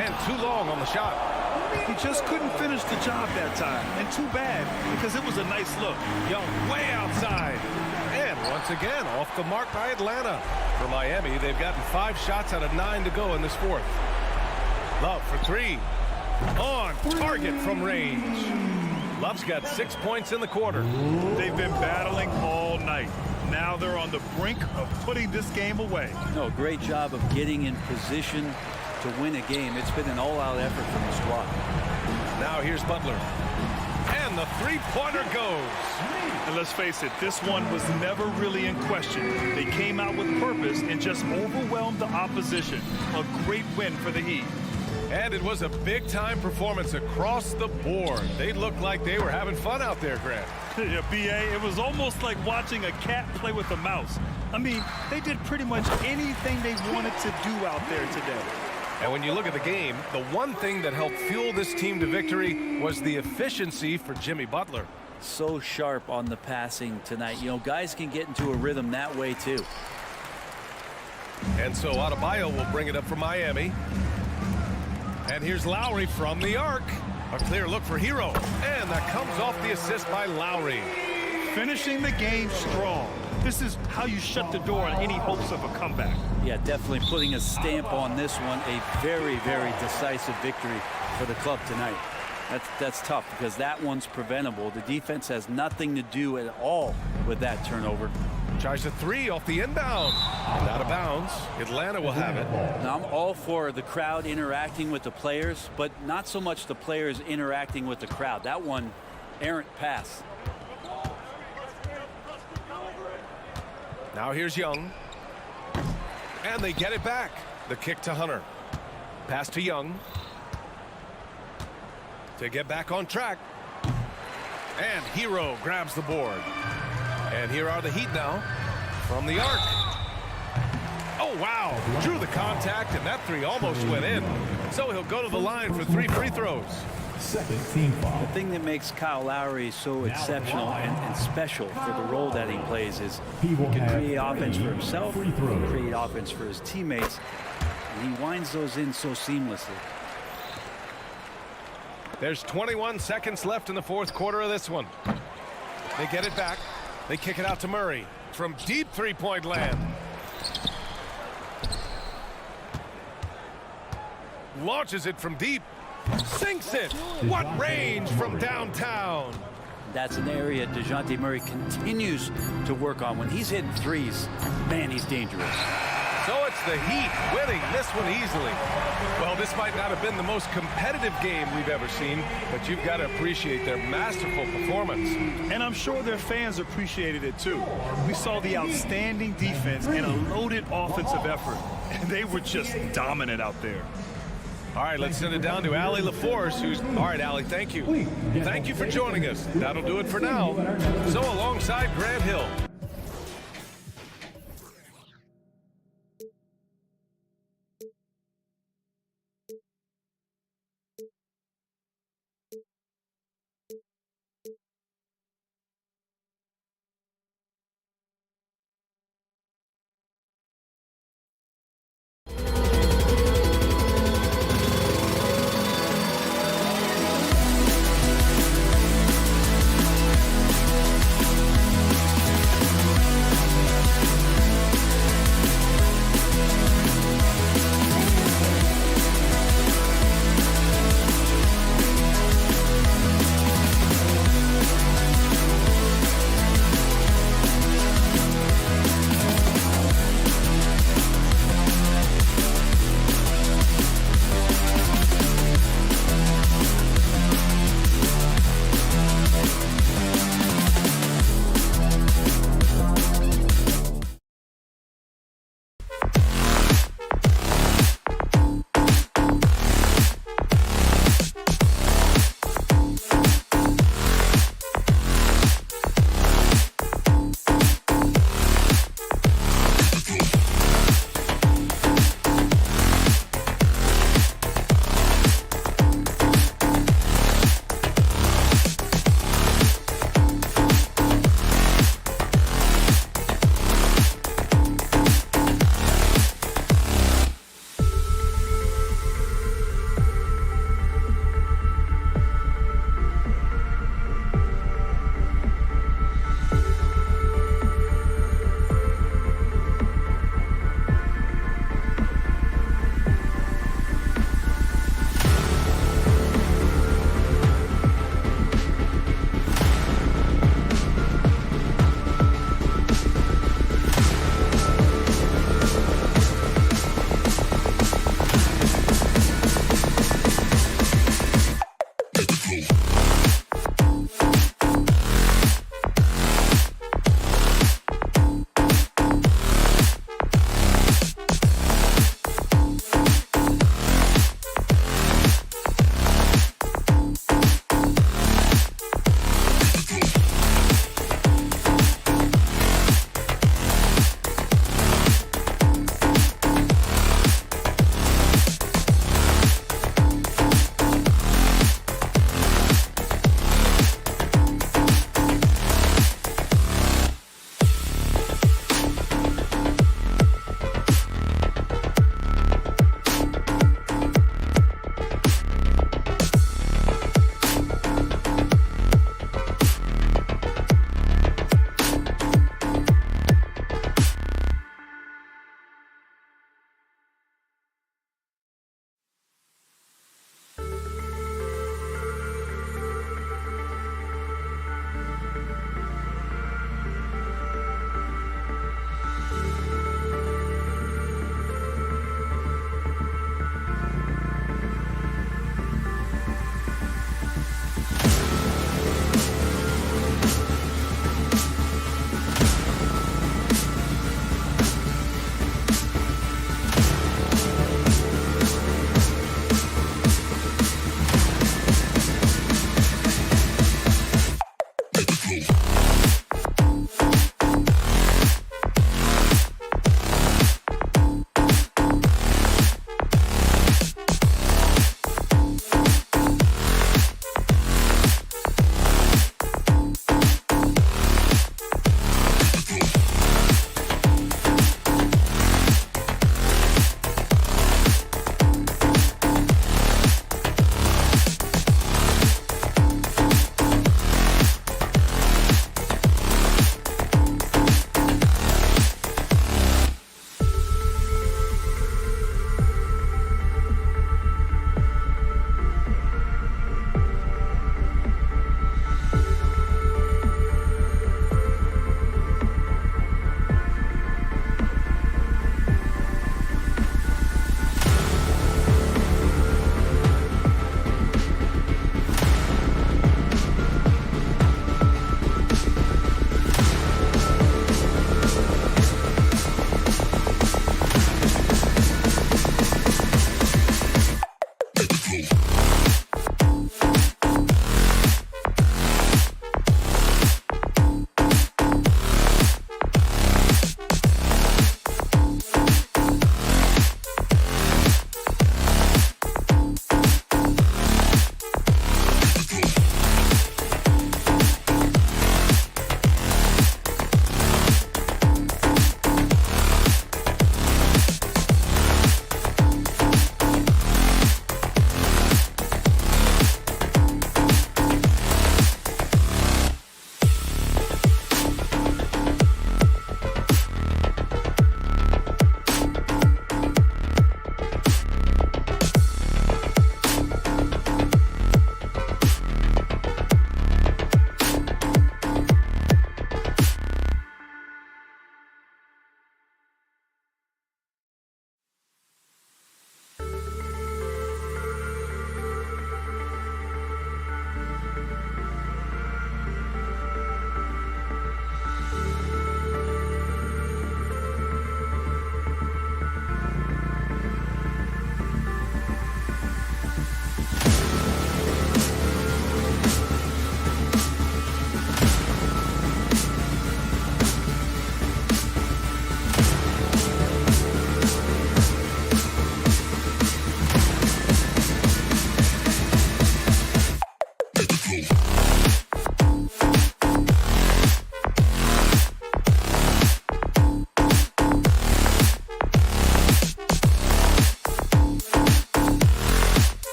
And too long on the shot. He just couldn't finish the job that time. And too bad, because it was a nice look. Young way outside. And once again, off the mark by Atlanta. For Miami, they've gotten 5 shots out of 9 to go in this 4th. Love for 3. On target from range. Love's got 6 points in the quarter. They've been battling all night. Now they're on the brink of putting this game away. No, great job of getting in position to win a game. It's been an all-out effort from the squad. Now here's Butler. And the 3-pointer goes. And let's face it, this one was never really in question. They came out with purpose and just overwhelmed the opposition. A great win for the Heat. And it was a big-time performance across the board. They looked like they were having fun out there, Grant. Yeah, B.A., it was almost like watching a cat play with a mouse. I mean, they did pretty much anything they wanted to do out there today. And when you look at the game, the one thing that helped fuel this team to victory was the efficiency for Jimmy Butler. So sharp on the passing tonight. You know, guys can get into a rhythm that way, too. And so Adebayo will bring it up for Miami. And here's Lowry from the arc. A clear look for Hero. And that comes off the assist by Lowry. Finishing the game strong. This is how you shut the door on any hopes of a comeback. Yeah, definitely putting a stamp on this one. A very, very decisive victory for the club tonight. That's tough because that one's preventable. The defense has nothing to do at all with that turnover. Tries a 3 off the inbound. And out of bounds. Atlanta will have it. Now, I'm all for the crowd interacting with the players, but not so much the players interacting with the crowd. That one, errant pass. Now here's Young. And they get it back. The kick to Hunter. Pass to Young. To get back on track. And Hero grabs the board. And here are the Heat now from the arc. Oh, wow. Drew the contact, and that 3 almost went in. So he'll go to the line for 3 free throws. Second team foul. The thing that makes Kyle Lowry so exceptional and special for the role that he plays is he can create offense for himself, he can create offense for his teammates, and he winds those in so seamlessly. There's 21 seconds left in the 4th quarter of this one. They get it back. They kick it out to Murray from deep 3-point land. Launches it from deep. Sinks it. What range from downtown. That's an area DeJounte Murray continues to work on. When he's hitting threes, man, he's dangerous. So it's the Heat winning this one easily. Well, this might not have been the most competitive game we've ever seen, but you've got to appreciate their masterful performance. And I'm sure their fans appreciated it too. We saw the outstanding defense and a loaded offensive effort. And they were just dominant out there. All right, let's send it down to Allie LaForce, who's... All right, Allie, thank you. Thank you for joining us. That'll do it for now. So alongside Grant Hill.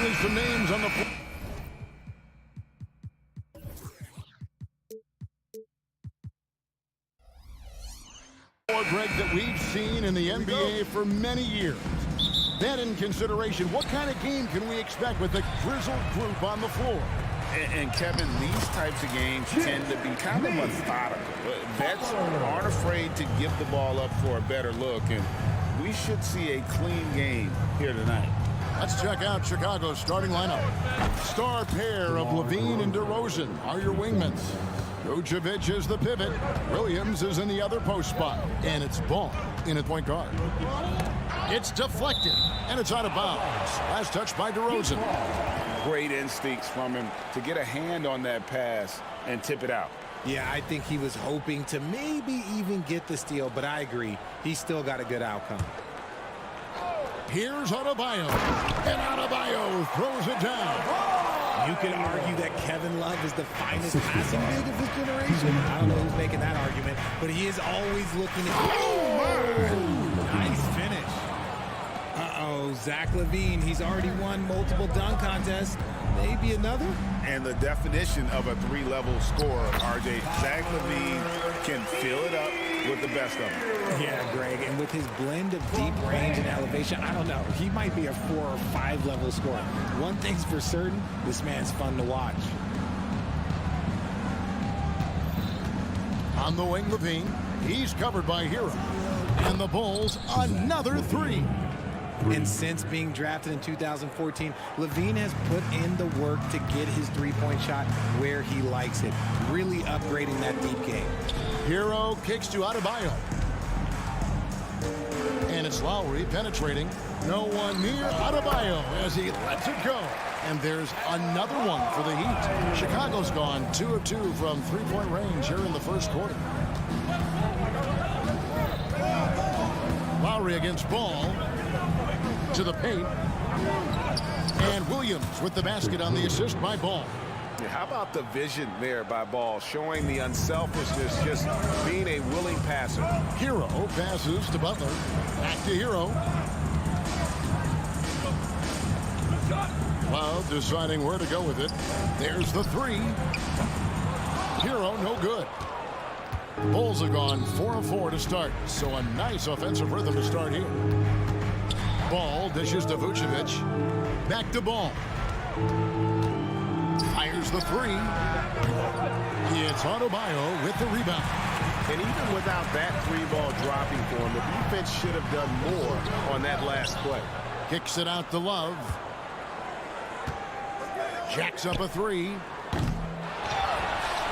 Finally, some names on the floor. Greg, that we've seen in the NBA for many years. That in consideration, what kind of game can we expect with the grizzled group on the floor? And Kevin, these types of games tend to be kind of methodical. Vets aren't afraid to give the ball up for a better look, and we should see a clean game here tonight. Let's check out Chicago's starting lineup. Star pair of Levine and DeRozan are your wingmen. Vucevic is the pivot. Williams is in the other post spot. And it's Ball in at point guard. It's deflected, and it's out of bounds. Last touch by DeRozan. Great instincts from him to get a hand on that pass and tip it out. Yeah, I think he was hoping to maybe even get the steal, but I agree. He's still got a good outcome. Here's Adebayo, and Adebayo throws it down. You can argue that Kevin Love is the finest passing big of this generation. I don't know who's making that argument, but he is always looking to... Oh, nice finish. Uh-oh, Zach LaVine, he's already won multiple dunk contests. Maybe another? And the definition of a three-level scorer, RJ, Zach LaVine can fill it up with the best of them. Yeah, Greg, and with his blend of deep range and elevation, I don't know. He might be a 4 or 5 level scorer. One thing's for certain, this man's fun to watch. On the wing, Levine. He's covered by Hero. And the Bulls, another three. And since being drafted in 2014, LaVine has put in the work to get his three-point shot where he likes it, really upgrading that deep game. Hero kicks to Adebayo. And it's Lowry penetrating. No one near Adebayo as he lets it go. And there's another one for the Heat. Chicago's gone 2 of 2 from three-point range here in the first quarter. Lowry against Ball. To the paint. And Williams with the basket on the assist by Ball. Yeah, how about the vision there by Ball, showing the unselfishness, just being a willing passer. Hero passes to Butler. Back to Hero. Love deciding where to go with it. There's the three. Hero no good. The Bulls have gone 4 of 4 to start, so a nice offensive rhythm to start here. Ball dishes to Vucevic. Back to Ball. Fires the three. It's Adebayo with the rebound. And even without that three ball dropping for him, the defense should have done more on that last play. Kicks it out to Love. Jacks up a three.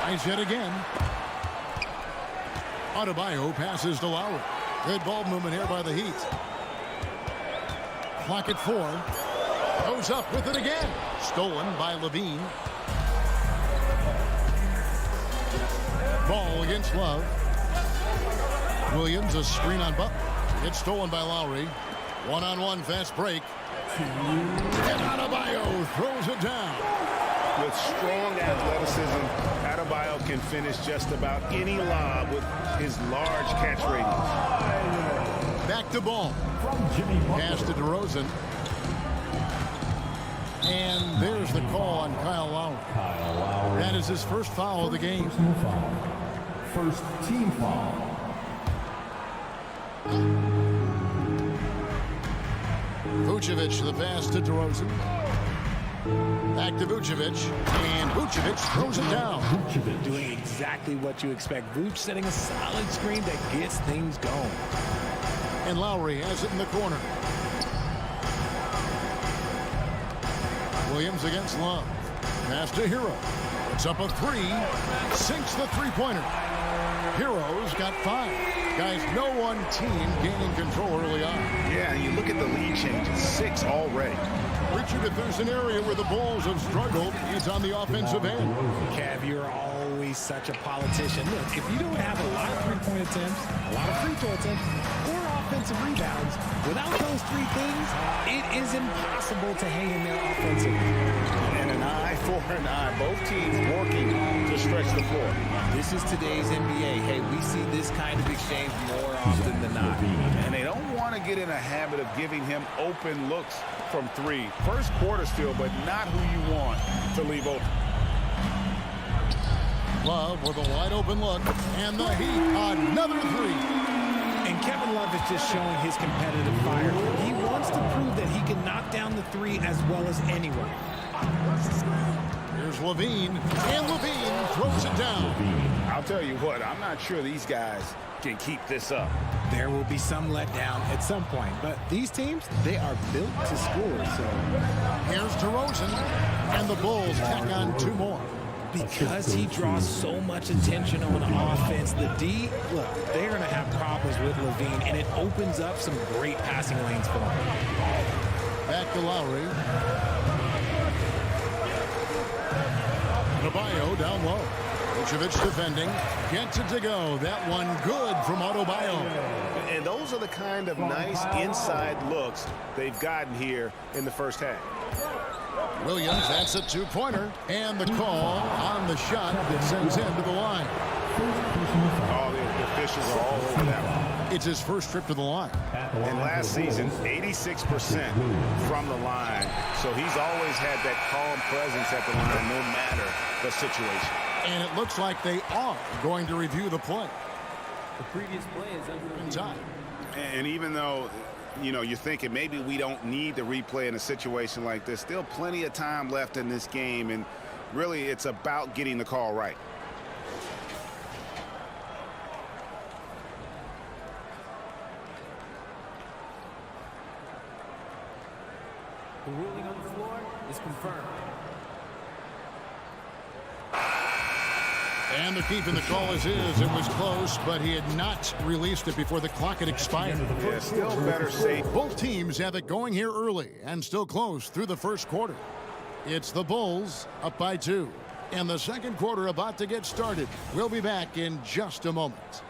Nice hit again. Adebayo passes to Lowry. Good ball movement here by the Heat. Clock at 4. Goes up with it again. Stolen by Levine. Ball against Love. Williams, a screen on Butler. It's stolen by Lowry. One-on-one fast break. And Adebayo throws it down. With strong athleticism, Adebayo can finish just about any lob with his large catch radius. Back to Ball. Pass to DeRozan. And there's the call on Kyle Lowry. That is his first foul of the game. First team foul. Vucevic the pass to DeRozan. Back to Vucevic. And Vucevic throws it down. Doing exactly what you expect. Vuce setting a solid screen that gets things going. And Lowry has it in the corner. Williams against Love. Pass to Hero. It's up a three. Sinks the three-pointer. Hero's got 5. Guys, no one team gaining control early on. Yeah, you look at the lead changes. 6 already. Richard, if there's an area where the Bulls have struggled, it's on the offensive end. Kev, you're always such a politician. Look, if you don't have a lot of three-point attempts, a lot of free throw attempts, or offensive rebounds, without those 3 things, it is impossible to hang in there offensively. And an eye 4 and 9. Both teams working to stretch the floor. This is today's NBA. Hey, we see this kind of exchange more often than not. And they don't want to get in a habit of giving him open looks from 3. First quarter still, but not who you want to leave open. Love with a wide open look, and the Heat another 3. And Kevin Love is just showing his competitive fire. He wants to prove that he can knock down the 3 as well as anyone. Here's Levine, and Levine throws it down. I'll tell you what, I'm not sure these guys can keep this up. There will be some letdown at some point, but these teams, they are built to score. So here's DeRozan, and the Bulls tack on 2 more. Because he draws so much attention on offense, the D, look, they're going to have problems with Levine, and it opens up some great passing lanes for him. Back to Lowry. Adebayo down low. Vucevic defending. Gets it to go. That one good from Adebayo. And those are the kind of nice inside looks they've gotten here in the first half. Williams, that's a 2-pointer. And the call on the shot that sends him to the line. Oh, the officials are all over that one. It's his first trip to the line. And last season, 86% from the line. So he's always had that calm presence at the line no matter the situation. And it looks like they are going to review the play. The previous play is under in time. And even though, you know, you're thinking maybe we don't need to replay in a situation like this, still plenty of time left in this game. And really, it's about getting the call right. The ruling on the floor is confirmed. And the keep in the call is his. It was close, but he had not released it before the clock had expired. Yeah, still better safe. Both teams have it going here early and still close through the first quarter. It's the Bulls up by 2. And the second quarter about to get started. We'll be back in just a moment.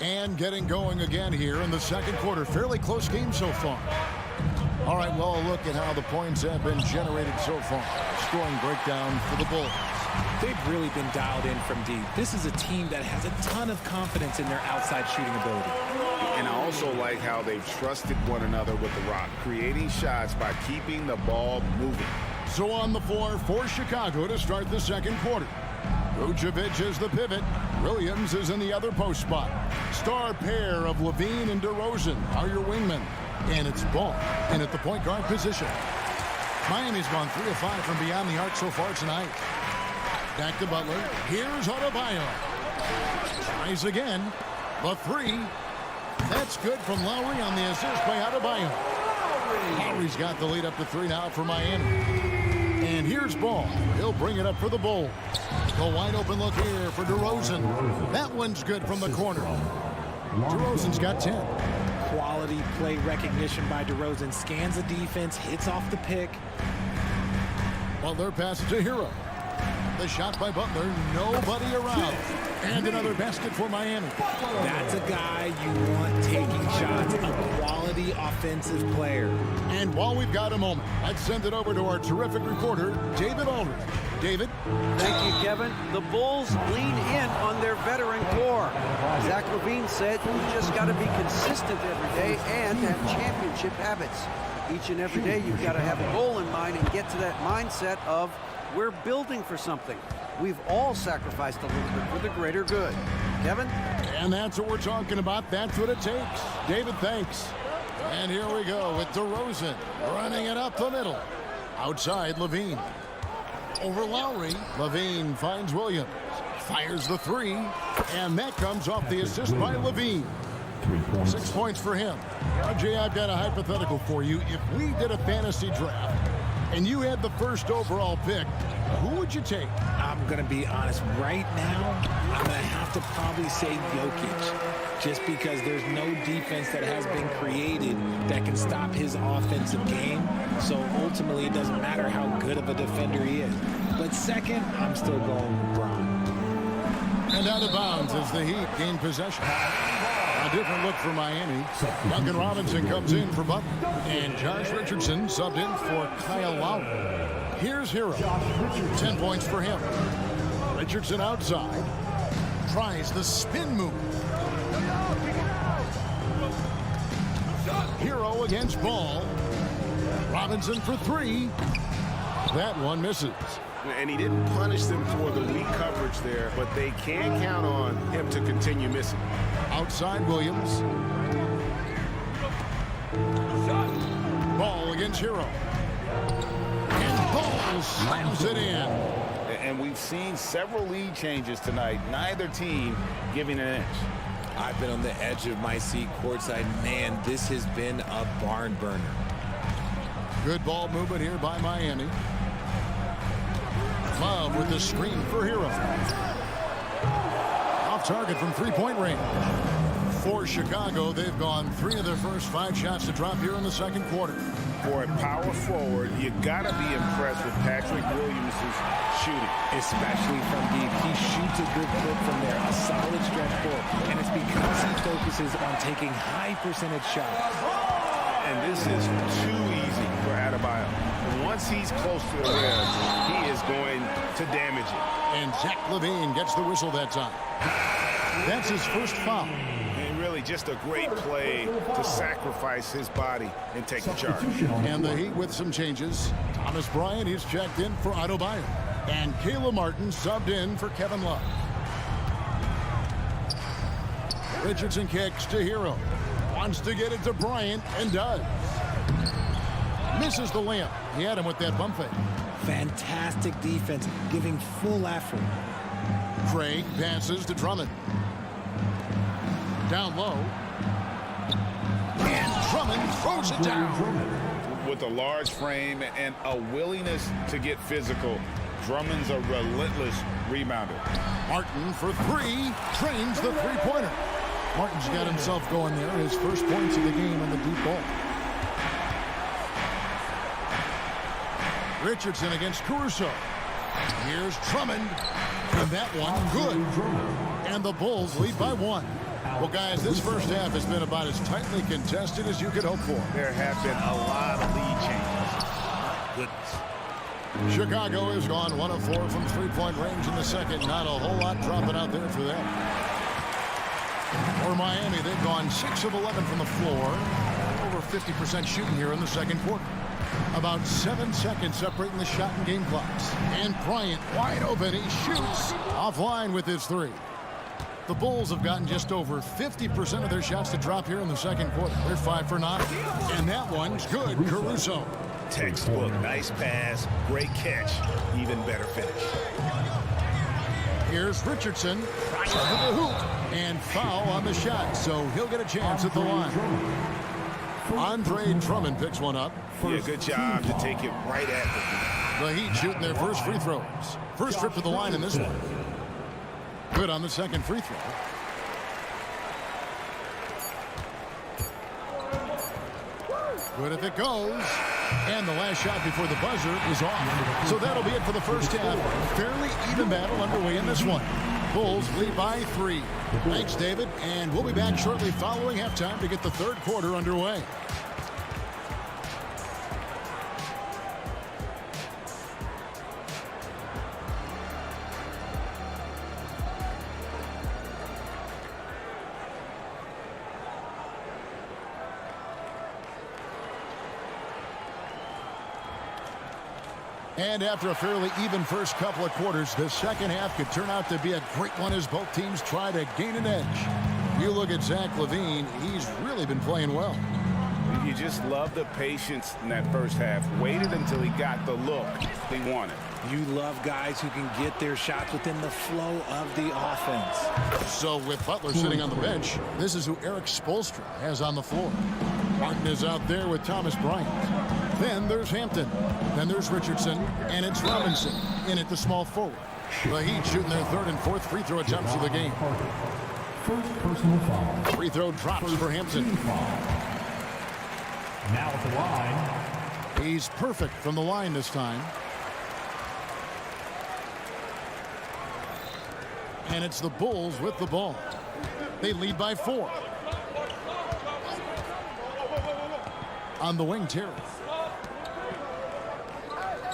And getting going again here in the second quarter. Fairly close game so far. All right, well, look at how the points have been generated so far. Scoring breakdown for the Bulls. They've really been dialed in from deep. This is a team that has a ton of confidence in their outside shooting ability. And I also like how they've trusted one another with the rock, creating shots by keeping the ball moving. So on the floor for Chicago to start the second quarter. Vucevic is the pivot. Williams is in the other post spot. Star pair of Levine and DeRozan are your wingmen. And it's Ball in at the point guard position. Miami's gone 3 of 5 from beyond the arc so far tonight. Back to Butler. Here's Adebayo. Tries again. The 3. That's good from Lowry on the assist by Adebayo. Lowry's got the lead up to 3 now for Miami. And here's Ball. He'll bring it up for the Bulls. The wide open look here for DeRozan. That one's good from the corner. DeRozan's got 10. Quality play recognition by DeRozan. Scans the defense, hits off the pick. Butler passes to Hero. The shot by Butler, nobody around. And another basket for Miami. That's a guy you want taking shots, a quality offensive player. And while we've got a moment, let's send it over to our terrific reporter, David Aldridge. David? Thank you, Kevin. The Bulls lean in on their veteran core. Zach LaVine said you just got to be consistent every day and have championship habits. Each and every day you've got to have a goal in mind and get to that mindset of we're building for something. We've all sacrificed a little bit for the greater good. Kevin? And that's what we're talking about. That's what it takes. David, thanks. And here we go with DeRozan running it up the middle. Outside, Levine. Over Lowry. Levine finds Williams. Fires the 3. And that comes off the assist by Levine. 6 points for him. RJ, I've got a hypothetical for you. If we did a fantasy draft and you had the first overall pick, who would you take? I'm going to be honest. Right now, I'm going to have to probably say Jokic. Just because there's no defense that has been created that can stop his offensive game. So ultimately, it doesn't matter how good of a defender he is. But second, I'm still going with Bron. And out of bounds as the Heat gain possession. A different look for Miami. Duncan Robinson comes in for Butler. And Josh Richardson subbed in for Kyle Lowry. Here's Hero. 10 points for him. Richardson outside. Tries the spin move. Hero against Ball. Robinson for three. That one misses. And he didn't punish them for the weak coverage there, but they can count on him to continue missing. Outside Williams. Ball against Hero. And Ball slams it in. And we've seen several lead changes tonight. Neither team giving an inch. I've been on the edge of my seat courtside. Man, this has been a barn burner. Good ball movement here by Miami. Love with the screen for Hero. Off target from three-point range. For Chicago, they've gone 3 of their first 5 shots to drop here in the second quarter. For a power forward, you got to be impressed with Patrick Williams' shooting. Especially from deep. He shoots a good clip from there, a solid stretch pull. And it's because he focuses on taking high percentage shots. And this is too easy for Adebayo. Once he's close to the rim, he is going to damage it. And Zach LaVine gets the whistle that time. That's his first foul. And really just a great play to sacrifice his body and take the charge. And the Heat with some changes. Thomas Bryant, he's checked in for Adebayo. And Caleb Martin subbed in for Kevin Love. Richardson kicks to Hero. Wants to get it to Bryant and does. Misses the layup. He had him with that bump fake. Fantastic defense, giving full effort. Craig passes to Drummond. Down low. And Drummond throws it down. With a large frame and a willingness to get physical, Drummond's a relentless rebounder. Martin for three. Trains the three-pointer. Martin's got himself going there. His first points of the game on the deep ball. Richardson against Caruso. Here's Drummond. And that one, good. And the Bulls lead by 1. Well, guys, this first half has been about as tightly contested as you could hope for. There have been a lot of lead changes. Goodness. Chicago has gone 1 of 4 from three-point range in the second. Not a whole lot dropping out there for them. For Miami, they've gone 6 of 11 from the floor. Over 50% shooting here in the second quarter. About 7 seconds separating the shot and game clocks. And Bryant wide open. He shoots offline with his 3. The Bulls have gotten just over 50% of their shots to drop here in the second quarter. They're 5 for 9. And that one's good. Caruso. Textbook. Nice pass. Great catch. Even better finish. Here's Richardson. Drives to the hoop. And foul on the shot. So he'll get a chance at the line. Andre Drummond picks one up. Yeah, good job to take it right at the Heat shooting their first free throws. First trip to the line in this one. Good on the second free throw. Good if it goes. And the last shot before the buzzer is off. So that'll be it for the first half. Fairly even battle underway in this one. Bulls lead by 3. Thanks, David. And we'll be back shortly following halftime to get the third quarter underway. And after a fairly even first couple of quarters, the second half could turn out to be a great one as both teams try to gain an edge. You look at Zach LaVine, he's really been playing well. You just love the patience in that first half. Waited until he got the look he wanted. You love guys who can get their shots within the flow of the offense. So with Butler sitting on the bench, this is who Eric Spoelstra has on the floor. Martin is out there with Thomas Bryant. Then there's Hampton. Then there's Richardson. And it's Robinson in at the small forward. The Heat shooting their third and fourth free throw attempts of the game. First personal foul. Free throw drops for Hampton. Now at the line. He's perfect from the line this time. And it's the Bulls with the ball. They lead by 4. On the wing, Terry.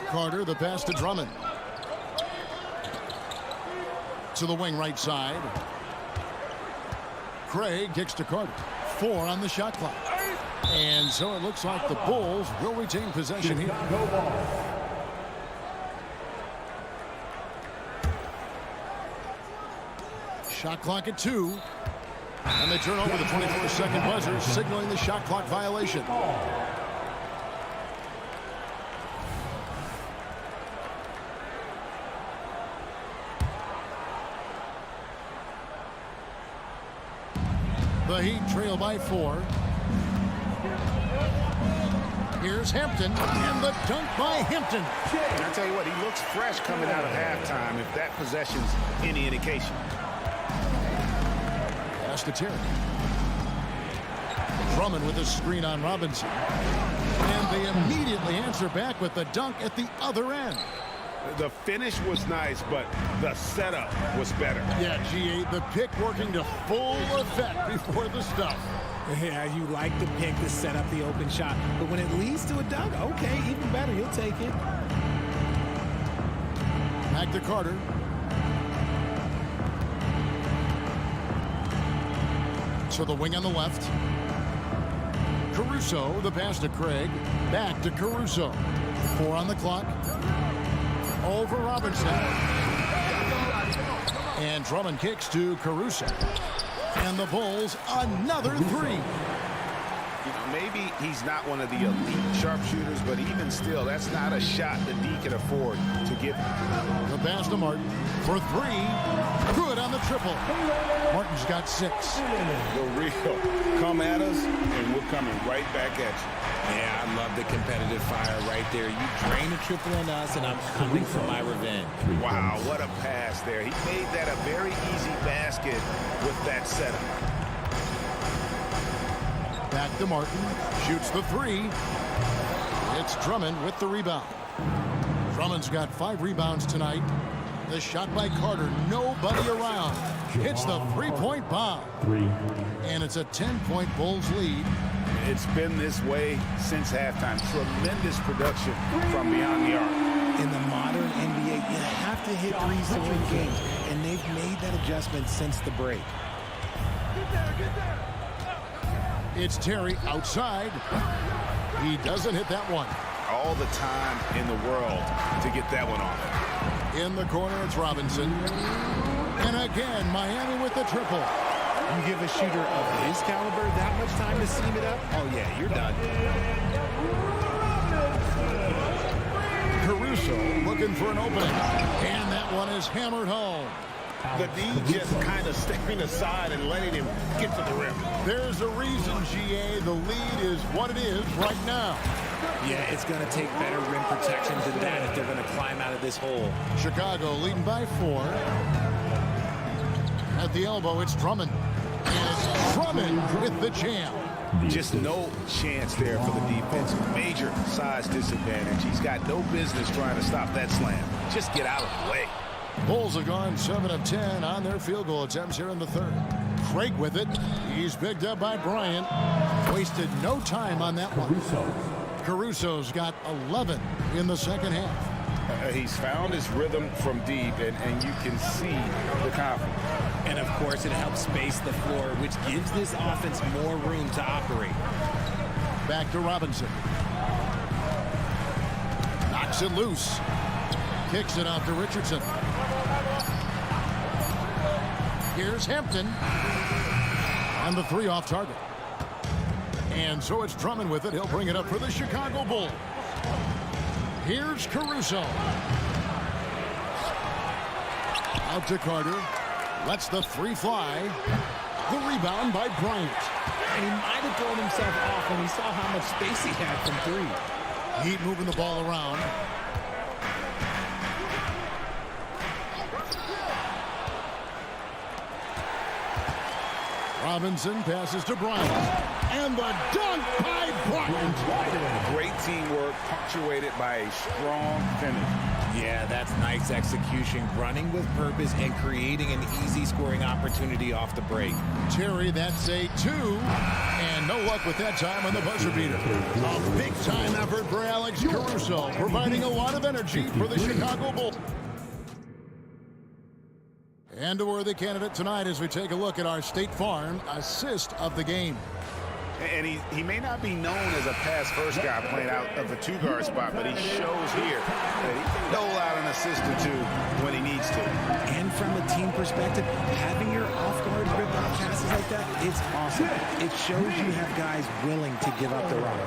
Carter, the pass to Drummond. To the wing right side. Craig kicks to Carter. 4 on the shot clock. And so it looks like the Bulls will retain possession here. Shot clock at 2. And they turn over the 24-second buzzer, signaling the shot clock violation. The Heat trail by 4. Here's Hampton, and the dunk by Hampton. And I tell you what, he looks fresh coming out of halftime, if that possession's any indication. Pass to Terry. Drummond with a screen on Robinson. And they immediately answer back with the dunk at the other end. The finish was nice, but the setup was better. Yeah, GA, the pick working to full effect before the stuff. Yeah, you like the pick to set up the open shot, but when it leads to a dunk, okay, even better, you'll take it. Back to Carter. To the wing on the left. Caruso, the pass to Craig. Back to Caruso. 4 on the clock. Over Robinson. And Drummond kicks to Caruso. And the Bulls another 3. You know, maybe he's not one of the elite sharpshooters, but even still, that's not a shot that D can afford to give him. The pass to Martin for 3. Good on the triple. Martin's got 6. The real. Come at us, and we're coming right back at you. Yeah, I love the competitive fire right there. You drain a triple on us, and I'm coming for my revenge. Wow, what a pass there. He made that a very easy basket with that setup. Back to Martin. Shoots the 3. It's Drummond with the rebound. Drummond's got 5 rebounds tonight. The shot by Carter. Nobody around. Hits the 3-point bomb. And it's a 10-point Bulls lead. It's been this way since halftime. Tremendous production from beyond the arc. In the modern NBA, you have to hit threes to win games, and they've made that adjustment since the break. It's Terry outside. He doesn't hit that one. All the time in the world to get that one off. In the corner, it's Robinson. And again, Miami with the triple. You give a shooter of his caliber that much time to seam it up? Oh, yeah, you're done. Caruso looking for an opening. And that one is hammered home. The D just kind of stepping aside and letting him get to the rim. There's a reason, GA, the lead is what it is right now. Yeah, it's going to take better rim protection than that if they're going to climb out of this hole. Chicago leading by 4. At the elbow, it's Drummond. And it's Drummond with the jam. Just no chance there for the defense. Major size disadvantage. He's got no business trying to stop that slam. Just get out of the way. Bulls have gone 7 of 10 on their field goal attempts here in the 3rd. Craig with it. He's picked up by Bryant. Wasted no time on that one. Caruso's got 11 in the 2nd half. He's found his rhythm from deep, and you can see the confidence. And, of course, it helps space the floor, which gives this offense more room to operate. Back to Robinson. Knocks it loose. Kicks it out to Richardson. Here's Hampton. And the 3 off target. And so it's Drummond with it. He'll bring it up for the Chicago Bulls. Here's Caruso. Out to Carter. Lets the 3 fly. The rebound by Bryant. And he might have thrown himself off when he saw how much space he had from 3. Heat moving the ball around. Robinson passes to Bryant. And the dunk by Bryant. Great teamwork, punctuated by a strong finish. Yeah, that's nice execution, running with purpose and creating an easy scoring opportunity off the break. Terry, that's a 2. And no luck with that time on the buzzer beater. A big-time effort for Alex Caruso, providing a lot of energy for the Chicago Bulls. And a worthy candidate tonight as we take a look at our State Farm assist of the game. And he may not be known as a pass-first guy playing out of the 2-guard spot, but he shows here that he can dole out an assist or 2 when he needs to. And from a team perspective, having your off-guard rip-off passes like that, it's awesome. It shows you have guys willing to give up the rock.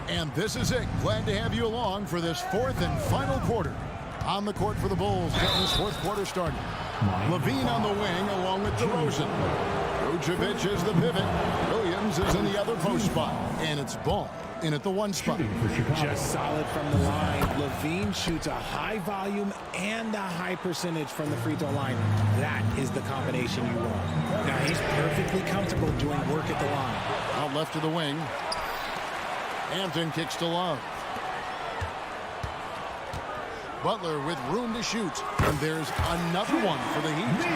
And this is it. Glad to have you along for this 4th and final quarter. On the court for the Bulls, getting this 4th quarter started. Levine on the wing along with DeRozan. Vucevic is the pivot. Williams is in the other post spot. And it's Ball in at the 1 spot. Just solid from the line. Levine shoots a high volume and a high percentage from the free throw line. That is the combination you want. Now he's perfectly comfortable doing work at the line. Out left to the wing. Hampton kicks to Love. Butler with room to shoot. And there's another one for the Heat.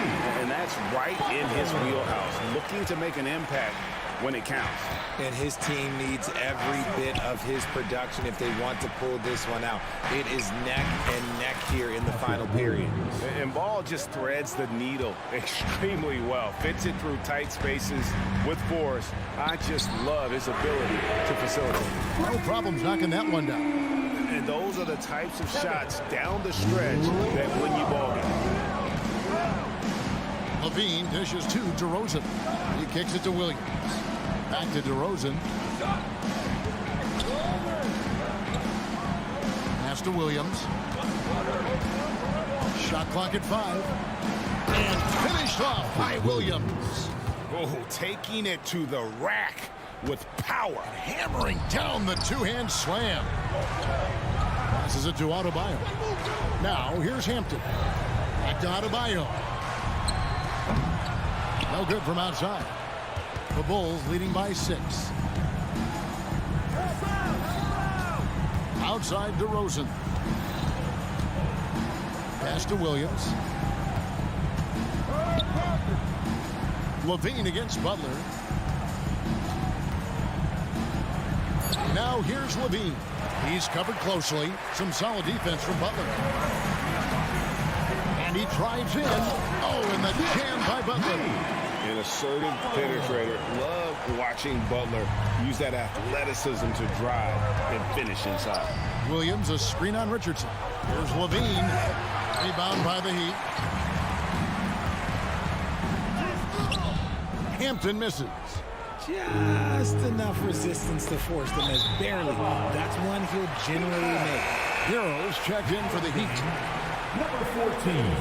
And that's right in his wheelhouse, looking to make an impact when it counts. And his team needs every bit of his production if they want to pull this one out. It is neck and neck here in the final period. And Ball just threads the needle extremely well. Fits it through tight spaces with force. I just love his ability to facilitate. No problems knocking that one down. And those are the types of shots down the stretch that win you ball games. Levine dishes to DeRozan. He kicks it to Williams. Back to DeRozan. Pass to Williams. Shot clock at 5. And finished off by Williams. Oh, taking it to the rack with power. Hammering down the 2-hand slam. Passes it to Adebayo. Now here's Hampton. Back to Adebayo. No good from outside. The Bulls leading by 6. Outside DeRozan. Pass to Williams. Levine against Butler. Now here's Levine. He's covered closely. Some solid defense from Butler. And he drives in. Oh, and the jam by Butler. An assertive penetrator. Love watching Butler use that athleticism to drive and finish inside. Williams, a screen on Richardson. Here's Levine. Rebound by the Heat. Hampton misses. Just enough resistance to force them as barely. That's one he'll generally make. Heroes checked in for the Heat. Number 14,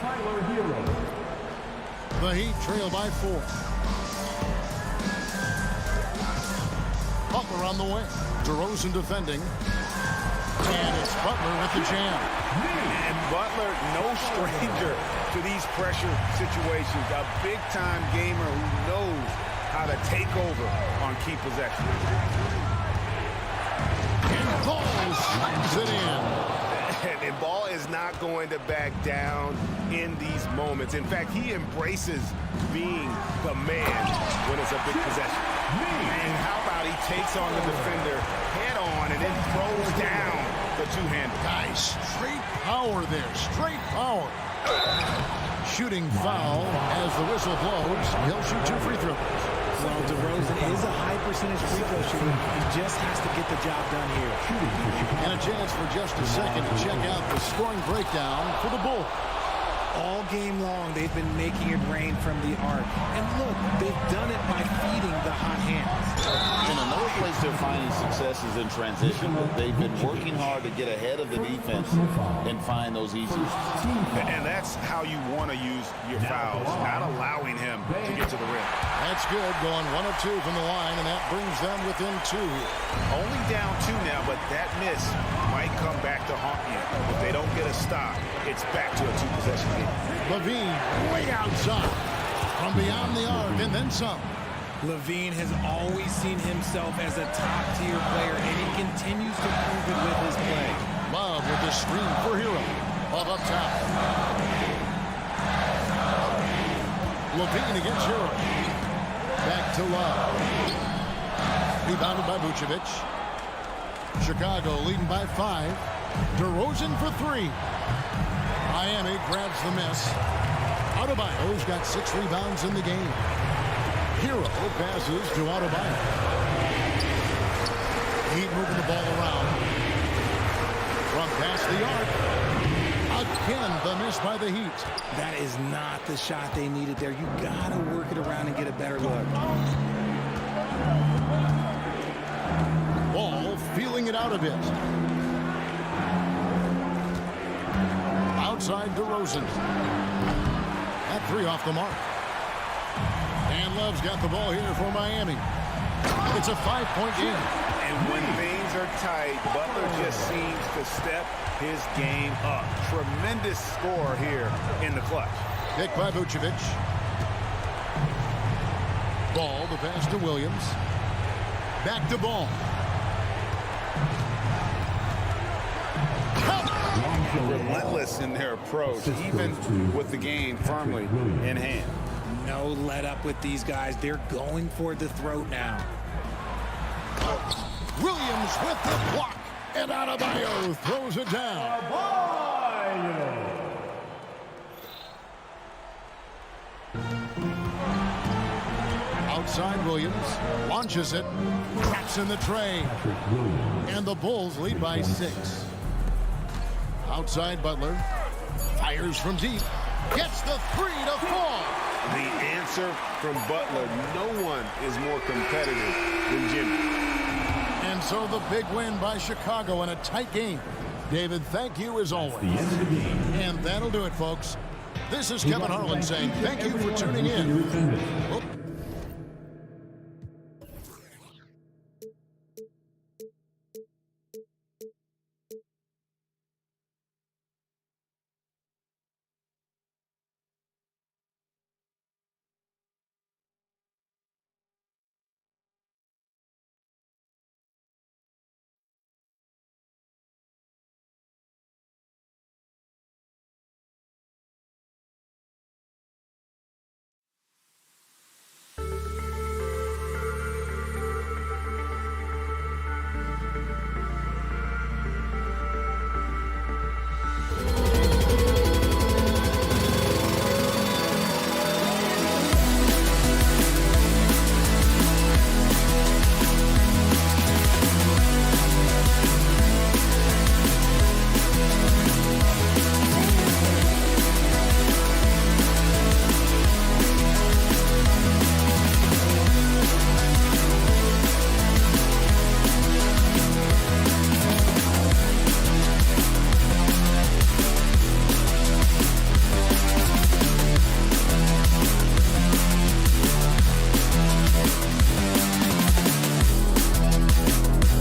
Tyler Hero. The Heat trail by 4. Butler on the wing. DeRozan defending. And it's Butler with the jam. And Butler, no stranger to these pressure situations. A big-time gamer who knows how to take over on key possession. And Ball slams it in. And Ball is not going to back down in these moments. In fact, he embraces being the man when it's a big possession. And how about he takes on the defender head on and then throws down the two-hander. Guys, straight power there. Straight power. Shooting foul as the whistle blows. He'll shoot 2 free throws. Well, DeRozan is a high percentage free throw shooter. He just has to get the job done here. And a chance for just a second to check out the scoring breakdown for the Bulls. All game long, they've been making it rain from the arc. And look, they've done it by feeding the hot hands. And another place they're finding success is in transition. They've been working hard to get ahead of the defense and find those easy shots. And that's how you want to use your fouls, not allowing him to get to the rim. That's good, going 1 of 2 from the line, and that brings them within 2 here. Only down 2 now, but that miss might come back to haunt you. If they don't get a stop, it's back to a 2-possession game. Levine way outside from beyond the arc and then some. Levine has always seen himself as a top-tier player, and he continues to prove it with his play. Love with the screen for Hero. Up top. Levine against Hero. Back to Love. Rebounded by Vucevic. Chicago leading by 5. DeRozan for 3. Miami grabs the miss. Adebayo's got 6 rebounds in the game. Hero passes to Adebayo. Heat moving the ball around. From past the arc. Again, the miss by the Heat. That is not the shot they needed there. You got to work it around and get a better look. Ball feeling it out a bit. Outside DeRozan. That 3 off the mark. And Love's got the ball here for Miami. It's a 5-point game. And when things are tight, Butler just seems to step his game up. Tremendous score here in the clutch. Pick by Vucevic. Ball, the pass to Williams. Back to Ball. Relentless in their approach, even with the game firmly in hand. No let up with these guys. They're going for the throat now. Williams with the block. And Adebayo throws it down. Outside Williams. Launches it. Traps in the tray. And the Bulls lead by 6. Outside Butler. Fires from deep. Gets the 3 to fall. The answer from Butler, no one is more competitive than Jimmy. And so the big win by Chicago in a tight game. David, thank you as always. And that'll do it, folks. This is Kevin Harlan saying thank you for tuning in. We'll